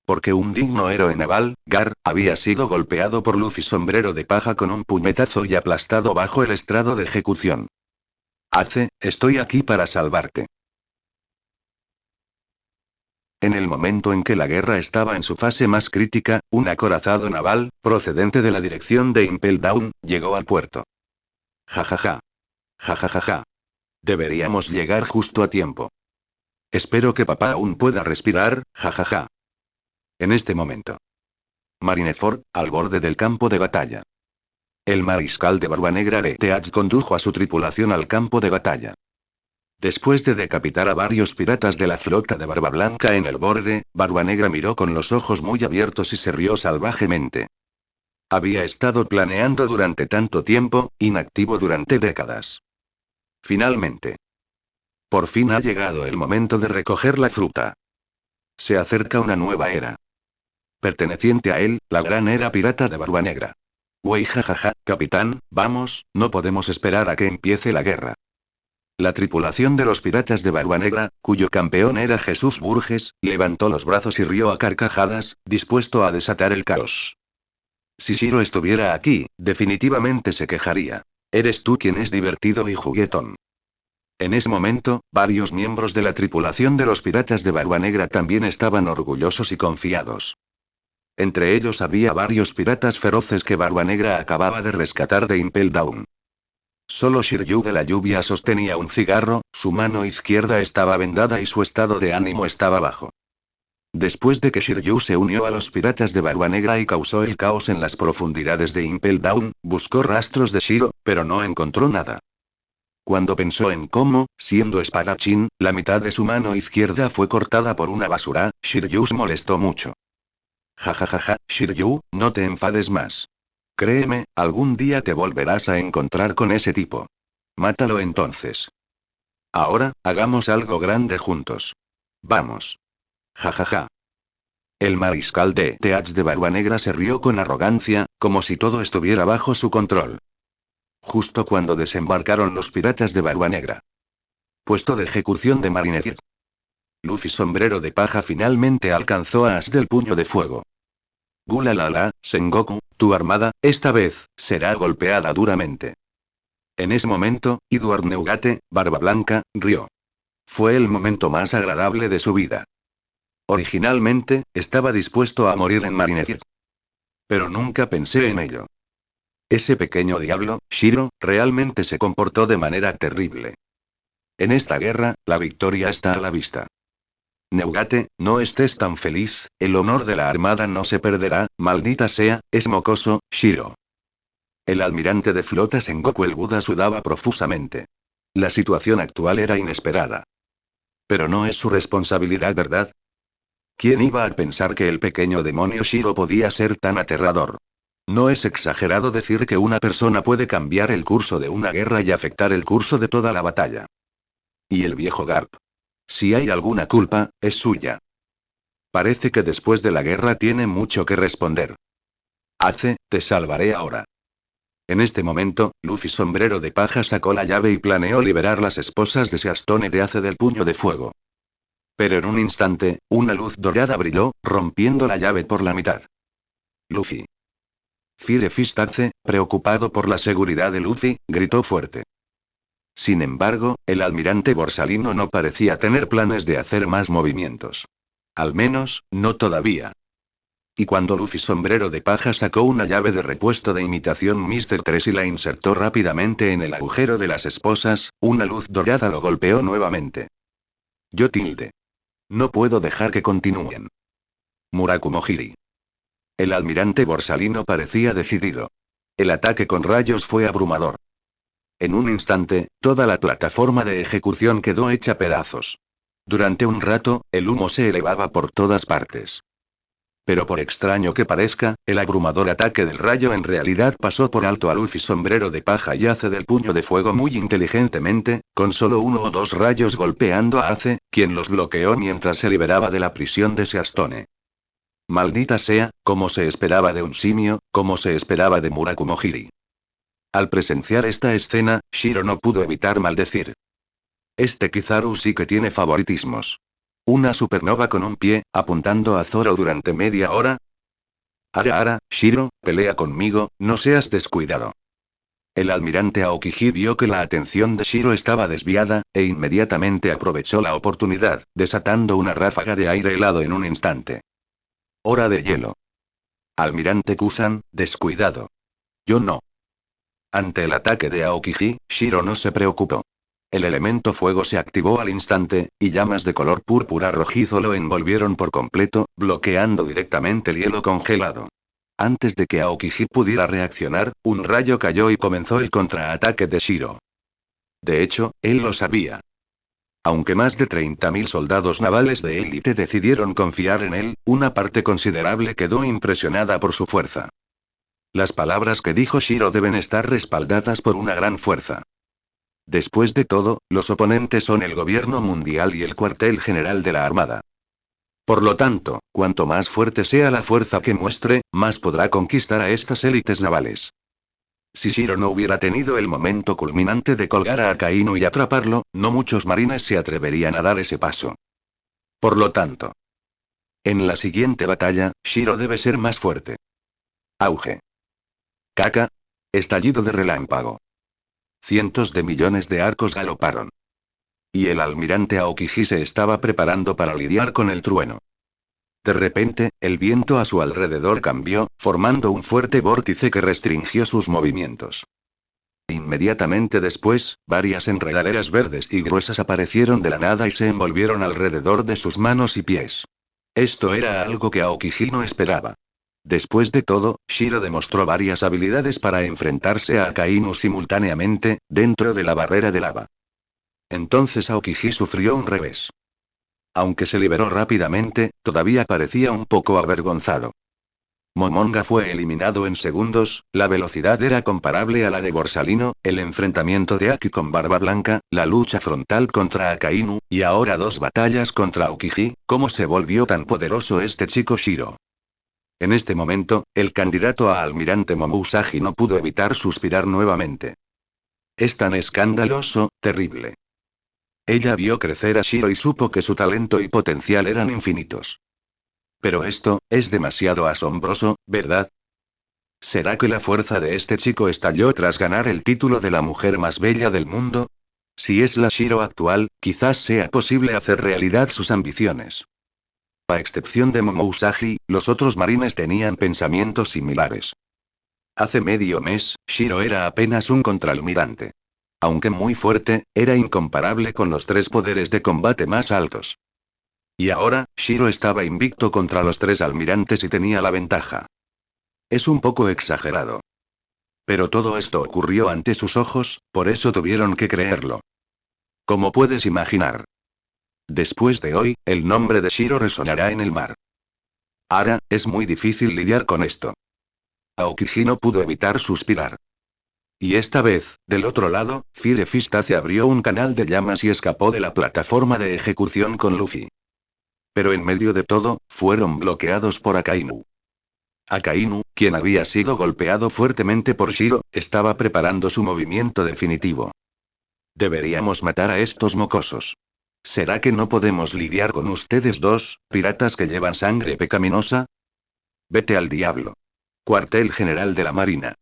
Porque un digno héroe naval, Gar, había sido golpeado por Luffy sombrero de paja con un puñetazo y aplastado bajo el estrado de ejecución. Ace, estoy aquí para salvarte. En el momento en que la guerra estaba en su fase más crítica, un acorazado naval, procedente de la dirección de Impel Down, llegó al puerto. Jajaja. Jajajaja. Deberíamos llegar justo a tiempo. Espero que papá aún pueda respirar, jajaja. En este momento. Marineford, al borde del campo de batalla. El mariscal de Barba Negra Leteach condujo a su tripulación al campo de batalla. Después de decapitar a varios piratas de la flota de Barba Blanca en el borde, Barba Negra miró con los ojos muy abiertos y se rió salvajemente. Había estado planeando durante tanto tiempo, inactivo durante décadas. Finalmente. Por fin ha llegado el momento de recoger la fruta. Se acerca una nueva era. Perteneciente a él, la gran era pirata de Barba Negra. Wey jajaja, capitán, vamos, no podemos esperar a que empiece la guerra. La tripulación de los piratas de Barba Negra, cuyo campeón era Jesús Burges, levantó los brazos y rió a carcajadas, dispuesto a desatar el caos. Si Shiro estuviera aquí, definitivamente se quejaría. Eres tú quien es divertido y juguetón. En ese momento, varios miembros de la tripulación de los piratas de Barba Negra también estaban orgullosos y confiados. Entre ellos había varios piratas feroces que Barba Negra acababa de rescatar de Impel Down. Solo Shiryu de la lluvia sostenía un cigarro, su mano izquierda estaba vendada y su estado de ánimo estaba bajo. Después de que Shiryu se unió a los piratas de Barba Negra y causó el caos en las profundidades de Impel Down, buscó rastros de Shiro, pero no encontró nada. Cuando pensó en cómo, siendo espadachín, la mitad de su mano izquierda fue cortada por una basura, Shiryu se molestó mucho. Jajajaja, Shiryu, no te enfades más. Créeme, algún día te volverás a encontrar con ese tipo. Mátalo entonces. Ahora, hagamos algo grande juntos. Vamos. Jajaja. El mariscal de Teach de Barba Negra se rió con arrogancia, como si todo estuviera bajo su control. Justo cuando desembarcaron los piratas de Barba Negra. Puesto de ejecución de Marineford. Luffy sombrero de paja finalmente alcanzó a As del puño de fuego. Gulalala, Sengoku, tu armada, esta vez, será golpeada duramente. En ese momento, Edward Neugate, Barba Blanca, rió. Fue el momento más agradable de su vida. Originalmente, estaba dispuesto a morir en Marineford. Pero nunca pensé en ello. Ese pequeño diablo, Shiro, realmente se comportó de manera terrible. En esta guerra, la victoria está a la vista. Neugate, no estés tan feliz, el honor de la armada no se perderá, maldita sea, es mocoso, Shiro. El almirante de flota Sengoku el Buda sudaba profusamente. La situación actual era inesperada. Pero no es su responsabilidad, ¿verdad? ¿Quién iba a pensar que el pequeño demonio Shiro podía ser tan aterrador? No es exagerado decir que una persona puede cambiar el curso de una guerra y afectar el curso de toda la batalla. Y el viejo Garp. Si hay alguna culpa, es suya. Parece que después de la guerra tiene mucho que responder. Ace, te salvaré ahora. En este momento, Luffy sombrero de paja sacó la llave y planeó liberar las esposas de Seastone de Ace del puño de fuego. Pero en un instante, una luz dorada brilló, rompiendo la llave por la mitad. Luffy. Fire Fist Ace, preocupado por la seguridad de Luffy, gritó fuerte. Sin embargo, el almirante Borsalino no parecía tener planes de hacer más movimientos. Al menos, no todavía. Y cuando Luffy sombrero de paja sacó una llave de repuesto de imitación Mr. 3 y la insertó rápidamente en el agujero de las esposas, una luz dorada lo golpeó nuevamente. Yo tilde. No puedo dejar que continúen. Murakumojiri. El almirante Borsalino parecía decidido. El ataque con rayos fue abrumador. En un instante, toda la plataforma de ejecución quedó hecha pedazos. Durante un rato, el humo se elevaba por todas partes. Pero por extraño que parezca, el abrumador ataque del rayo en realidad pasó por alto a Luffy sombrero de paja y hace del puño de fuego muy inteligentemente, con solo uno o dos rayos golpeando a Ace, quien los bloqueó mientras se liberaba de la prisión de Seastone. Maldita sea, como se esperaba de un simio, como se esperaba de Murakumo-Hiri. Al presenciar esta escena, Shiro no pudo evitar maldecir. Este Kizaru sí que tiene favoritismos. Una supernova con un pie, apuntando a Zoro durante media hora. Ara, Shiro, pelea conmigo, no seas descuidado. El almirante Aokiji vio que la atención de Shiro estaba desviada, e inmediatamente aprovechó la oportunidad, desatando una ráfaga de aire helado en un instante. Hora de hielo. Almirante Kusan, descuidado. Yo no. Ante el ataque de Aokiji, Shiro no se preocupó. El elemento fuego se activó al instante, y llamas de color púrpura rojizo lo envolvieron por completo, bloqueando directamente el hielo congelado. Antes de que Aokiji pudiera reaccionar, un rayo cayó y comenzó el contraataque de Shiro. De hecho, él lo sabía. Aunque más de 30.000 soldados navales de élite decidieron confiar en él, una parte considerable quedó impresionada por su fuerza. Las palabras que dijo Shiro deben estar respaldadas por una gran fuerza. Después de todo, los oponentes son el gobierno mundial y el cuartel general de la Armada. Por lo tanto, cuanto más fuerte sea la fuerza que muestre, más podrá conquistar a estas élites navales. Si Shiro no hubiera tenido el momento culminante de colgar a Akainu y atraparlo, no muchos marines se atreverían a dar ese paso. Por lo tanto, en la siguiente batalla, Shiro debe ser más fuerte. Auge. Caca. Estallido de relámpago. Cientos de millones de arcos galoparon. Y el almirante Aokiji se estaba preparando para lidiar con el trueno. De repente, el viento a su alrededor cambió, formando un fuerte vórtice que restringió sus movimientos. Inmediatamente después, varias enredaderas verdes y gruesas aparecieron de la nada y se envolvieron alrededor de sus manos y pies. Esto era algo que Aokiji no esperaba. Después de todo, Shiro demostró varias habilidades para enfrentarse a Akainu simultáneamente, dentro de la barrera de lava. Entonces Aokiji sufrió un revés. Aunque se liberó rápidamente, todavía parecía un poco avergonzado. Momonga fue eliminado en segundos, la velocidad era comparable a la de Borsalino, el enfrentamiento de Aki con Barba Blanca, la lucha frontal contra Akainu, y ahora dos batallas contra Aokiji. ¿Cómo se volvió tan poderoso este chico Shiro? En este momento, el candidato a almirante Momousagi no pudo evitar suspirar nuevamente. Es tan escandaloso, terrible. Ella vio crecer a Shiro y supo que su talento y potencial eran infinitos. Pero esto, es demasiado asombroso, ¿verdad? ¿Será que la fuerza de este chico estalló tras ganar el título de la mujer más bella del mundo? Si es la Shiro actual, quizás sea posible hacer realidad sus ambiciones. A excepción de Momousagi, los otros marines tenían pensamientos similares. Hace medio mes, Shiro era apenas un contraalmirante. Aunque muy fuerte, era incomparable con los tres poderes de combate más altos. Y ahora, Shiro estaba invicto contra los tres almirantes y tenía la ventaja. Es un poco exagerado. Pero todo esto ocurrió ante sus ojos, por eso tuvieron que creerlo. Como puedes imaginar. Después de hoy, el nombre de Shiro resonará en el mar. Ahora, es muy difícil lidiar con esto. Aokiji no pudo evitar suspirar. Y esta vez, del otro lado, Fire Fistace abrió un canal de llamas y escapó de la plataforma de ejecución con Luffy. Pero en medio de todo, fueron bloqueados por Akainu. Akainu, quien había sido golpeado fuertemente por Shiro, estaba preparando su movimiento definitivo. Deberíamos matar a estos mocosos. ¿Será que no podemos lidiar con ustedes dos, piratas que llevan sangre pecaminosa? Vete al diablo. Cuartel General de la Marina.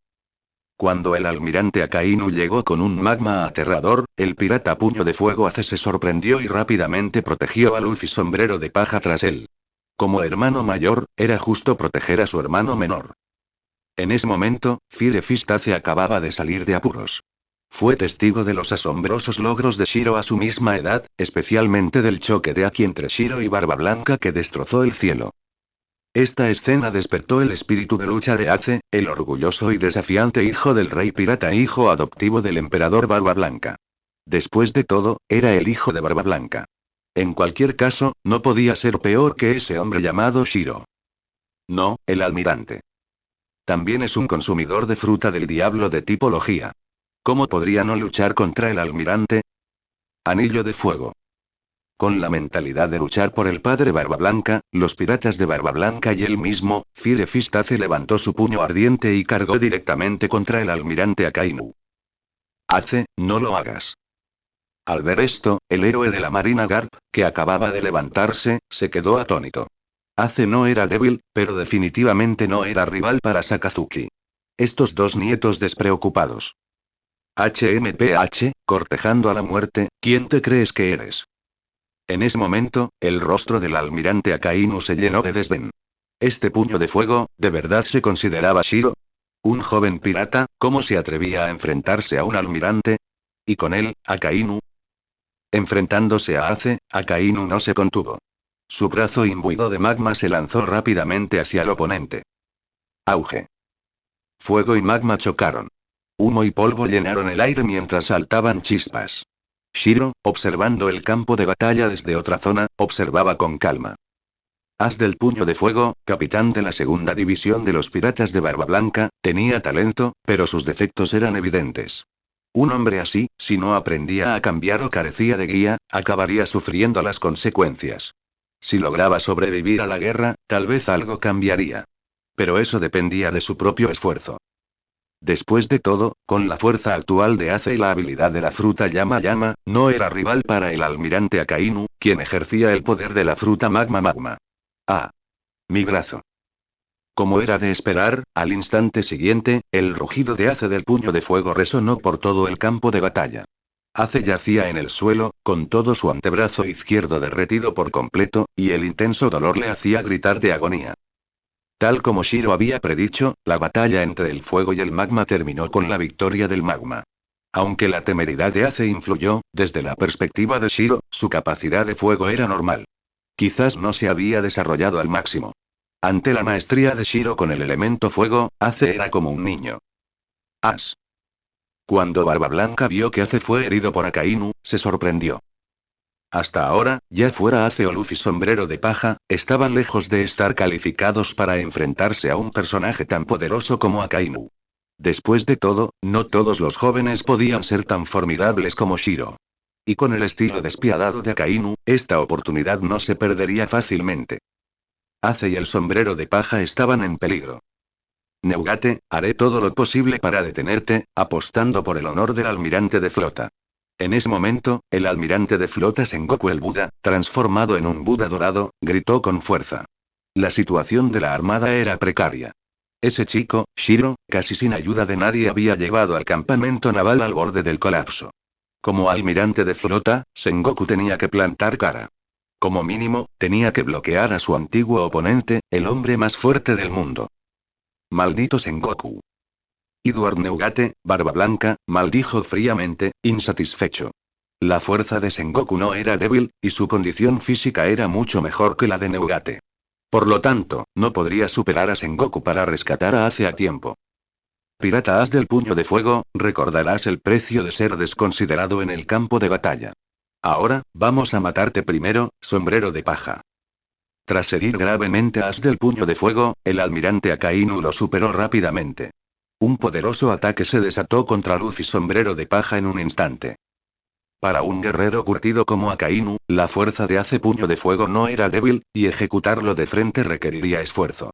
Cuando el almirante Akainu llegó con un magma aterrador, el pirata Puño de Fuego Ace se sorprendió y rápidamente protegió a Luffy sombrero de paja tras él. Como hermano mayor, era justo proteger a su hermano menor. En ese momento, Fire Fistace acababa de salir de apuros. Fue testigo de los asombrosos logros de Shiro a su misma edad, especialmente del choque de Aki entre Shiro y Barba Blanca que destrozó el cielo. Esta escena despertó el espíritu de lucha de Ace, el orgulloso y desafiante hijo del rey pirata, hijo adoptivo del emperador Barba Blanca. Después de todo, era el hijo de Barba Blanca. En cualquier caso, no podía ser peor que ese hombre llamado Shiro. No, el almirante. También es un consumidor de fruta del diablo de tipología. ¿Cómo podría no luchar contra el almirante? Anillo de fuego. Con la mentalidad de luchar por el padre Barba Blanca, los piratas de Barba Blanca y él mismo, Fire Fist Ace levantó su puño ardiente y cargó directamente contra el almirante Akainu. Ace, no lo hagas. Al ver esto, el héroe de la Marina Garp, que acababa de levantarse, se quedó atónito. Ace no era débil, pero definitivamente no era rival para Sakazuki. Estos dos nietos despreocupados. HMPH, cortejando a la muerte, ¿quién te crees que eres? En ese momento, el rostro del almirante Akainu se llenó de desdén. Este puño de fuego, ¿de verdad se consideraba Shiro? Un joven pirata, ¿cómo se atrevía a enfrentarse a un almirante? Y con él, Akainu. Enfrentándose a Ace, Akainu no se contuvo. Su brazo imbuido de magma se lanzó rápidamente hacia el oponente. Auge. Fuego y magma chocaron. Humo y polvo llenaron el aire mientras saltaban chispas. Shiro, observando el campo de batalla desde otra zona, observaba con calma. As del puño de fuego, capitán de la segunda división de los piratas de Barba Blanca, tenía talento, pero sus defectos eran evidentes. Un hombre así, si no aprendía a cambiar o carecía de guía, acabaría sufriendo las consecuencias. Si lograba sobrevivir a la guerra, tal vez algo cambiaría. Pero eso dependía de su propio esfuerzo. Después de todo, con la fuerza actual de Ace y la habilidad de la fruta Llama Llama, no era rival para el almirante Akainu, quien ejercía el poder de la fruta Magma Magma. ¡Ah! Mi brazo. Como era de esperar, al instante siguiente, el rugido de Ace del puño de fuego resonó por todo el campo de batalla. Ace yacía en el suelo, con todo su antebrazo izquierdo derretido por completo, y el intenso dolor le hacía gritar de agonía. Tal como Shiro había predicho, la batalla entre el fuego y el magma terminó con la victoria del magma. Aunque la temeridad de Ace influyó, desde la perspectiva de Shiro, su capacidad de fuego era normal. Quizás no se había desarrollado al máximo. Ante la maestría de Shiro con el elemento fuego, Ace era como un niño. As. Cuando Barba Blanca vio que Ace fue herido por Akainu, se sorprendió. Hasta ahora, ya fuera Ace o Luffy Sombrero de Paja, estaban lejos de estar calificados para enfrentarse a un personaje tan poderoso como Akainu. Después de todo, no todos los jóvenes podían ser tan formidables como Shiro. Y con el estilo despiadado de Akainu, esta oportunidad no se perdería fácilmente. Ace y el Sombrero de Paja estaban en peligro. Neugate, haré todo lo posible para detenerte, apostando por el honor del almirante de flota. En ese momento, el almirante de flota Sengoku el Buda, transformado en un Buda dorado, gritó con fuerza. La situación de la armada era precaria. Ese chico, Shiro, casi sin ayuda de nadie había llevado al campamento naval al borde del colapso. Como almirante de flota, Sengoku tenía que plantar cara. Como mínimo, tenía que bloquear a su antiguo oponente, el hombre más fuerte del mundo. Maldito Sengoku. Edward Neugate, Barba Blanca, maldijo fríamente, insatisfecho. La fuerza de Sengoku no era débil, y su condición física era mucho mejor que la de Neugate. Por lo tanto, no podría superar a Sengoku para rescatar a Ace a tiempo. Pirata As del puño de fuego, recordarás el precio de ser desconsiderado en el campo de batalla. Ahora, vamos a matarte primero, Sombrero de Paja. Tras herir gravemente a As del puño de fuego, el almirante Akainu lo superó rápidamente. Un poderoso ataque se desató contra Luffy Sombrero de Paja en un instante. Para un guerrero curtido como Akainu, la fuerza de Ace puño de fuego no era débil, y ejecutarlo de frente requeriría esfuerzo.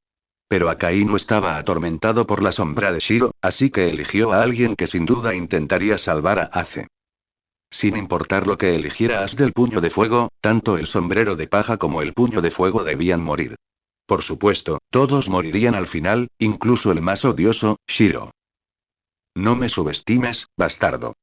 Pero Akainu estaba atormentado por la sombra de Shiro, así que eligió a alguien que sin duda intentaría salvar a Ace. Sin importar lo que eligiera As del puño de fuego, tanto el Sombrero de Paja como el puño de fuego debían morir. Por supuesto, todos morirían al final, incluso el más odioso, Shiro. No me subestimes, bastardo.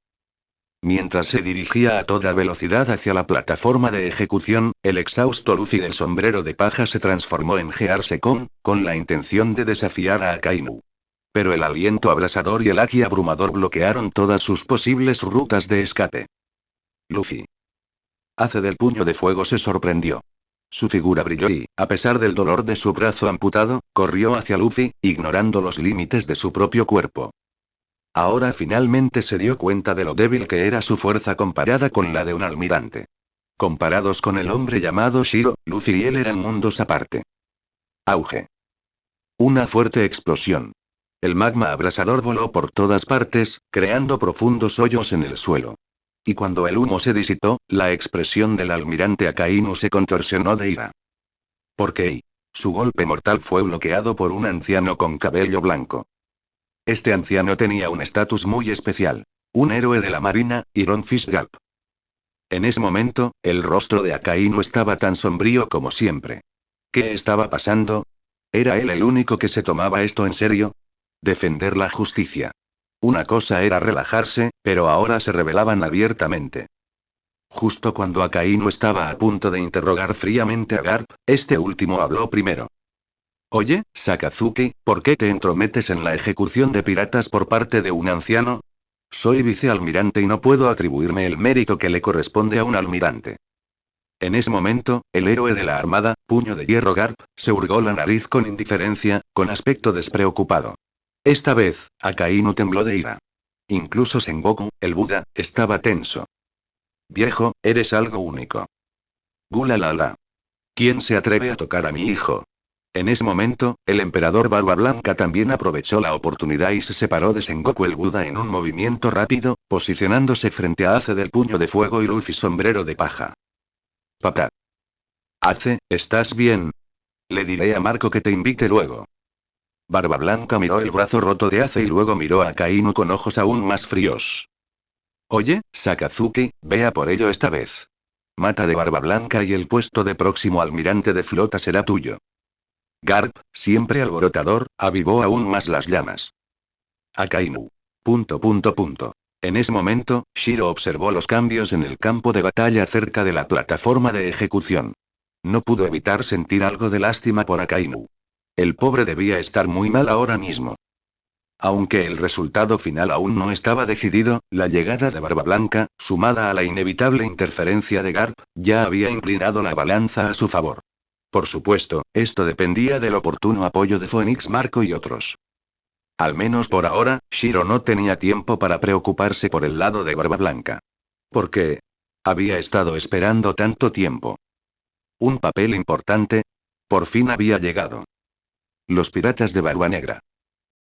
Mientras se dirigía a toda velocidad hacia la plataforma de ejecución, el exhausto Luffy del Sombrero de Paja se transformó en Gear-Secon, con la intención de desafiar a Akainu. Pero el aliento abrasador y el haki abrumador bloquearon todas sus posibles rutas de escape. Luffy. Ace del puño de fuego se sorprendió. Su figura brilló y, a pesar del dolor de su brazo amputado, corrió hacia Luffy, ignorando los límites de su propio cuerpo. Ahora finalmente se dio cuenta de lo débil que era su fuerza comparada con la de un almirante. Comparados con el hombre llamado Shiro, Luffy y él eran mundos aparte. Auge. Una fuerte explosión. El magma abrasador voló por todas partes, creando profundos hoyos en el suelo. Y cuando el humo se disipó, la expresión del almirante Akainu se contorsionó de ira. ¿Por qué? Su golpe mortal fue bloqueado por un anciano con cabello blanco. Este anciano tenía un estatus muy especial. Un héroe de la marina, Iron Fist Gulp. En ese momento, el rostro de Akainu estaba tan sombrío como siempre. ¿Qué estaba pasando? ¿Era él el único que se tomaba esto en serio? Defender la justicia. Una cosa era relajarse, pero ahora se rebelaban abiertamente. Justo cuando Akainu estaba a punto de interrogar fríamente a Garp, este último habló primero. Oye, Sakazuki, ¿por qué te entrometes en la ejecución de piratas por parte de un anciano? Soy vicealmirante y no puedo atribuirme el mérito que le corresponde a un almirante. En ese momento, el héroe de la armada, Puño de Hierro Garp, se hurgó la nariz con indiferencia, con aspecto despreocupado. Esta vez, Akainu tembló de ira. Incluso Sengoku, el Buda, estaba tenso. Viejo, eres algo único. Gula la la. ¿Quién se atreve a tocar a mi hijo? En ese momento, el emperador Barba Blanca también aprovechó la oportunidad y se separó de Sengoku el Buda en un movimiento rápido, posicionándose frente a Ace del Puño de Fuego y Luffy Sombrero de Paja. Papá. Ace, ¿estás bien? Le diré a Marco que te invite luego. Barba Blanca miró el brazo roto de Ace y luego miró a Akainu con ojos aún más fríos. Oye, Sakazuki, vea por ello esta vez. Mata de Barba Blanca y el puesto de próximo almirante de flota será tuyo. Garp, siempre alborotador, avivó aún más las llamas. Akainu. ... En ese momento, Shiro observó los cambios en el campo de batalla cerca de la plataforma de ejecución. No pudo evitar sentir algo de lástima por Akainu. El pobre debía estar muy mal ahora mismo. Aunque el resultado final aún no estaba decidido, la llegada de Barba Blanca, sumada a la inevitable interferencia de Garp, ya había inclinado la balanza a su favor. Por supuesto, esto dependía del oportuno apoyo de Phoenix Marco y otros. Al menos por ahora, Shiro no tenía tiempo para preocuparse por el lado de Barba Blanca. ¿Por qué? Había estado esperando tanto tiempo. Un papel importante. Por fin había llegado. Los piratas de Barba Negra.